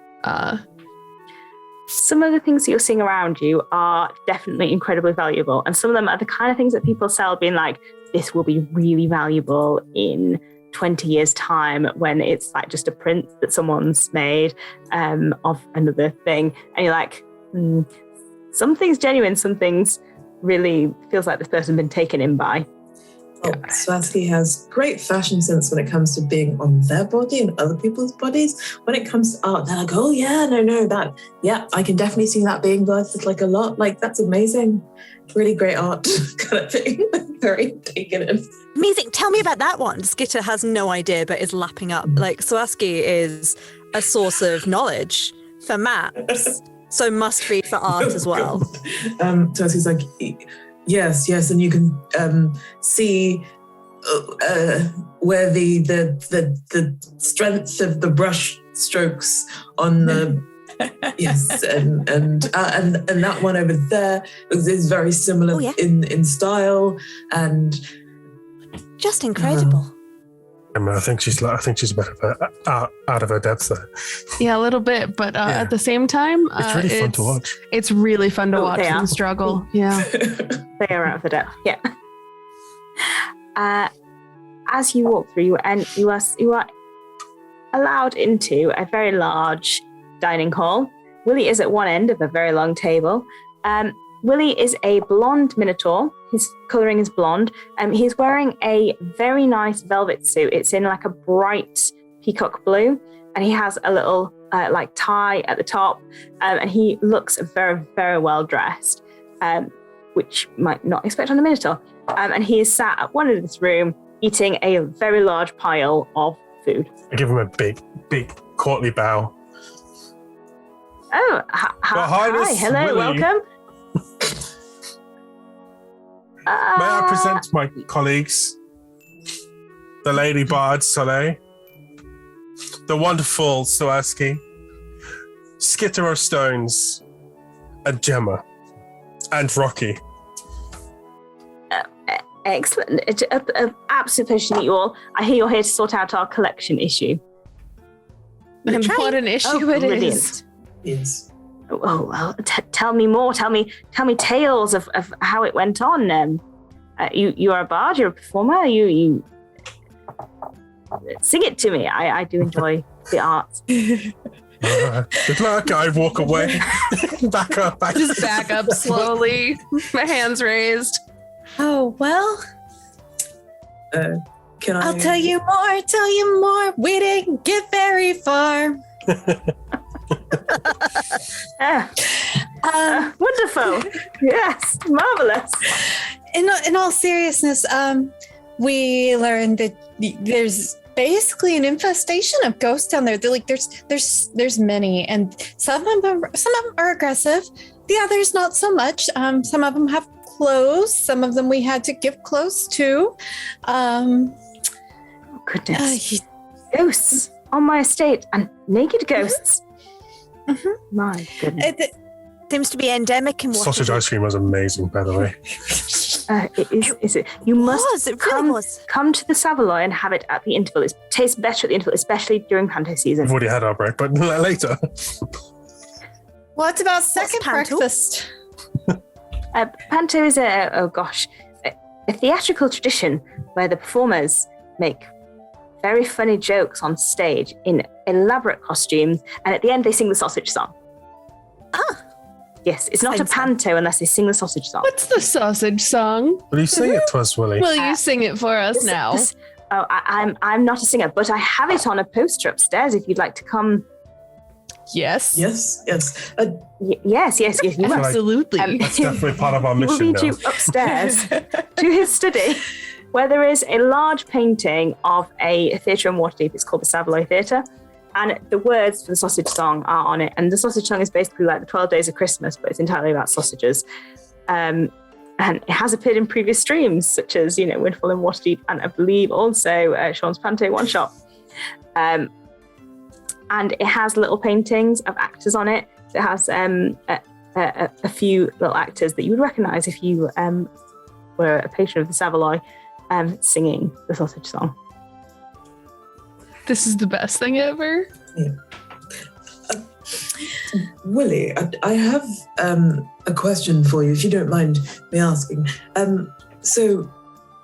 Some of the things that you're seeing around you are definitely incredibly valuable, and some of them are the kind of things that people sell, being like, "This will be really valuable in 20 years' time," when it's like just a print that someone's made of another thing, and you're like. Some things genuine, some things really feels like this person been taken in by. Oh, Swansky has great fashion sense when it comes to being on their body and other people's bodies. When it comes to art, they're like, oh yeah, I can definitely see that being worth like a lot. Like, that's amazing. Really great art kind of thing. Very taken in. Amazing. Tell me about that one. Skitter has no idea, but is lapping up. Like, Swansky is a source of knowledge for maps. So must be for art as well. So he's like, yes, and you can see where the strength of the brush strokes on the yes, and that one over there is very similar in style and just incredible. I think she's a bit out of her depth there. Yeah, a little bit, but at the same time, It's really fun to watch. It's really fun to watch they them are. struggle. Yeah. They are out of the depth. Yeah. As you walk through, you are allowed into a very large dining hall. Willie is at one end of a very long table. Willie is a blonde minotaur. His colouring is blonde. He's wearing a very nice velvet suit. It's in like a bright peacock blue, and he has a little like tie at the top, and he looks very, very well dressed, which you might not expect on a minotaur. And he is sat at one end of this room eating a very large pile of food. I give him a big courtly bow. Oh, hi, hello, Willie. welcome. May I present my colleagues? The Lady Bard Soleil, the wonderful Swansky, Skitter of Stones, and Gemma, and Rocky. Excellent. It's an absolute pleasure to meet you all. I hear you're here to sort out our collection issue. And what an issue it brilliant. is. yes. Oh, well, tell me more. Tell me tales of how it went on. You are a bard, you're a performer, you sing it to me. I do enjoy the arts. Good luck. I walk away. Back up. Just back up slowly, my hands raised. Oh, well, Can I? I'll tell you more. We didn't get very far. Wonderful. Yes, marvelous. In all seriousness, we learned that there's basically an infestation of ghosts down there. They're like there's many, and some of them are aggressive. The others not so much. Some of them have clothes. Some of them we had to give clothes to. Goodness. Ghosts on my estate and naked ghosts. Mm-hmm. My goodness. It Seems to be endemic in what Sausage ice cream was amazing, by the way. Is it? You must it really was. come to the Savoy and have it at the interval. It tastes better at the interval, especially during Panto season. We've already had our break, but later. What about second Panto? breakfast? Panto is a theatrical tradition where the performers make very funny jokes on stage in elaborate costumes, and at the end they sing the sausage song. Ah. Yes, it's not Same a panto unless they sing the sausage song. What's the sausage song? Will you sing it to us, Willie? Will you sing it for us now? I'm not a singer, but I have it on a poster upstairs if you'd like to come. Yes. Yes. Yes, you must. Absolutely. That's definitely part of our He will mission lead now. you upstairs to his study, where there is a large painting of a theatre in Waterdeep. It's called the Savoy Theatre. And the words for the sausage song are on it. And the sausage song is basically like the 12 Days of Christmas, but it's entirely about sausages. And it has appeared in previous streams, such as, Windfall in Waterdeep, and I believe also Sean's Panto one-shot. And it has little paintings of actors on it. It has a few little actors that you would recognise if you were a patron of the Savoy singing the sausage song. This is the best thing ever. Willie, I have a question for you, if you don't mind me asking. So,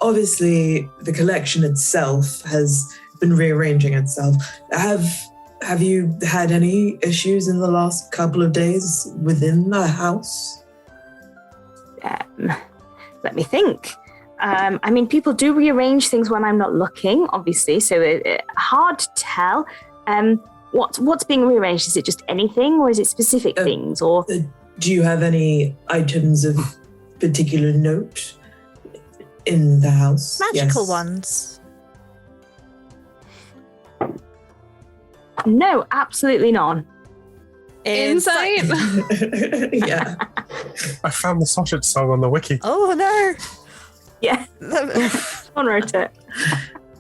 obviously, the collection itself has been rearranging itself. Have you had any issues in the last couple of days within the house? Let me think. People do rearrange things when I'm not looking, obviously, so it's hard to tell. What's being rearranged? Is it just anything, or is it specific things? Or do you have any items of particular note in the house? Magical ones. No, absolutely none. Insight. Yeah. I found the sausage song on the wiki. Oh no. Yeah, someone wrote it.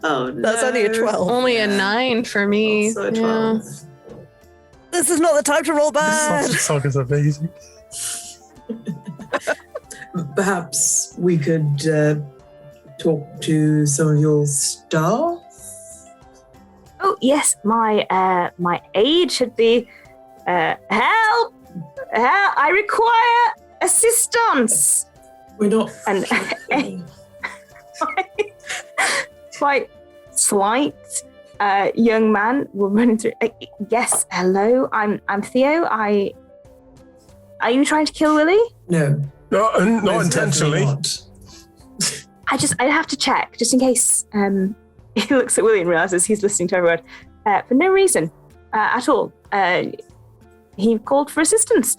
Oh no. That's only a 12. Only a 9 for me. Also a Yeah. 12. This is not the time to roll The bad. sausage song is amazing. Perhaps we could talk to some of your staff? Oh yes, my aide should be help! I require assistance. We're not. And quite slight young man will run into. Yes, hello. I'm Theo. Are you trying to kill Willie? No. Not most intentionally. definitely not. I'd have to check just in case. He looks at Willie and realizes he's listening to every word for no reason at all. He called for assistance.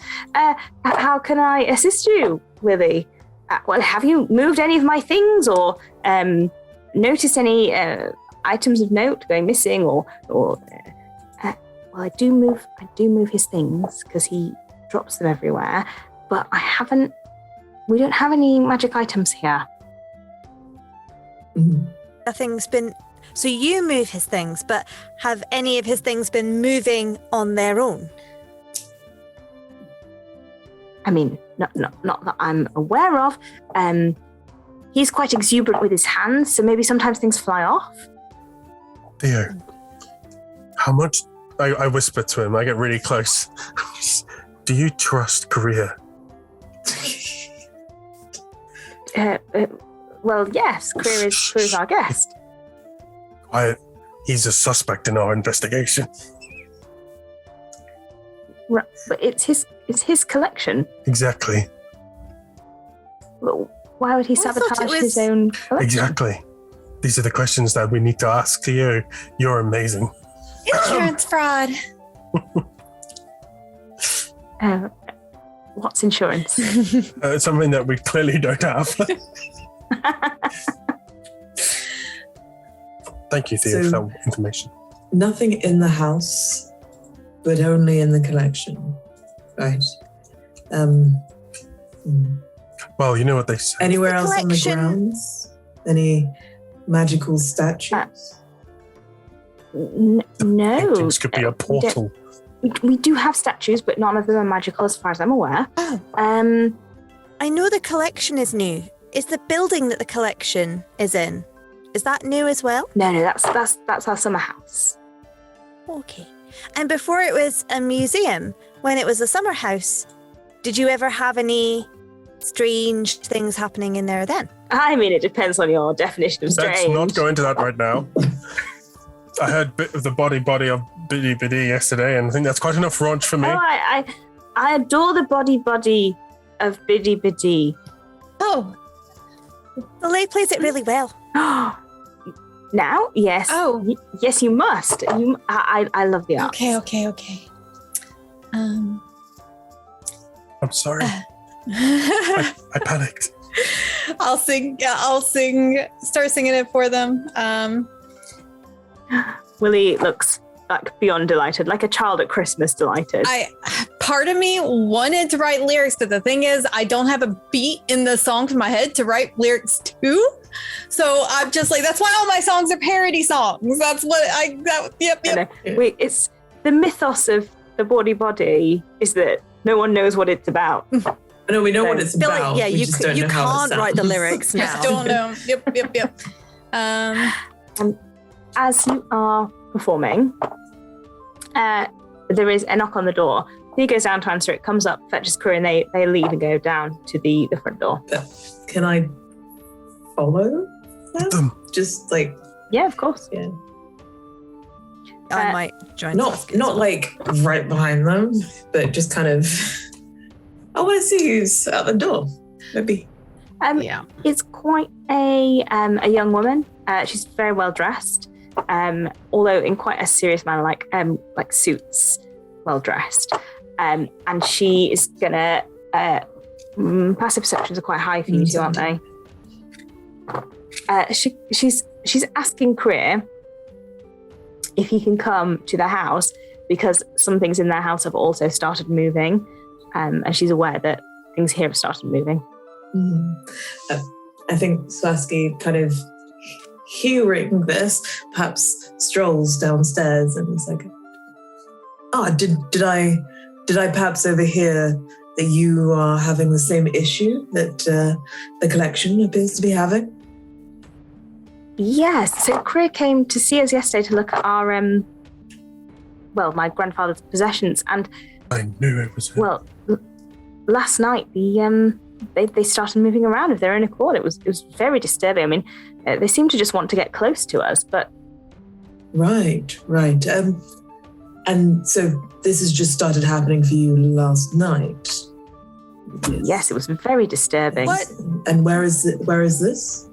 How can I assist you, Willie? Well, have you moved any of my things, or noticed any items of note going missing, or well, I do move his things because he drops them everywhere, but we don't have any magic items here. Mhm. Nothing's been. So you move his things, but have any of his things been moving on their own? I mean, not that I'm aware of. He's quite exuberant with his hands, so maybe sometimes things fly off. Theo, how much? I whisper to him. I get really close. Do you trust Korea? Well, yes, Queer is our guest. Quiet. He's a suspect in our investigation. Right, but it's his collection. Exactly. Well, why would he I thought it sabotage was- his own collection? Exactly. These are the questions that we need to ask to you. You're amazing. Insurance fraud. What's insurance? Something that we clearly don't have. Thank you, Theo, for So- that information. Nothing in the house, but only in the collection. Right. Well, you know what they say. Anywhere The else on the collection- grounds? Any magical statues? No. Paintings could be a We don't- portal. We do have statues, but none of them are magical as far as I'm aware. Oh. I know the collection is new. Is the building that the collection is in, is that new as well? No, that's our summer house. Okay. And before it was a museum, when it was a summer house, did you ever have any strange things happening in there then? I mean, it depends on your definition of strange. Let's not go into that right now. I heard bit of the body of Biddy Biddy yesterday, and I think that's quite enough raunch for me. Oh, I adore the body of Biddy Biddy. Oh, The lay plays it really well. Now, yes. Oh. Yes, you must. I love the art. okay. I'm sorry. I panicked. I'll sing. Start singing it for them. Willie looks like beyond delighted, like a child at Christmas delighted. Part of me wanted to write lyrics, but the thing is, I don't have a beat in the song in my head to write lyrics to. So I'm just like, that's why all my songs are parody songs. That's what yep. It's the mythos of the body is that no one knows what it's about. No, we know what it's Billy, about. yeah, we you just don't know how it can't write the sounds. lyrics now. Don't know. Yep. As you are performing, there is a knock on the door. He goes down to answer it, comes up, fetches crew, and they leave and go down to the front door. Can I follow them? Just like, Yeah, of course. yeah. I might join. Not Saskia as well. like right behind them, but just kind of, I want to see who's at the door. Maybe. Yeah. It's quite a young woman. She's very well dressed, although in quite a serious manner, like suits, well dressed. And she is gonna passive perceptions are quite high for you two, aren't they? She's asking Krier if he can come to the house because some things in their house have also started moving, and she's aware that things here have started moving. I think Swaski kind of hearing this, perhaps strolls downstairs and is like, did I perhaps overhear that you are having the same issue that the collection appears to be having? Yes, so Krier came to see us yesterday to look at our, my grandfather's possessions, and I knew it was him. last night they started moving around of their own accord. It was very disturbing. I mean, they seem to just want to get close to us, but Right. And so this has just started happening for you last night. yes, it was very disturbing. What? And where is this?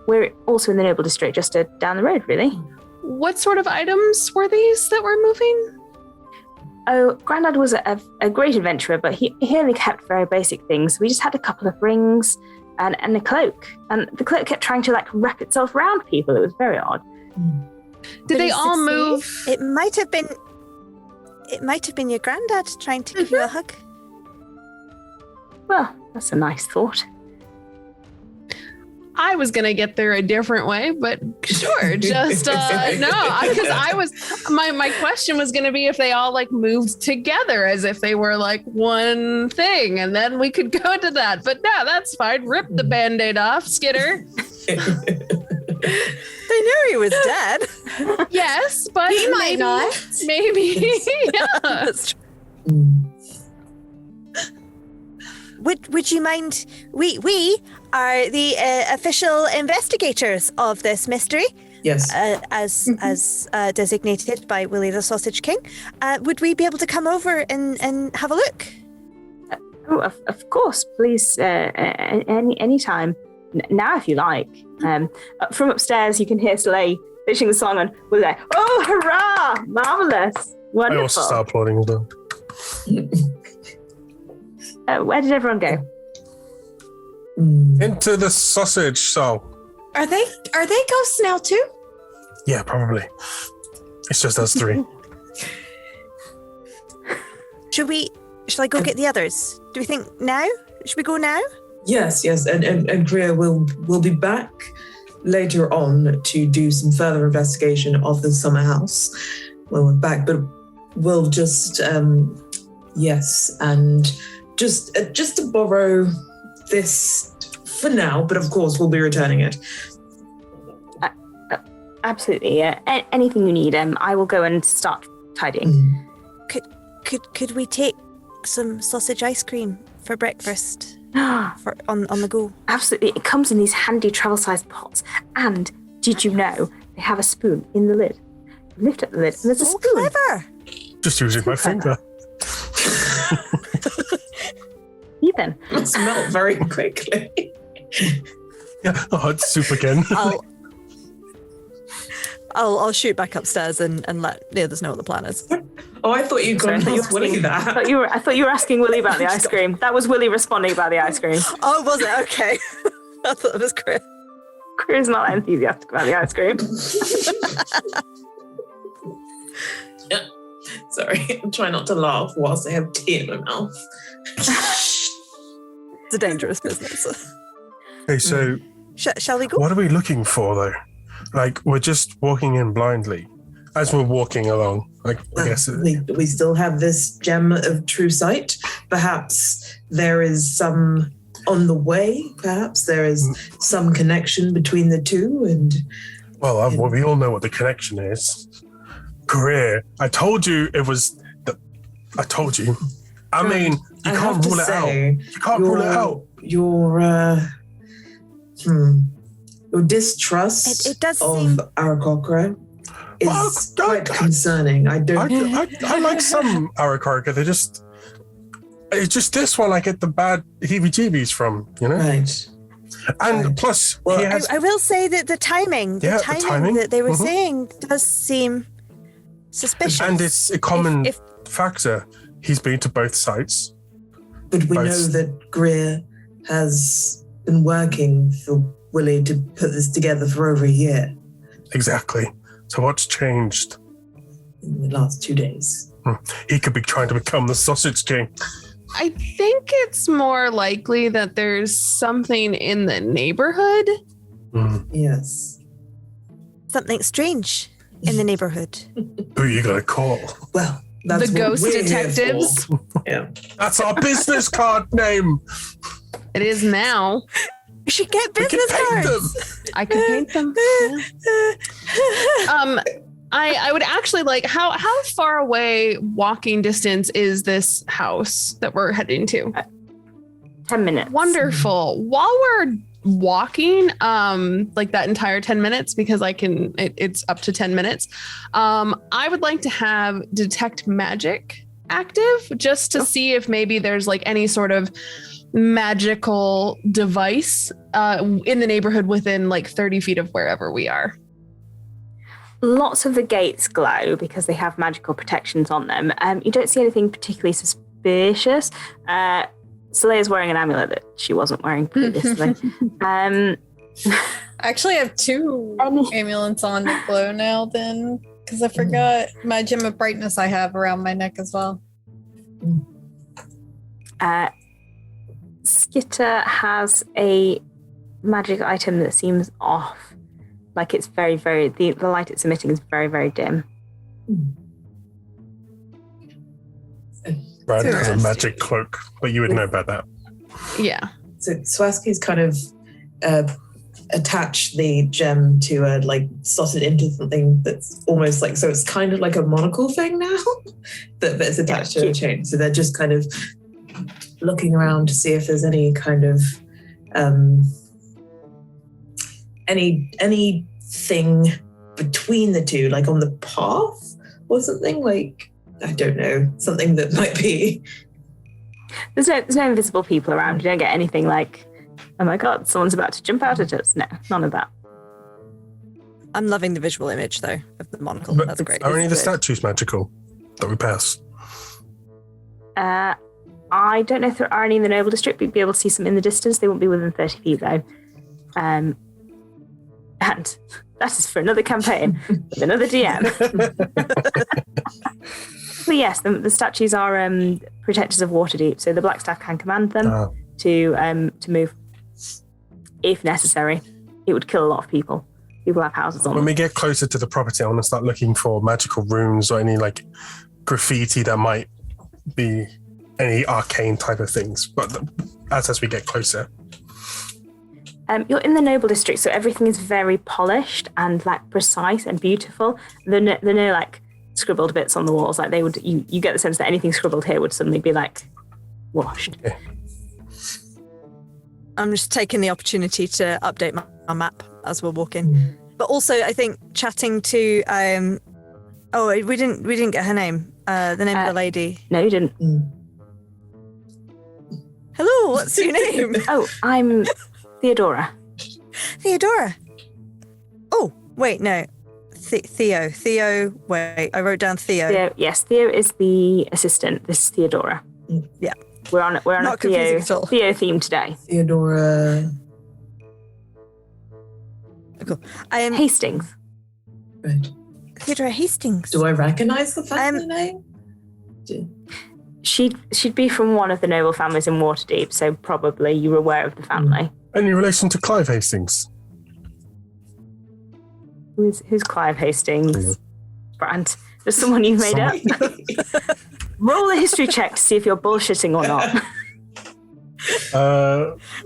We're also in the Noble District, just down the road, really. What sort of items were these that were moving? Oh, Grandad was a great adventurer, but he only kept very basic things. We just had a couple of rings and a cloak, and the cloak kept trying to wrap itself around people. It was very odd. Did they he all succeed? move? It might have been your granddad trying to give you a hug. Well, that's a nice thought. I was gonna get there a different way, but sure, just no, because I was my question was gonna be if they all moved together as if they were one thing, and then we could go to that. But no, that's fine. Rip the Band-Aid off, Skitter. They knew he was dead. Yes, but He might not. Maybe, yeah. That's true. Would you mind? We are the official investigators of this mystery, Yes. as designated by Willie the Sausage King. Would we be able to come over and have a look? Oh, of course, please, any time. Now, if you like. From upstairs, you can hear Slay finishing the song, and we're like, "Oh, hurrah! Marvelous, I also wonderful." start applauding as well. Where did everyone go? Into the sausage song. Are they ghosts now too? Yeah, probably. It's just us three. Shall I go get the others? Do we think now? Should we go now? Yes, and Greer will be back later on to do some further investigation of the summer house when we're back. But we'll just yes, and just to borrow this for now. But of course, we'll be returning it. Absolutely. Yeah. Anything you need, I will go and start tidying. Could we take some sausage ice cream for breakfast? on the go. Absolutely. It comes in these handy travel-sized pots. And did you know they have a spoon in the lid? You lift up the lid and there's a spoon. Clever. Just using my finger. Ethan. Must melt very quickly. Yeah, it's soup again. I'll shoot back upstairs and let the others know what the plan is. Oh, I thought you'd gone and asked Willie that. I thought you were asking Willie about the ice cream. That was Willie responding about the ice cream. Oh, was it? Okay. I thought it was Chris. Chris is not enthusiastic about the ice cream. Sorry, I'm trying not to laugh whilst I have tea in my mouth. It's a dangerous business. Okay, so Shall we go? what are we looking for, though? Like, we're just walking in blindly as we're walking along. Like, I guess we still have this gem of true sight. Perhaps there is some on the way. Perhaps there is some connection between the two. And well, we all know what the connection is. Career. I told you it was. I told you. I mean, you can't rule it out. You can't rule it out. Your distrust it does of seem... Aarakocra is quite concerning. I like some Aarakocra. It's just this one I get the bad heebie-jeebies from, you know? Right. And plus, he has... I will say that the timing that they were saying does seem suspicious. And it's a common factor. He's been to both sites. But we know that Greer has been working for Willie to put this together for over a year. Exactly. So what's changed? In the last 2 days. He could be trying to become the Sausage King. I think it's more likely that there's something in the neighborhood. Yes. Something strange in the neighborhood. Who are you going to call? Well, that's the what ghost we're detectives. here for. Yeah. That's our business card name. It is now. We should get business cards. I could paint them. Yeah. I would actually like how far away walking distance is this house that we're heading to? 10 minutes. Wonderful. While we're walking, like that entire 10 minutes, because it's up to 10 minutes. I would like to have detect magic active just to see if maybe there's like any sort of magical device in the neighborhood within like 30 feet of wherever we are. Lots of the gates glow because they have magical protections on them. You don't see anything particularly suspicious. Soleil's wearing an amulet that she wasn't wearing previously. Actually, I have 2 amulets on that glow now then, because I forgot my gem of brightness I have around my neck as well. Skitter has a magic item that seems off. Like it's very, very, the light it's emitting is very, very dim. Brad has a magic cloak, but you would know about that. Yeah. So Swaski's kind of attached the gem to slot it into something that's almost like, so it's kind of like a monocle thing now that is attached to a chain. So they're just kind of looking around to see if there's any kind of anything between the two, like on the path or something, like, I don't know, something that might be. There's no invisible people around. You don't get anything like, oh my god, someone's about to jump out at us. No, none of that. I'm loving the visual image though of the monocle. But that's great. Are any of the statues magical that we pass? I don't know if there are any in the Noble District. We'd be able to see some in the distance. They won't be within 30 feet though. And that is for another campaign with another DM. But yes, the statues are protectors of Waterdeep, so the Blackstaff can command them to move if necessary. It would kill a lot of people. People have houses on When them. we get closer to the property, I want to start looking for magical runes or any like graffiti that might be any arcane type of things. But as we get closer. You're in the noble district, so everything is very polished and like precise and beautiful. There are no like scribbled bits on the walls. Like they would, you get the sense that anything scribbled here would suddenly be like washed. Yeah. I'm just taking the opportunity to update my map as we're walking. But also, I think chatting to we didn't get her name. The name of the lady. No, you didn't. Hello, what's your name? Oh, I'm Theodora. Theodora. Oh, wait, no. Theo. Theo. Wait, I wrote down Theo. Theo, yes, Theo is the assistant. This is Theodora. Yeah. We're on Not a confusing at all. Theo theme today. Theodora. Cool. Hastings. Right. Theodora Hastings. Do I recognize the family name? She'd be from one of the noble families in Waterdeep, so probably you were aware of the family. Any relation to Clive Hastings? Who's Clive Hastings? Brand. There's someone you've made up. Roll a history check to see if you're bullshitting or not.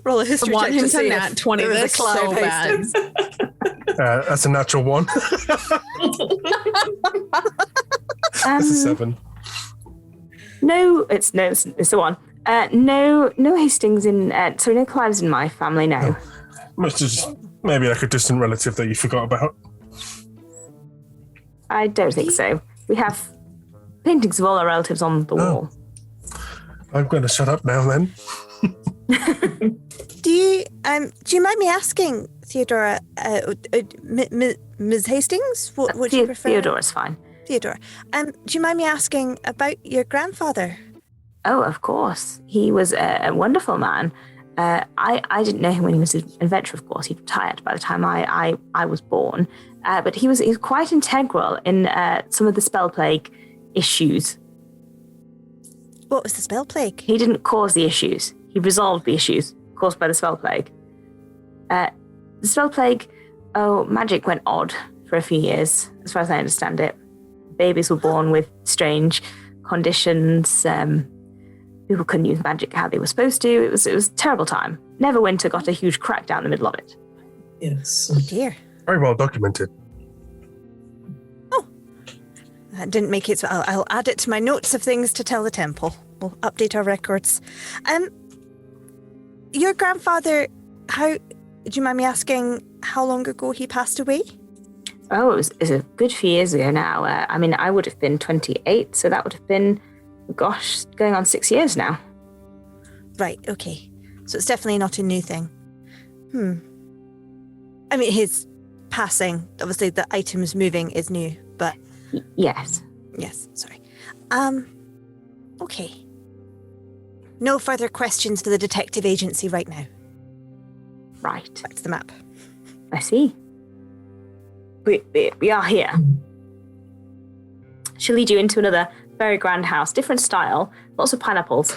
Roll a history I want check him to to see nat if 20 there was a this Clive so bad. Hastings. That's a natural 1. That's a 7. No, it's the one. No Hastings in. Sorry, no Clives in my family. No. Must just maybe like a distant relative that you forgot about. I don't think so. We have paintings of all our relatives on the wall. I'm going to shut up now then. Do you mind me asking, Theodora, Ms. Hastings? What would you prefer? Theodora's fine. Theodora. Do you mind me asking about your grandfather? Oh, of course. He was a wonderful man. I didn't know him when he was an adventurer, of course. He retired by the time I was born. But he was quite integral in some of the spell plague issues. What was the spell plague? He didn't cause the issues. He resolved the issues caused by the spell plague. The spell plague, magic went odd for a few years, as far as I understand it. Babies were born with strange conditions. People couldn't use magic how they were supposed to. It was a terrible time. Neverwinter got a huge crack down the middle of it. Yes. Oh dear. Very well documented. That didn't make it, so I'll add it to my notes of things to tell the temple. We'll update our records. Your grandfather, do you mind me asking how long ago he passed away? Oh, it was a good few years ago now. I would have been 28, so that would have been, going on 6 years now. Right, okay. So it's definitely not a new thing. I mean, his passing, obviously the items moving is new, but... Yes. Yes, sorry. Okay. No further questions for the detective agency right now. Right. Back to the map. I see. We are here. She'll lead you into another very grand house, different style, lots of pineapples,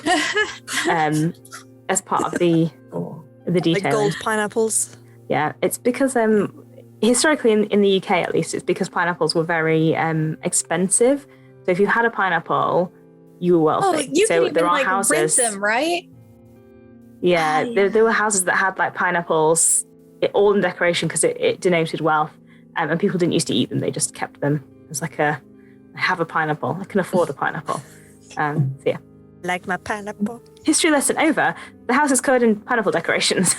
as part of the detailing. Like gold pineapples. Yeah, it's because historically in the UK at least, it's because pineapples were very expensive. So if you had a pineapple, you were wealthy. You so can even there are rent them, right? Yeah, there were houses that had like pineapples, all in decoration because it denoted wealth, and people didn't used to eat them; they just kept them as like I have a pineapple, I can afford a pineapple. So yeah, Like my pineapple. history lesson over. The house is covered in pineapple decorations.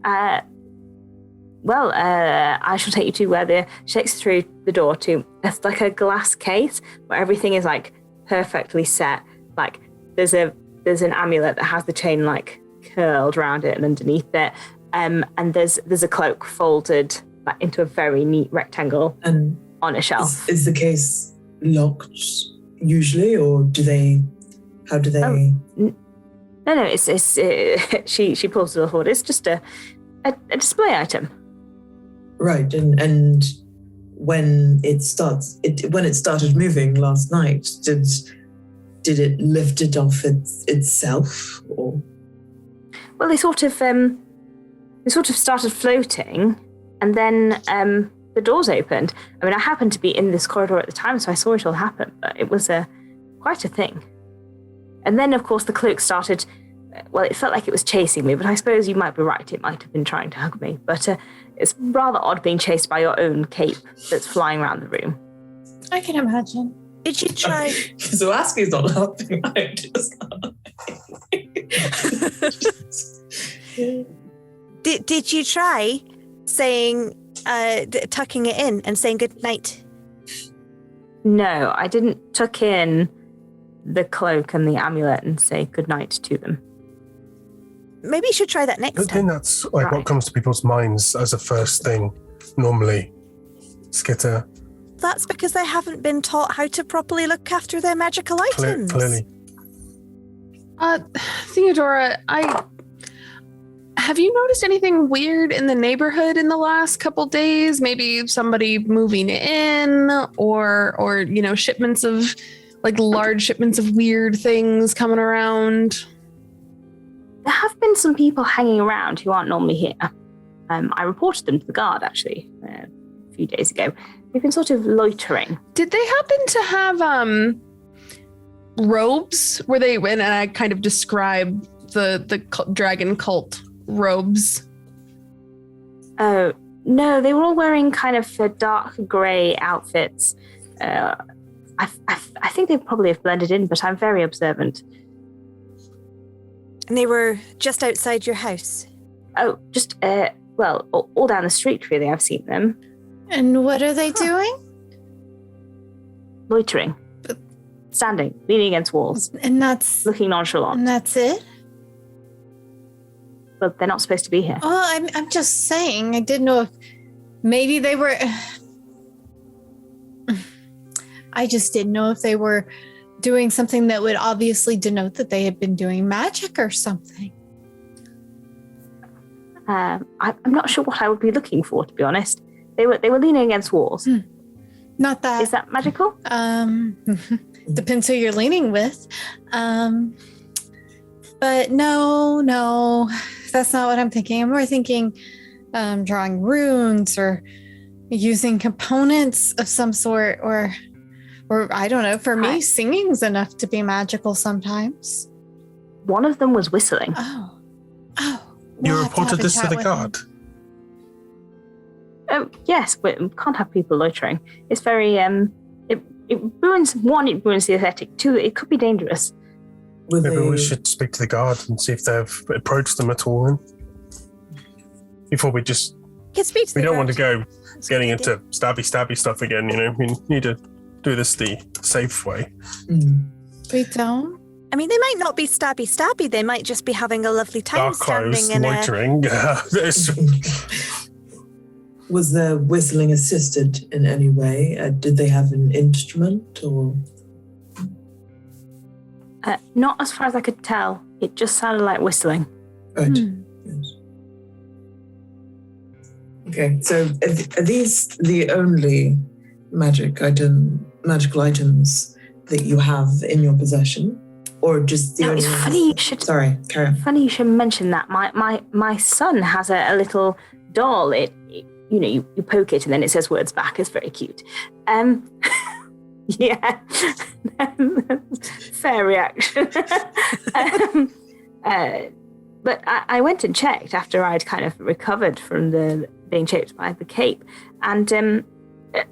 I shall take you to where she takes you through the door to, it's like a glass case where everything is like perfectly set. Like there's an amulet that has the chain like curled around it and underneath it. And there's a cloak folded like into a very neat rectangle And on a shelf. is the case locked usually, or how do they? No, it's she pulls the door forward. It's just a display item. Right, and when it started moving last night, did it lift it off itself, or? Well, they sort of started floating, and then the doors opened. I mean, I happened to be in this corridor at the time, so I saw it all happen. But it was quite a thing. And then, of course, the cloak started. Well, it felt like it was chasing me, but I suppose you might be right. It might have been trying to hug me. But it's rather odd being chased by your own cape that's flying around the room. I can imagine. Did you try? So Aski's not laughing. I'm just Did you try saying, tucking it in and saying good night? No, I didn't tuck in the cloak and the amulet and say goodnight to them. Maybe you should try that I next think time. that's like Right. what comes to people's minds as a first thing, normally. Skitter, That's because they haven't been taught how to properly look after their magical items. clearly. Theodora, have you noticed anything weird in the neighborhood in the last couple days? Maybe somebody moving in, or shipments of large shipments of weird things coming around. There have been some people hanging around who aren't normally here. I reported them to the guard, actually, a few days ago. They've been sort of loitering. Did they happen to have robes? Were they? And I kind of describe the dragon cult robes. Oh, no, they were all wearing kind of dark grey outfits. I think they probably have blended in, but I'm very observant. And they were just outside your house. Oh, just, all down the street, really, I've seen them. And what are they doing? Loitering. Standing, leaning against walls, And that's looking nonchalant. it? But they're not supposed to be here. Oh, I'm just saying. I didn't know if maybe they were. I just didn't know if they were doing something that would obviously denote that they had been doing magic or something. I'm not sure what I would be looking for, to be honest. They were leaning against walls. Not that. Is that magical? Depends who you're leaning with. But no, that's not what I'm thinking. I'm more thinking drawing runes or using components of some sort, or I don't know. For me, singing's enough to be magical sometimes. One of them was whistling. Oh. You We'll have to have reported a this to chat the with guard? Oh, yes, but we can't have people loitering. It's very, it ruins the aesthetic. Two, it could be dangerous. Maybe we should speak to the guard and see if they've approached them at all then. Before we just... You can speak to We the don't want to guard. go getting into stabby stuff again, We need to do this the safe way. We don't. I mean, they might not be stabby. They might just be having a lovely time Dark standing clothes, in loitering. Was the whistling assisted in any way? Did they have an instrument or? Not as far as I could tell. It just sounded like whistling. Right. Yes. Okay, so are these the only magical items that you have in your possession, or just the No, only? it's funny you should. Sorry, carry on. Funny you should mention that. My son has a little doll. You poke it and then it says words back. It's very cute. Yeah, fair reaction. But I went and checked after I'd kind of recovered from the being chased by the cape, and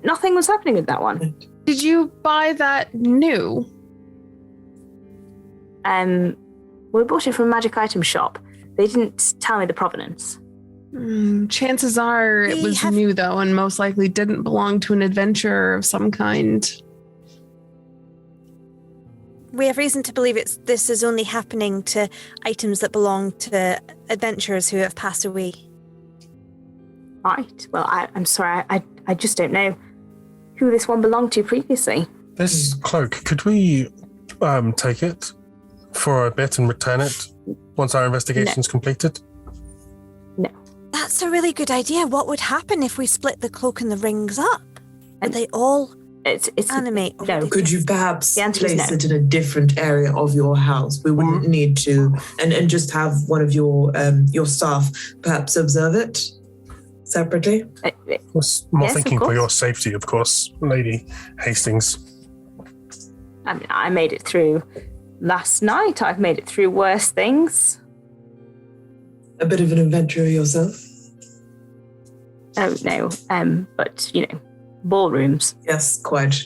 nothing was happening with that one. Did you buy that new? We bought it from a magic item shop. They didn't tell me the provenance. Chances are it We was have- new, though, and most likely didn't belong to an adventurer of some kind. We have reason to believe this is only happening to items that belong to adventurers who have passed away. Right. Well, I'm sorry. I just don't know who this one belonged to previously. This cloak, could we take it for a bit and return it once our investigation's completed? No. That's a really good idea. What would happen if we split the cloak and the rings up? Would they all It's Animate. No. Could you perhaps The answer is place no. it in a different area of your house? We wouldn't need to, and just have one of your staff perhaps observe it separately. I was more Yes, of thinking for course. your safety, of course, Lady Hastings. I mean, I made it through last night. I've made it through worse things. A bit of an adventurer yourself. Oh no. But ballrooms. Yes, quite.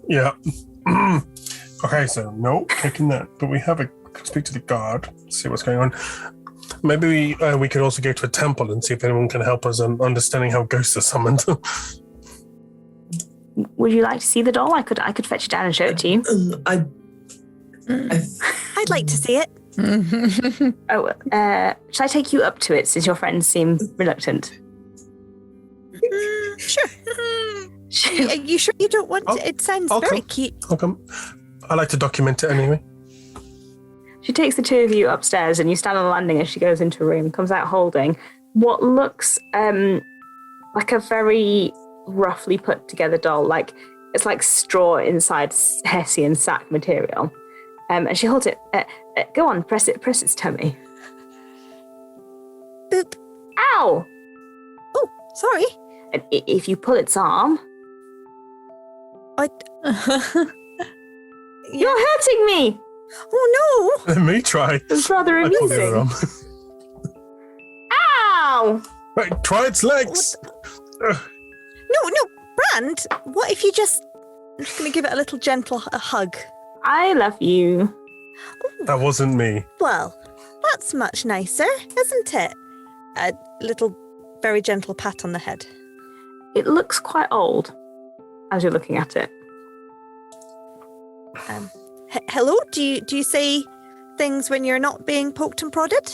Yeah. Okay, so no, taking that. But we have speak to the guard, see what's going on. Maybe we could also go to a temple and see if anyone can help us on understanding how ghosts are summoned. Would you like to see the doll? I could fetch it down and show it to you. I'd like to see it. Oh, should I take you up to it since your friends seem reluctant? Sure. Are you sure you don't want to? It sounds I'll very come. cute. How come? I like to document it anyway. She takes the two of you upstairs and you stand on the landing as she goes into a room, comes out holding what looks like a very roughly put together doll. Like it's like straw inside Hessian sack material. And she holds it. Go on, press its tummy. Boop. Ow! Oh, sorry. And if you pull its arm, you're hurting me! Oh Let me try. It's rather I pulled the other amusing. arm. Ow! Right, try its legs. Ugh. no, Brand. What if you just? I'm just going to give it a little gentle hug. I love you. That wasn't me. Well, that's much nicer, isn't it? A little, very gentle pat on the head. It looks quite old as you're looking at it. Hello. Do you say things when you're not being poked and prodded?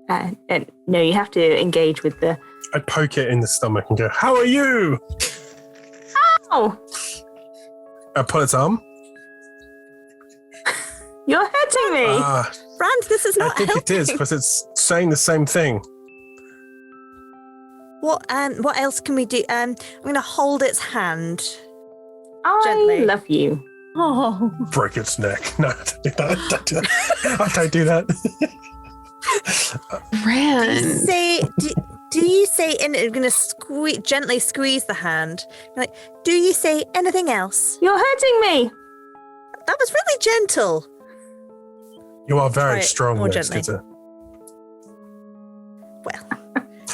And no, you have to engage with the. I poke it in the stomach and go, "How are you?" Oh, I pull its arm. you're hurting me. Brand, this is I not think helping. it is because it's saying the same thing. What else can we do? I'm going to hold its hand. I gently. love you. Oh, Break its neck. No, don't do that. Don't do that. I don't do that. Ran. Do you say? And I'm going to gently squeeze the hand. Like, do you say anything else? You're hurting me. That was really gentle. You are very Right, strong, more Miss gently. Skitter. Well,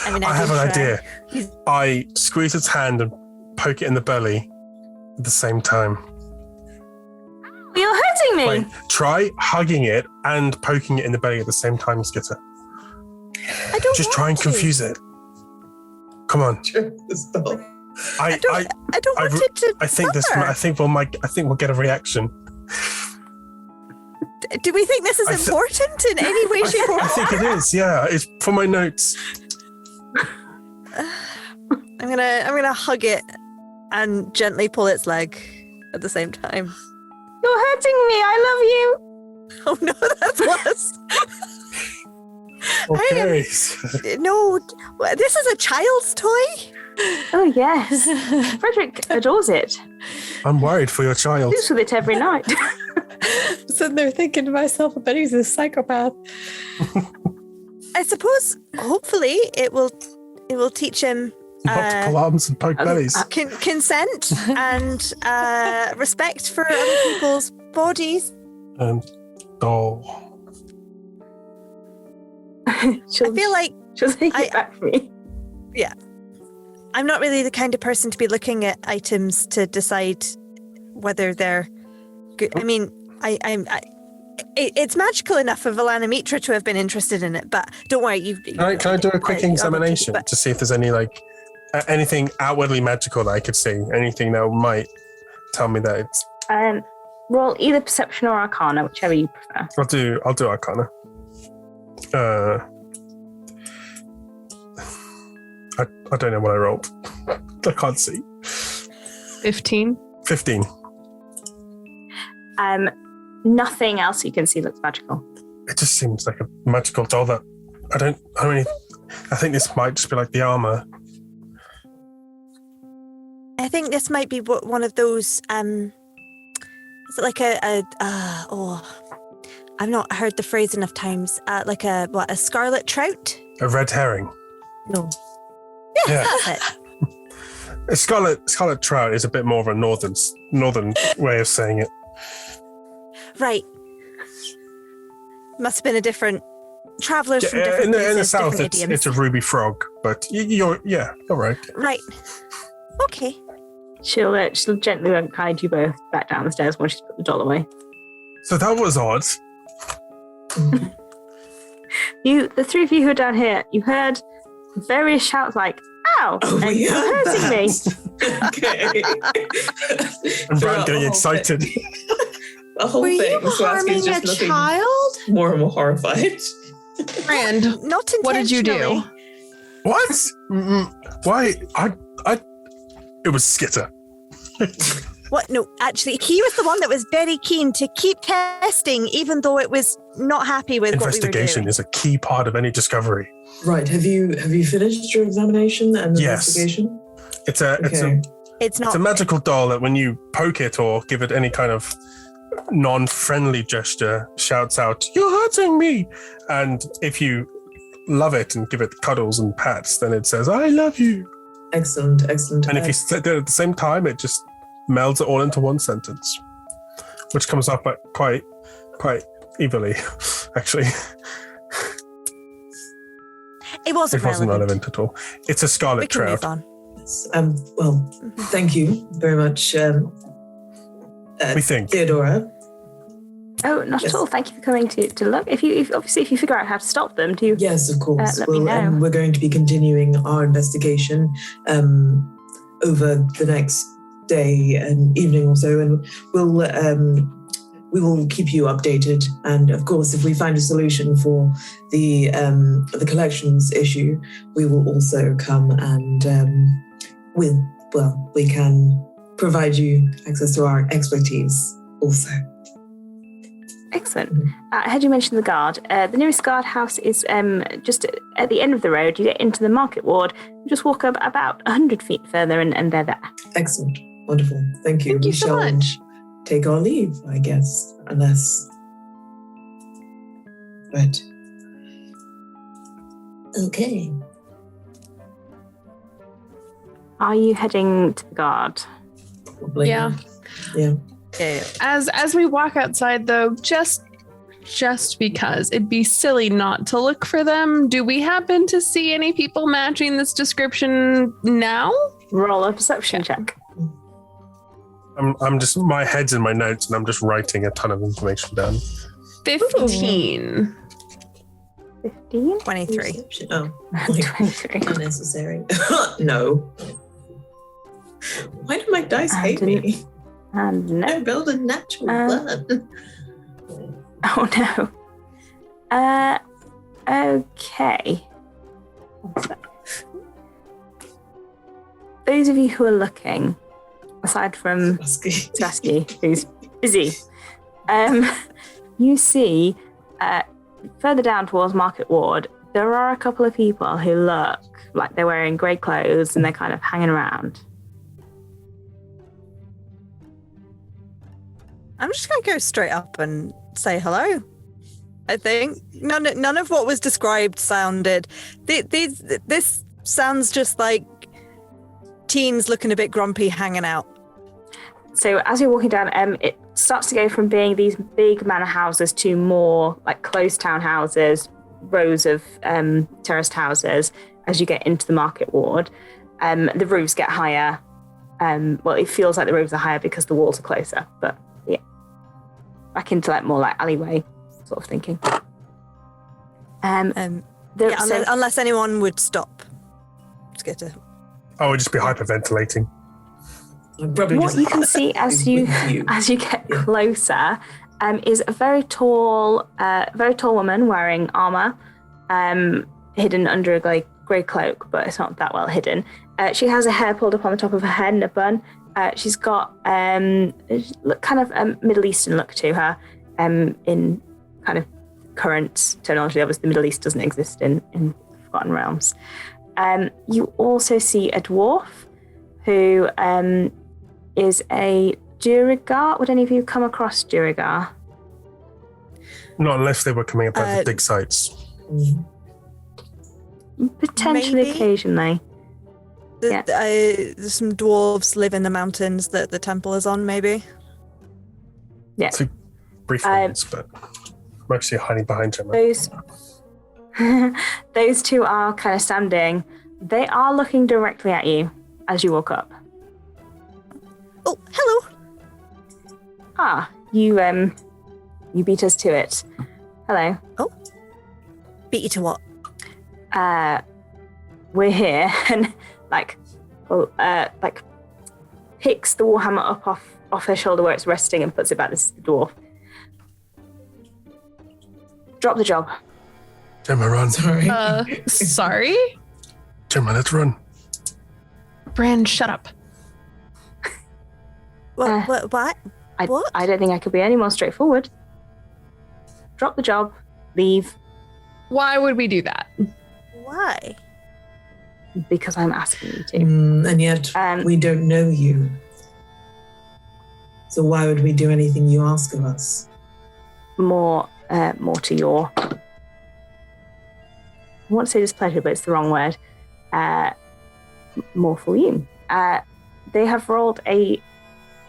I mean, I have an did try. idea. I squeeze its hand and poke it in the belly at the same time. You're hurting me. Wait, try hugging it and poking it in the belly at the same time, Skitter. I don't Just want try and to. confuse it. Come on. Stop. I don't want it to. think this. suffer. I think we'll get a reaction. Do we think this is I thi- important in any way, shape, or I form? think it is. Yeah, it's for my notes. I'm gonna hug it and gently pull its leg at the same time. You're hurting me. I love you. Oh no, that's worse. Okay. No, this is a child's toy. Oh yes. Frederick adores it. I'm worried for your child. Sleeps with it every night. Sitting there thinking to myself, I bet he's a psychopath. I suppose, hopefully, it will teach him Not to pull arms and poke bellies. consent and respect for other people's bodies. Doll. I feel like she'll take it back from me. I'm not really the kind of person to be looking at items to decide whether they're good. I mean, it's magical enough for Valana Mitra to have been interested in it, but don't worry. Can I do a quick examination to see if there's any anything outwardly magical that I could see? Anything that might tell me that it's. Roll either perception or arcana, whichever you prefer. I'll do arcana. I don't know what I rolled. I can't see. 15. 15. Nothing else you can see looks magical. It just seems like a magical doll that I think this might just be like the armor. I think this might be one of those. Is it like I've not heard the phrase enough times. Like a scarlet trout? A red herring. No. Yeah. That's it. A scarlet trout is a bit more of a northern way of saying it. Right. Must have been a different travelers from different places. In the south, it's it's a ruby frog, but you're right. Right. Okay. She'll gently guide you both back down the stairs once she's put the doll away. So that was odd. The three of you who are down here, you heard various shouts like, ow! Oh, and yeah. you're hurting me. Okay. And Brand getting excited. The whole Were thing. you harming just a looking child? more and more horrified. Brand, Not intentionally. what did you do? What? Why? It was Skitter. What? No, actually, he was the one that was very keen to keep testing, even though it was not happy with Investigation what we were doing. is a key part of any discovery. Right. Have you finished your examination and Yes. investigation? It's a It's not. It's a magical doll that when you poke it or give it any kind of non-friendly gesture, shouts out, "You're hurting me!" And if you love it and give it cuddles and pats, then it says, "I love you." Excellent. And if you do it at the same time, it just melds it all into one sentence, which comes up quite evilly, actually. It wasn't relevant at all. It's a We scarlet can trout. move on. well, thank you very much, We think. Theodora. Oh, not Yes. at all. Thank you for coming to look. If you figure out how to stop them, do you? Yes, of course. Let me know. We're going to be continuing our investigation over the next day and evening or so, and we will keep you updated. And of course, if we find a solution for the collections issue, we will also come and we can provide you access to our expertise also. Excellent. I heard you mention the guard. The nearest guard house is just at the end of the road. You get into the market ward. You just walk up about 100 feet further and they're there. Excellent. Wonderful. Thank you. Thank you We so shall much. take our leave, I guess, unless. Right. Okay. Are you heading to the guard? Probably. Yeah. Yeah. As we walk outside, though, just because it'd be silly not to look for them. Do we happen to see any people matching this description now? Roll a perception check. I'm just, my head's in my notes and I'm just writing a ton of information down. 15. 15? 23. Oh, like, 23. unnecessary. No. Why do my dice hate me? And no. I build a natural one. Oh no. Okay. One sec. Those of you who are looking, aside from Sasky, who's busy, you see further down towards Market Ward, there are a couple of people who look like they're wearing grey clothes and they're kind of hanging around. I'm just going to go straight up and say hello. I think none of what was described sounded. This sounds just like teens looking a bit grumpy, hanging out. So as you're walking down, it starts to go from being these big manor houses to more like closed town houses, rows of terraced houses. As you get into the Market Ward, the roofs get higher. Well, it feels like the roofs are higher because the walls are closer, but yeah, back into like more like alleyway sort of thinking. Unless anyone would stop. Skitter. I would just be hyperventilating. What you can see as you get closer is a very tall woman wearing armor, hidden under a grey cloak, but it's not that well hidden. She has her hair pulled up on the top of her head in a bun. She's got kind of a Middle Eastern look to her, in kind of current terminology. Obviously, the Middle East doesn't exist in Forgotten Realms. You also see a dwarf who is a Durigar. Would any of you come across Durigar? Not unless they were coming up out of dig sites. Potentially, Maybe. occasionally. Yeah. There's some dwarves live in the mountains that the temple is on, maybe. Yeah. So brief ones, but mostly hiding behind Gemma. Those two are kind of standing. They are looking directly at you as you walk up. Oh, hello. You beat us to it. Hello. Beat you to what? We're here, and picks the warhammer up off her shoulder where it's resting and puts it back. This is the dwarf. Drop the job. Gemma, run. Sorry. Sorry? Gemma, let's run. Bran, shut up. What? What? I don't think I could be any more straightforward. Drop the job. Leave. Why would we do that? Why? Because I'm asking you to. And yet we don't know you. So why would we do anything you ask of us? More to your, I want to say displeasure, but it's the wrong word. More for you. They have rolled a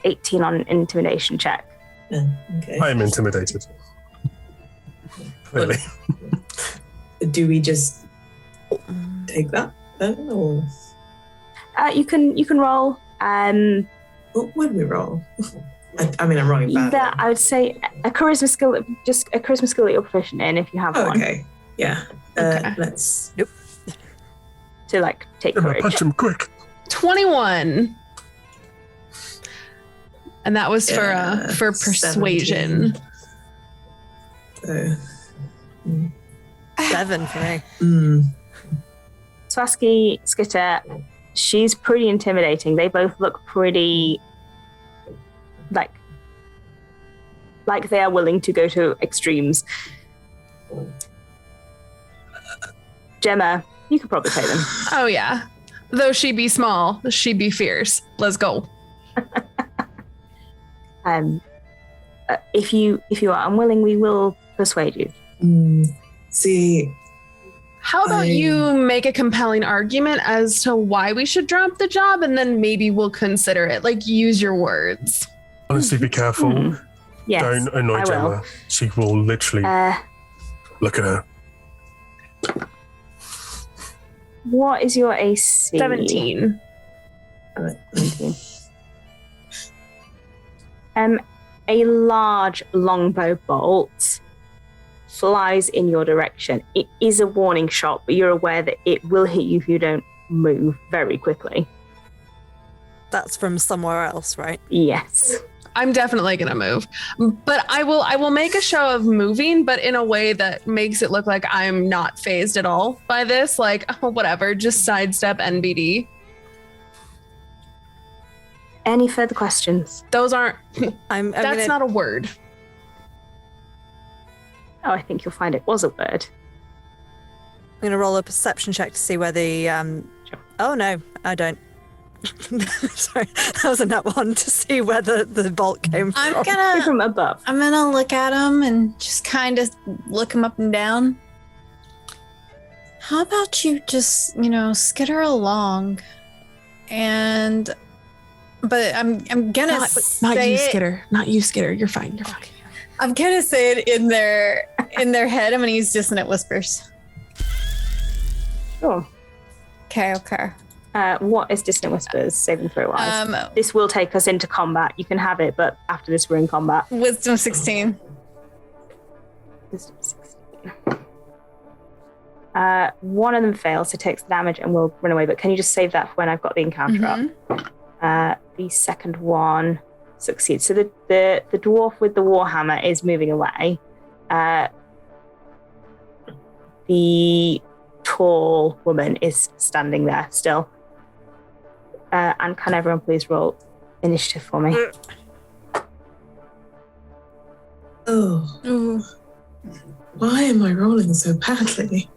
18 on an intimidation check. Okay. I am intimidated. Clearly. Do we just take that then, or You can roll. what would we roll? I mean, I'm rolling bad. Either I would say a charisma skill, just a charisma skill that you're proficient in, if you have one, Okay. Yeah. Okay. Let's. to take Gemma, courage. punch him quick. 21. And that was Yeah, for persuasion. 7 for me. Swaski, Skitter, she's pretty intimidating. They both look pretty like they are willing to go to extremes. Gemma, you could probably play them. Oh, yeah. Though she be small, she be fierce. Let's go. If you are unwilling, we will persuade you. See, How about you make a compelling argument as to why we should drop the job, and then maybe we'll consider it. Use your words. Honestly, be careful. Yes, Don't annoy I will. Gemma. She will literally look at her. What is your AC? 17. 17. A large longbow bolt flies in your direction. It is a warning shot, but you're aware that it will hit you if you don't move very quickly. That's from somewhere else, right? Yes. I'm definitely gonna move, but I will make a show of moving, but in a way that makes it look like I'm not phased at all by this. Whatever, just sidestep NBD. Any further questions? Those aren't. I'm That's gonna, not a word. Oh, I think you'll find it was a word. I'm going to roll a perception check to see where the. Oh no, I don't. Sorry, that was a nat one to see where the bolt came from. From above. I'm gonna look at him and just kind of look him up and down. How about you just, skitter along, but I'm gonna Not say you, it- Skitter. Not you, Skitter. You're fine. You're fine. I'm gonna say it in their head. I'm gonna use dissonant whispers. Sure. Okay. What is Distant Whispers saving throw wise? This This will take us into combat. You can have it, but after this, we're in combat. Wisdom 16. Wisdom 16. One of them fails, so takes the damage and will run away. But can you just save that for when I've got the encounter up? The second one succeeds. So the dwarf with the warhammer is moving away. The tall woman is standing there still. And can everyone please roll initiative for me? oh, Ooh. why am I rolling so badly?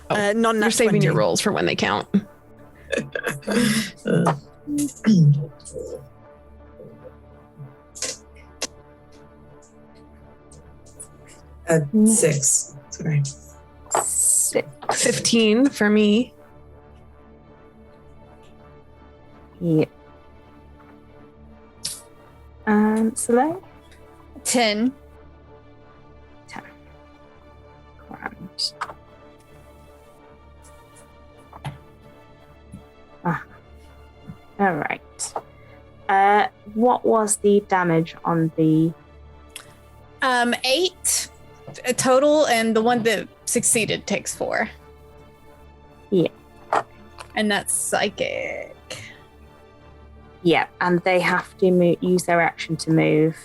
Non-nat You're saving 20. your rolls for when they count. Six. Sorry. 15 for me. Yeah. Soleil? 10. Grand. All right. What was the damage on the 8 total, and the one that succeeded takes 4. Yeah. And that's psychic. Yeah, and they have to use their action to move.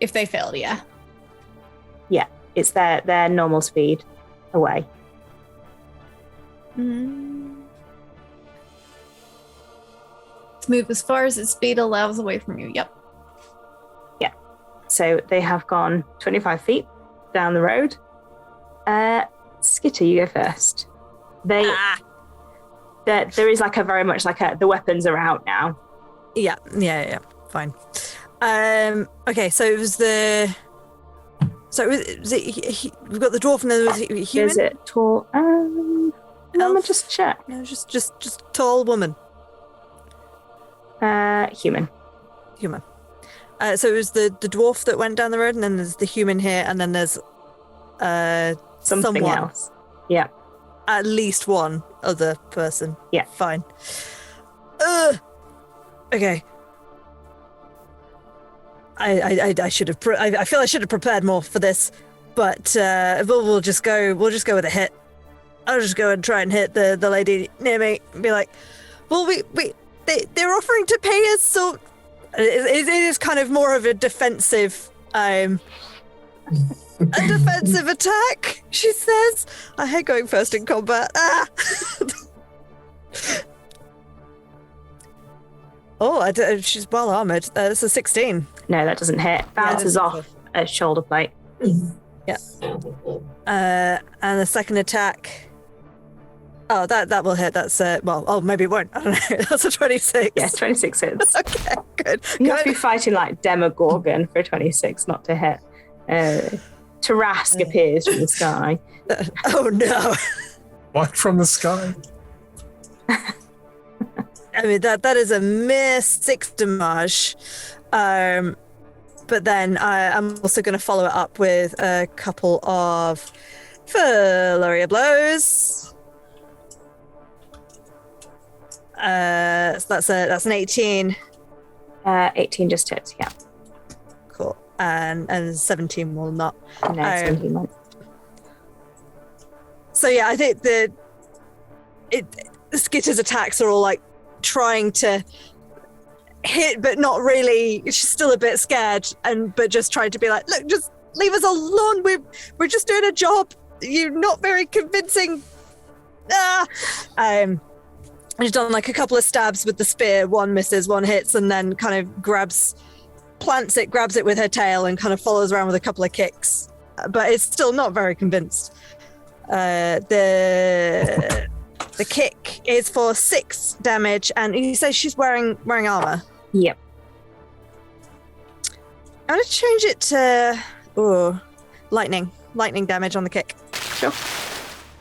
If they failed, yeah. Yeah, it's their normal speed away. To move as far as its speed allows away from you. Yep. Yeah. So they have gone 25 feet down the road. Skitter, you go first. There is like a very much like the weapons are out now. Yeah. Fine. Okay, so it was we've got the dwarf and then there was a human. Is it tall? Let me just check. No, just tall woman. Human. So it was the dwarf that went down the road, and then there's the human here, and then there's Something someone. else. Yeah. At least one other person. Yeah. Fine. Okay. I should have. I feel I should have prepared more for this, but we'll just go. We'll just go with a hit. I'll just go and try and hit the lady near me and be like, "Well, they're offering to pay us, so it is kind of more of a defensive." A defensive attack, she says. I hate going first in combat. She's well armored. It's a 16. No, that doesn't hit. Bounces doesn't off a shoulder plate. Yeah. And the second attack. Oh, that will hit. That's maybe it won't. I don't know. That's a 26. Yeah, 26 hits. Okay, good. You have to be fighting like Demogorgon for a 26 not to hit. Tarask appears from the sky. Oh no. What from the sky? I mean that is a miss 6 damage. But then I'm also going to follow it up with a couple of flurry of blows. So that's an 18. 18 just hits, yeah. Cool. And 17 will not. No, 17 won't. So yeah, I think the Skitter's attacks are all like trying to hit, but not really. She's still a bit scared, but just trying to be like, look, just leave us alone. We're just doing a job. You're not very convincing. She's done like a couple of stabs with the spear. One misses, one hits, and then kind of grabs it with her tail and kind of follows around with a couple of kicks. But it's still not very convinced. The kick is for 6 damage, and you say she's wearing armor. Yep. I'm gonna change it to lightning damage on the kick. Sure.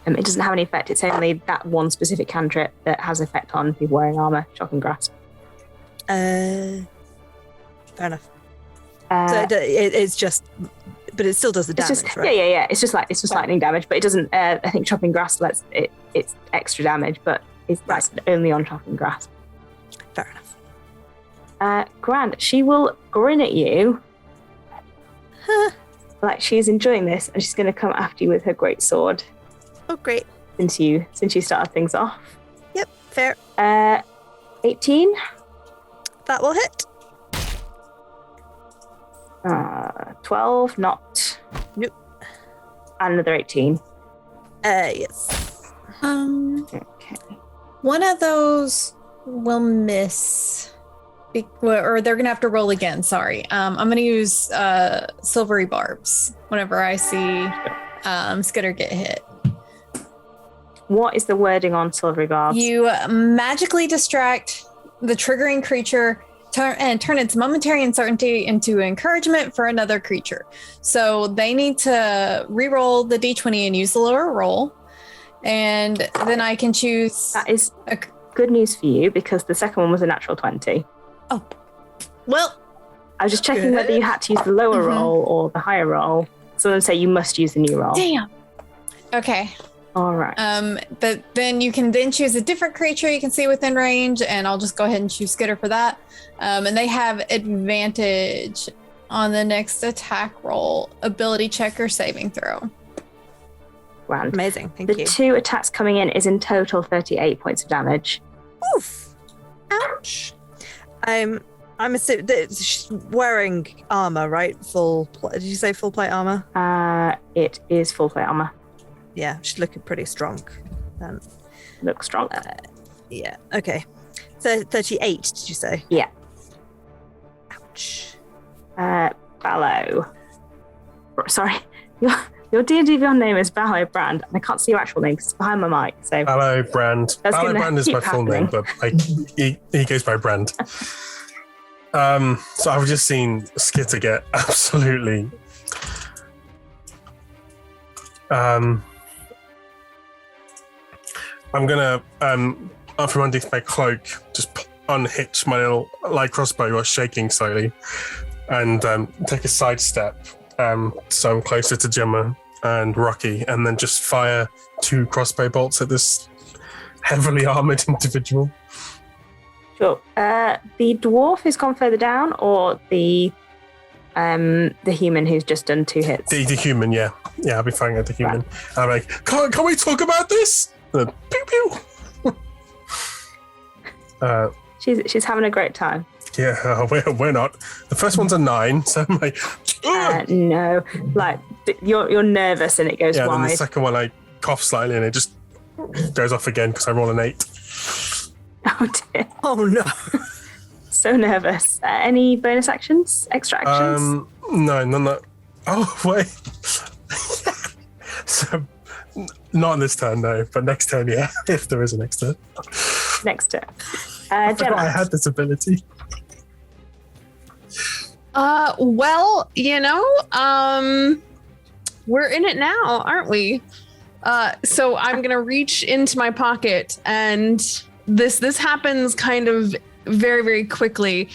It doesn't have any effect. It's only that one specific cantrip that has effect on people wearing armor, shocking grasp. Fair enough. So it's just, but it still does the damage, right? Yeah. It's just lightning damage, but it doesn't. I think chopping grasp lets it's extra damage, but that's only on chopping grasp. Fair enough. Grand. She will grin at you, like she's enjoying this, and she's going to come after you with her great sword. Oh, great. Since you started things off. Yep, fair. 18. That will hit. 12, not. Nope. And another 18. Yes. Okay. One of those will miss. Or they're gonna have to roll again. Sorry. I'm gonna use silvery barbs whenever I see Skitter get hit. What is the wording on Silvery Barbs? You magically distract the triggering creature and turn its momentary uncertainty into encouragement for another creature. So they need to re-roll the d20 and use the lower roll. And then I can choose... That is good news for you because the second one was a natural 20. Oh, well... I was just checking whether you had to use the lower roll or the higher roll. So I'm say you must use the new roll. Damn. Okay. All right. But then you can then choose a different creature you can see within range, and I'll just go ahead and choose Skitter for that. And they have advantage on the next attack roll, ability check or saving throw. Grand. Amazing. Thank The you. 2 attacks coming in is in total 38 points of damage. Oof. Ouch. I'm assuming that she's wearing armor, right? Did you say full plate armor? It is full plate armor. Yeah, she's looking pretty strong. Looks strong. Yeah. Okay. So 38, did you say? Yeah. Ouch. Ballo. Sorry. Your D&D Beyond name is Ballo Brand, and I can't see your actual name because it's behind my mic. So Hello, Brand. That's Hello, gonna Brand is my keep full name, happening. but he goes by Brand. So I've just seen Skitter get absolutely I'm gonna after undecks my cloak, just unhitch my little light crossbow while shaking slightly, and take a side step so I'm closer to Gemma and Rocky, and then just fire 2 crossbow bolts at this heavily armored individual. Sure. The dwarf has gone further down, or the human who's just done 2 hits. The human, yeah, I'll be firing at the human. Right. I'm like, can we talk about this? Pew pew. She's having a great time. Yeah, we're not. The first one's a 9, so I'm like, no, like you're nervous and it goes yeah. wide. Then the second one, I cough slightly and it just goes off again because I roll an 8. Oh dear. Oh no. So nervous. Any bonus actions? Extra actions? No, none that. Oh wait. So not this turn, no, but next turn, yeah, if there is a next turn. Next turn. I forgot Gemma. I had this ability. Well, we're in it now, aren't we? So I'm gonna reach into my pocket, and this happens kind of very, very quickly.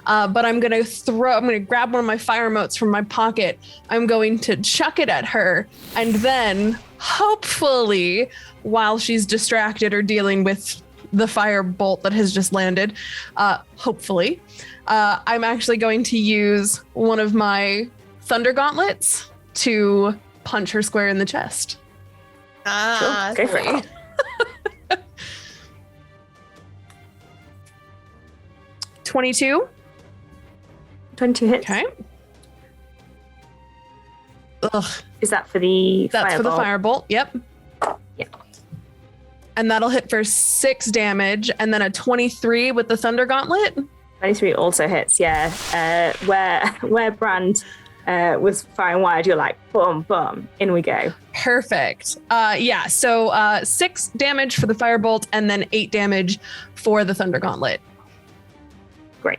But I'm gonna grab one of my fire motes from my pocket. I'm going to chuck it at her, and then hopefully, while she's distracted or dealing with the fire bolt that has just landed, hopefully, I'm actually going to use one of my thunder gauntlets to punch her square in the chest. Sure, go for it. 22. 22 hits. Okay. Ugh, Is that for the that's for the firebolt? firebolt. Yep. Yeah. And that'll hit for 6 damage, and then a 23 with the thunder gauntlet. 23 also hits, yeah. Where Brand was firing wide, you're like, boom, boom, in we go. Perfect. Yeah. So 6 damage for the firebolt, and then 8 damage for the thunder gauntlet. Great.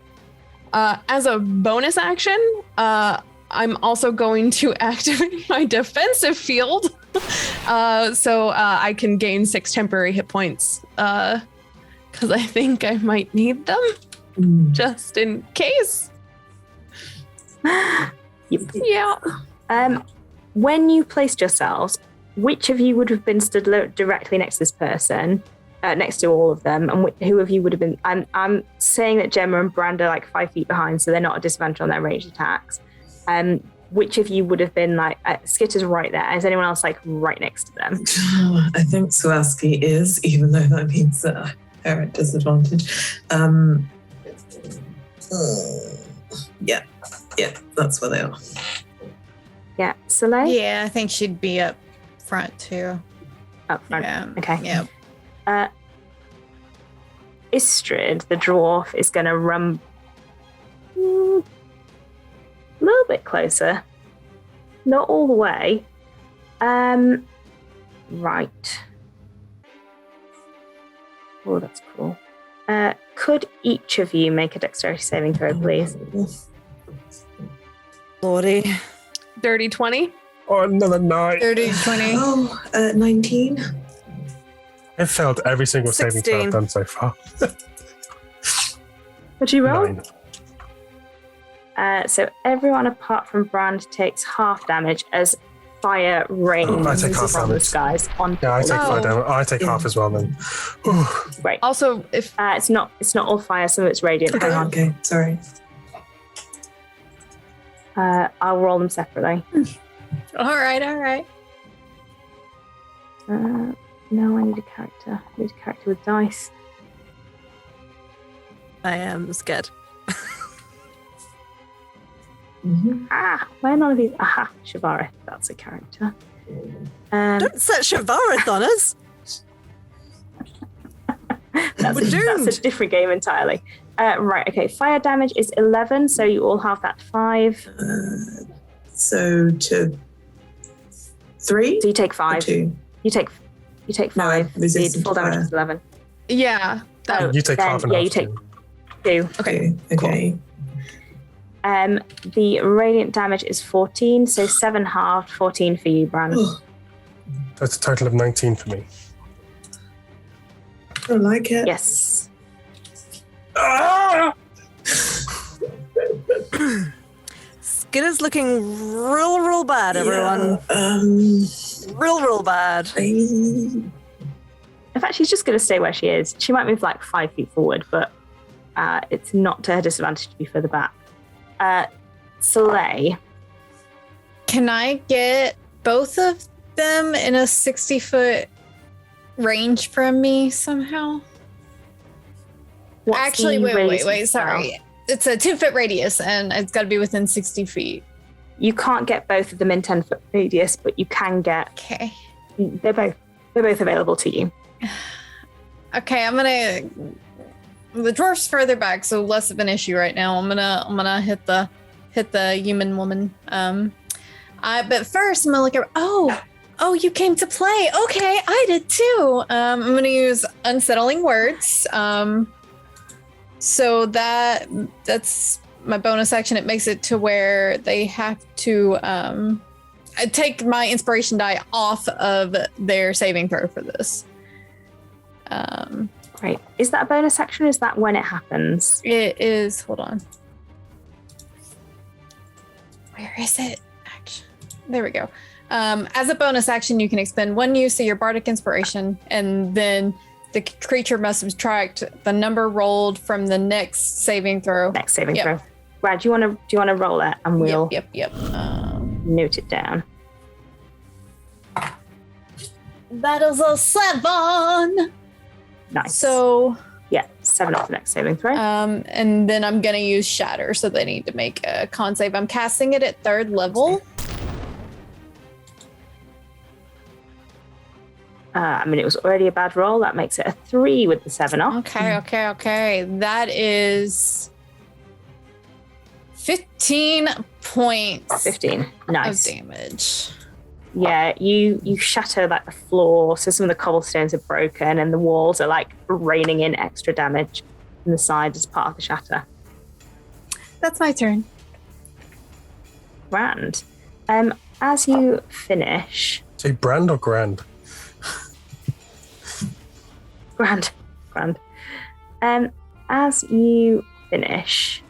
As a bonus action, I'm also going to activate my defensive field, so I can gain 6 temporary hit points, because I think I might need them, just in case. Yep. Yeah. When you placed yourselves, which of you would have been stood directly next to this person, next to all of them, and who of you would have been? I'm saying that Gemma and Brand are like 5 feet behind, so they're not at disadvantage on their ranged attacks. Which of you would have been like, Skitter's right there? Is anyone else like right next to them? I think Swarovski is, even though that means that they're at disadvantage. Yeah, that's where they are. Yeah, Soleil? Yeah, I think she'd be up front too. Up front. Yeah. Okay. Yeah. Istrid, the dwarf, is going to run a little bit closer. Not all the way. Right. Oh, that's cool. Could each of you make a dexterity saving throw, please? Lordy. Dirty 20. Oh, another 9. 30, 20. 19. I've failed every single saving throw 16. I've done so far. Would you roll? 9. So everyone apart from Brand takes half damage as fire rains I take half from the damage. skies on. Yeah, I take Oh. 5 damage. I take half as well then. Right. Also, if It's not all fire, some of it's radiant. Okay, Hang on. okay, sorry. I'll roll them separately. All right. No, I need a character. I need a character with dice. I am scared. Mhm. Where are none of these? Aha, Shavara. That's a character. Don't set Shavareth on us. That's We're doomed. a different game entirely. Right, okay. Fire damage is 11, so you all have that 5. So to 3? So you take Or 5. 2? You take No, I'm 5. The resistant full to damage fire. is 11. yeah, that You take then, half and yeah, half. you take too. 2. Okay, okay. The radiant damage is 14, so 7 halved, 14 for you, Bran. That's a total of 19 for me. I like it. Yes. Ah! Skitter's looking real bad, everyone. Real bad. In fact, she's just going to stay where she is. She might move like 5 feet forward, but it's not to her disadvantage to be further back. Soleil. Can I get both of them in a 60-foot range from me somehow? What's Actually, the radius wait, of sorry. It's a 10-foot radius and it's got to be within 60 feet. You can't get both of them in 10-foot radius, but you can get. Okay. They're both available to you. Okay, the dwarf's further back, so less of an issue right now. I'm gonna hit the human woman. But first I'm gonna look at oh, you came to play. Okay, I did too. I'm gonna use unsettling words. So that's my bonus action. It makes it to where they have to I take my inspiration die off of their saving throw for this. Right. Is that a bonus action or is that when it happens? It is. Hold on. Where is it? Action. There we go. As a bonus action, you can expend 1 use of your bardic inspiration, and then the creature must subtract the number rolled from the next saving throw. Next saving Yep. throw. Right. Do you want to roll it and we'll Yep. note it down? That is a 7. Nice. So, yeah, 7 off the next saving throw. and then I'm gonna use Shatter, so they need to make a con save. I'm casting it at 3rd level. It was already a bad roll. That makes it a 3 with the 7 off. Okay. That is 15 points 15. Nice. of damage. Yeah, you shatter like the floor, so some of the cobblestones are broken and the walls are like raining in extra damage from the side as part of the shatter. That's my turn. Grand. As you finish, Say brand or grand? grand. As you finish,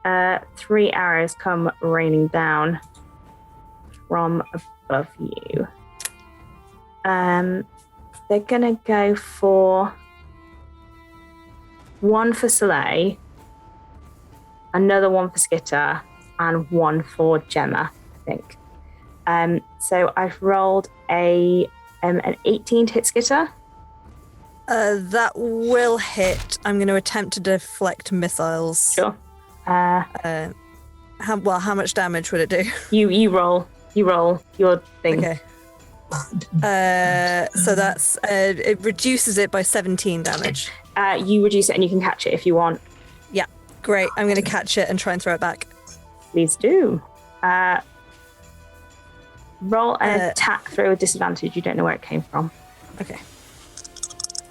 3 arrows come raining down from above you. They're gonna go for 1 for Soleil, another 1 for Skitter, and 1 for Gemma, I think. So I've rolled an 18 to hit Skitter. That will hit. I'm going to attempt to deflect missiles. Sure. How much damage would it do? You roll your thing. Okay. So that's it reduces it by 17 damage. You reduce it and you can catch it if you want. Yeah, great. I'm going to catch it and try and throw it back. Please do. Roll an attack throw with disadvantage. You don't know where it came from. Okay.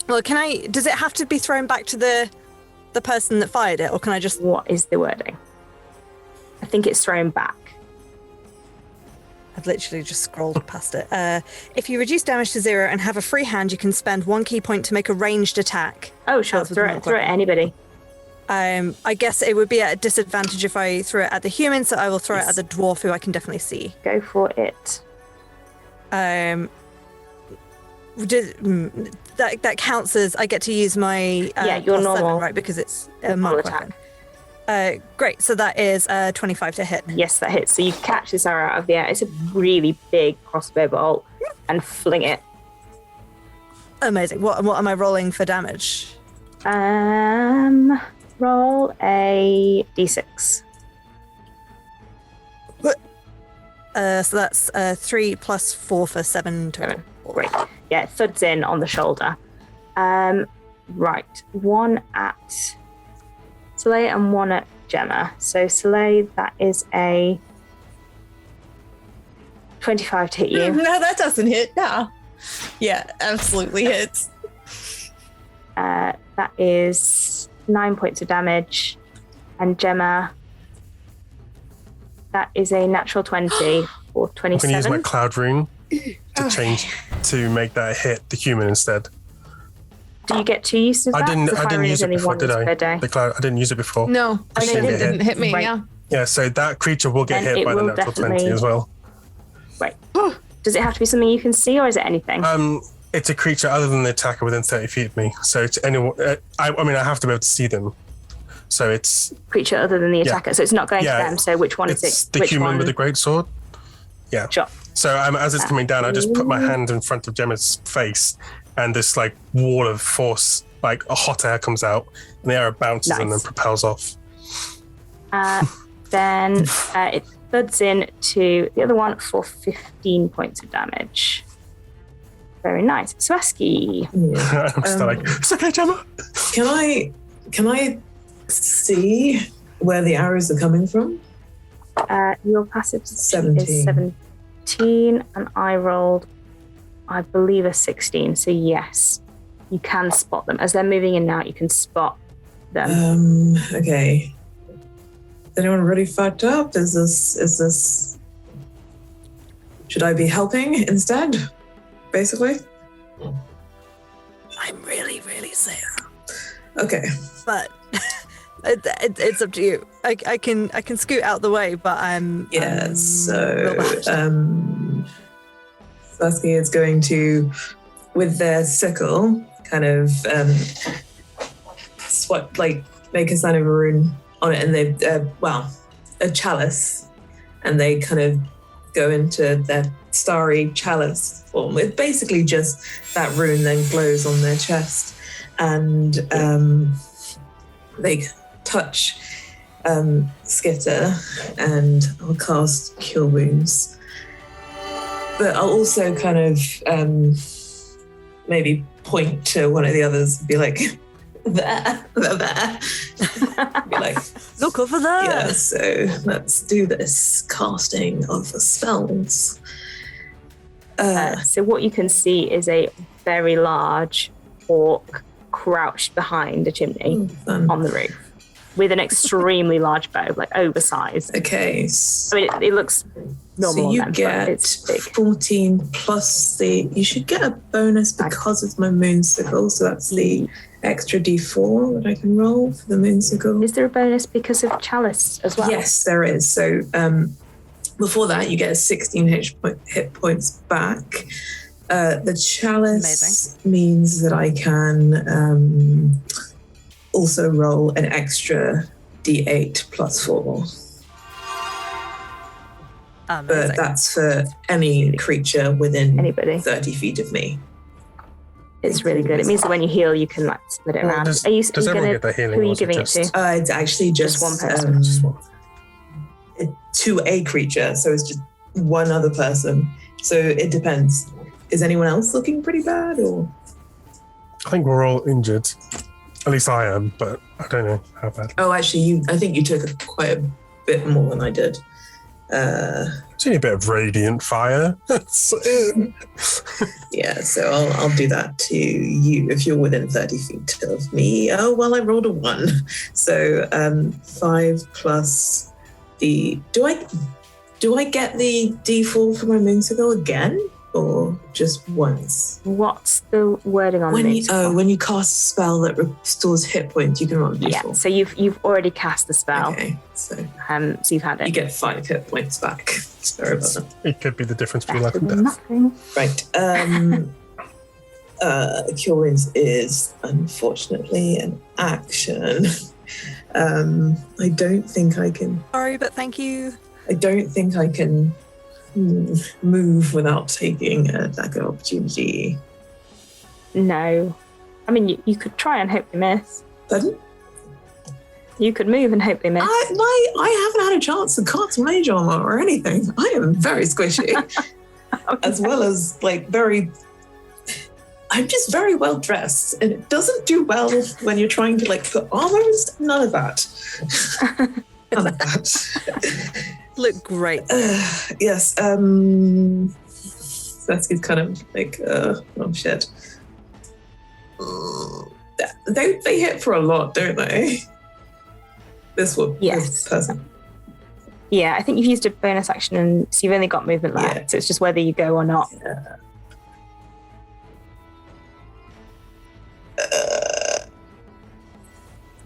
Well, does it have to be thrown back to the person that fired it, or can I just... What is the wording? I think it's thrown back. I've literally just scrolled past it. If you reduce damage to 0 and have a free hand, you can spend 1 key point to make a ranged attack. Oh, sure. Throw it at anybody. I guess it would be at a disadvantage if I threw it at the human, so I will throw it at the dwarf, who I can definitely see. Go for it. That counts as I get to use my your normal 7, right? Because it's a mark attack. Great, so that is 25 to hit. Yes, that hits. So you catch this arrow out of the air. It's a really big crossbow bolt and fling it. Amazing. What am I rolling for damage? Roll a d6. So that's 3 plus 4 for 7 total. Great. Yeah, it thuds in on the shoulder. Right. One at Soleil and one at Gemma. So Soleil, that is a 25 to hit you. No, that doesn't hit. No. Yeah, absolutely hits. That is 9 points of damage. And Gemma, that is a natural 20 or 27. I'm going to use my cloud rune to change to make that hit the human instead. Do you get 2 uses of that? I didn't use it before, did I? The cloud, I didn't use it before. No, Just it seemed to didn't hit me. Right. Yeah. Yeah, so that creature will get Then hit it by the will natural 20 definitely- as well. Right. Does it have to be something you can see, or is it anything? It's a creature other than the attacker within 30 feet of me. So it's anyone. I mean, I have to be able to see them. So it's Creature other than the attacker. So it's not going Yeah, to them. So which one is it's it? the Which human one? with the great sword. Yeah. Sure. So as it's coming down, I just put my hand in front of Gemma's face, and this like wall of force, like a hot air comes out, and the arrow bounces and then Nice. propels off. Then it thuds in to the other one for 15 points of damage. Very nice. Swaski. Yeah. I'm still like, it's okay, Gemma. Can I see where the arrows are coming from? Your passive is 17. 17, and I rolled, I believe, a 16. So yes, you can spot them as they're moving in and out. You can spot them. Okay. Is anyone really fucked up? Is this? Should I be helping instead? Basically. I'm really, really sad. Okay. But it's up to you. I can scoot out the way, but I'm Yeah. real So bad. Saskia is going to, with their sickle, kind of make a sign of a rune on it, and they a chalice, and they kind of go into their starry chalice form with basically just that rune then glows on their chest, and they touch Skitter, and I'll cast Cure Wounds. But I'll also kind of maybe point to one of the others and be like, there. Be like, Look over there. yeah, so let's do this casting of spells. So what you can see is a very large orc crouched behind a chimney Fun. on the roof with an extremely large bow, like oversized. Okay, I mean, it looks normal so on you them, but get it's big. 14 plus you should get a bonus because it's my moonsicle, so that's the extra d4 that I can roll for the moonsicle. Is there a bonus because of chalice as well? Yes, there is. So before that, you get 16 hit points back. The chalice means that I can also roll an extra d8 plus 4. Amazing. But that's for any creature within Anybody. 30 feet of me. It's really good. It means that when you heal, you can like split it around. Does are everyone you get that healing? Who are or you is it giving it just- to? It's actually just Just one person. Just one. To a creature, so it's just one other person. So it depends. Is anyone else looking pretty bad, or? I think we're all injured. At least I am, but I don't know how bad. Oh, actually, I think you took quite a bit more than I did. So It's only a bit of radiant fire. Yeah, so I'll do that to you if you're within 30 feet of me. Oh, well, I rolled a 1. So 5 plus the... Do I get the D4 for my Moonsicle again? Or just once? What's the wording on the When you cast a spell that restores hit points, you can roll a D4. Yeah, so you've already cast the spell. Okay, so So you've had it. you get 5 hit points back. Sorry about that. It could be the difference between Better life and than death. nothing. Right. Cure Wounds is unfortunately an action. I don't think I can. Sorry, but thank you. I don't think I can move without taking a dagger opportunity. No. I mean, you could try and hope they miss. Pardon? You could move and hope they miss. I haven't had a chance to cast mage armor or anything. I am very squishy, as well as I'm just very well dressed, and it doesn't do well when you're trying to put armor and stuff. None of that. None of that. Look great. Yes. That's kind of oh shit. They hit for a lot, don't they? This one. Yes. This person. Yeah, I think you've used a bonus action, and so you've only got movement left. Yeah. So it's just whether you go or not.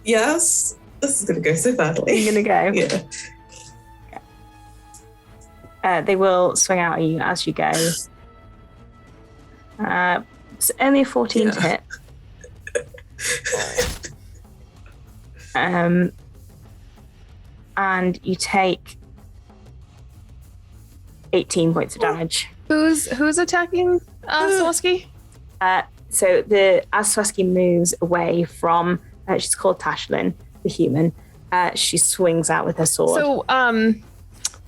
Yes. This is going to go so badly. You're gonna go. Yeah. They will swing out at you as you go. It's only a 14 to hit. And you take 18 points of damage. Who's attacking Swarovski? So as Swarovski moves away from, she's called Tashlin, the human. She swings out with her sword. So,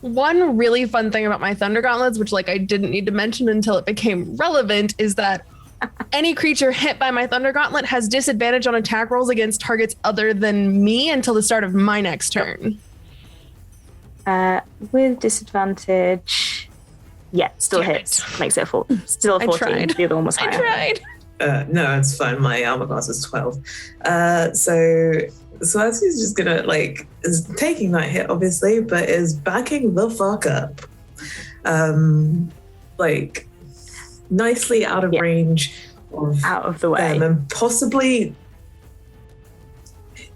one really fun thing about my Thunder Gauntlets, which I didn't need to mention until it became relevant, is that any creature hit by my Thunder Gauntlet has disadvantage on attack rolls against targets other than me until the start of my next turn. With disadvantage, still hits. Makes it still a 14. tried. The other one was higher. I tried. No, it's fine. My armor class is 12. So Swarovski's just gonna is taking that hit obviously, but is backing the fuck up. Nicely out of range Out of the way. them, and possibly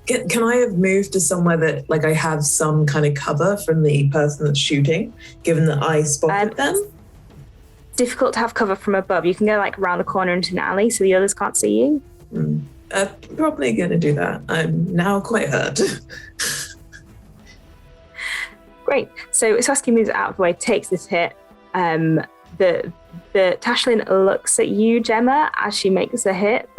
can I have moved to somewhere that I have some kind of cover from the person that's shooting, given that I spotted them? Difficult to have cover from above. You can go around the corner into an alley so the others can't see you. Probably gonna do that. I'm now quite hurt. Great. So Swarovski moves out of the way, takes this hit. The Tashlin looks at you, Gemma, as she makes the hit.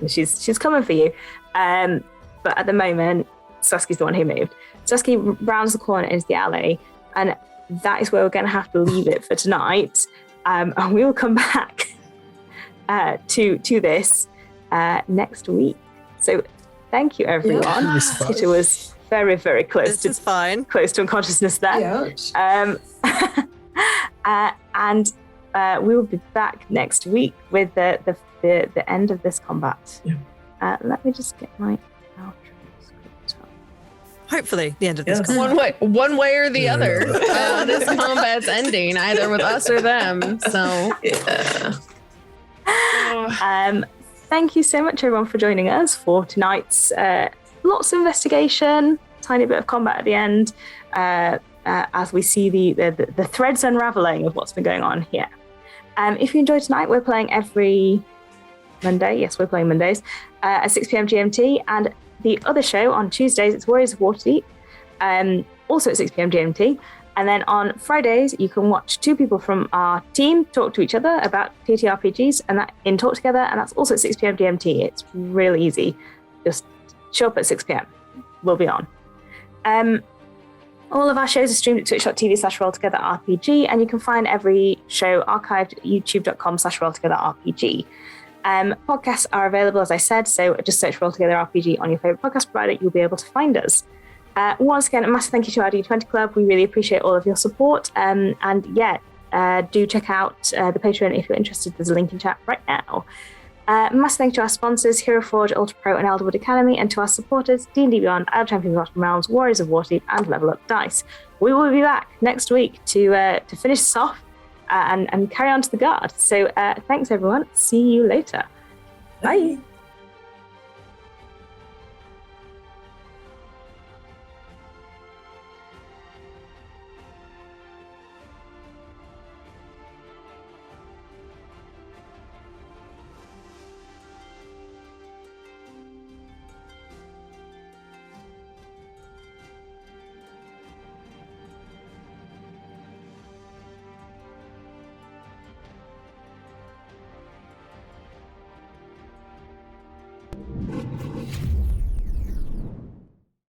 She's coming for you. But at the moment, Swarovski's the one who moved. Swarovski rounds the corner into the alley, and that is where we're going to have to leave it for tonight. And we will come back to this next week. So thank you, everyone. Yeah. It was very, very close This is fine. to unconsciousness there. Ouch. And we will be back next week with the end of this combat. Yeah. Let me just get my outro script up. Hopefully, the end of this. Yes. combat. One way or the other. This combat's ending either with us or them. So, Thank you so much, everyone, for joining us for tonight's lots of investigation, tiny bit of combat at the end, as we see the threads unraveling of what's been going on here. If you enjoyed tonight, we're playing every Monday. Yes, we're playing Mondays at 6 p.m. GMT, and the other show on Tuesdays, it's Warriors of Waterdeep, also at 6 p.m. GMT. And then on Fridays, you can watch two people from our team talk to each other about TTRPGs, and that in Talk Together, and that's also at 6 p.m. GMT. It's really easy. Just show up at 6 p.m. We'll be on. All of our shows are streamed at twitch.tv/rolltogetherrpg, and you can find every show archived at youtube.com/rolltogetherrpg. Podcasts are available, as I said, so just search Roll Together RPG on your favorite podcast provider. You'll be able to find us. Once again, a massive thank you to our D20 Club. We really appreciate all of your support. And yeah, do check out the Patreon if you're interested. There's a link in chat right now. Massive thank you to our sponsors, Hero Forge, Ultra Pro, and Elderwood Academy, and to our supporters, D&D Beyond, Adult Champions of Bottom Realms, Warriors of Waterdeep, and Level Up Dice. We will be back next week to finish this off and carry on to the guard. So thanks, everyone. See you later. Bye.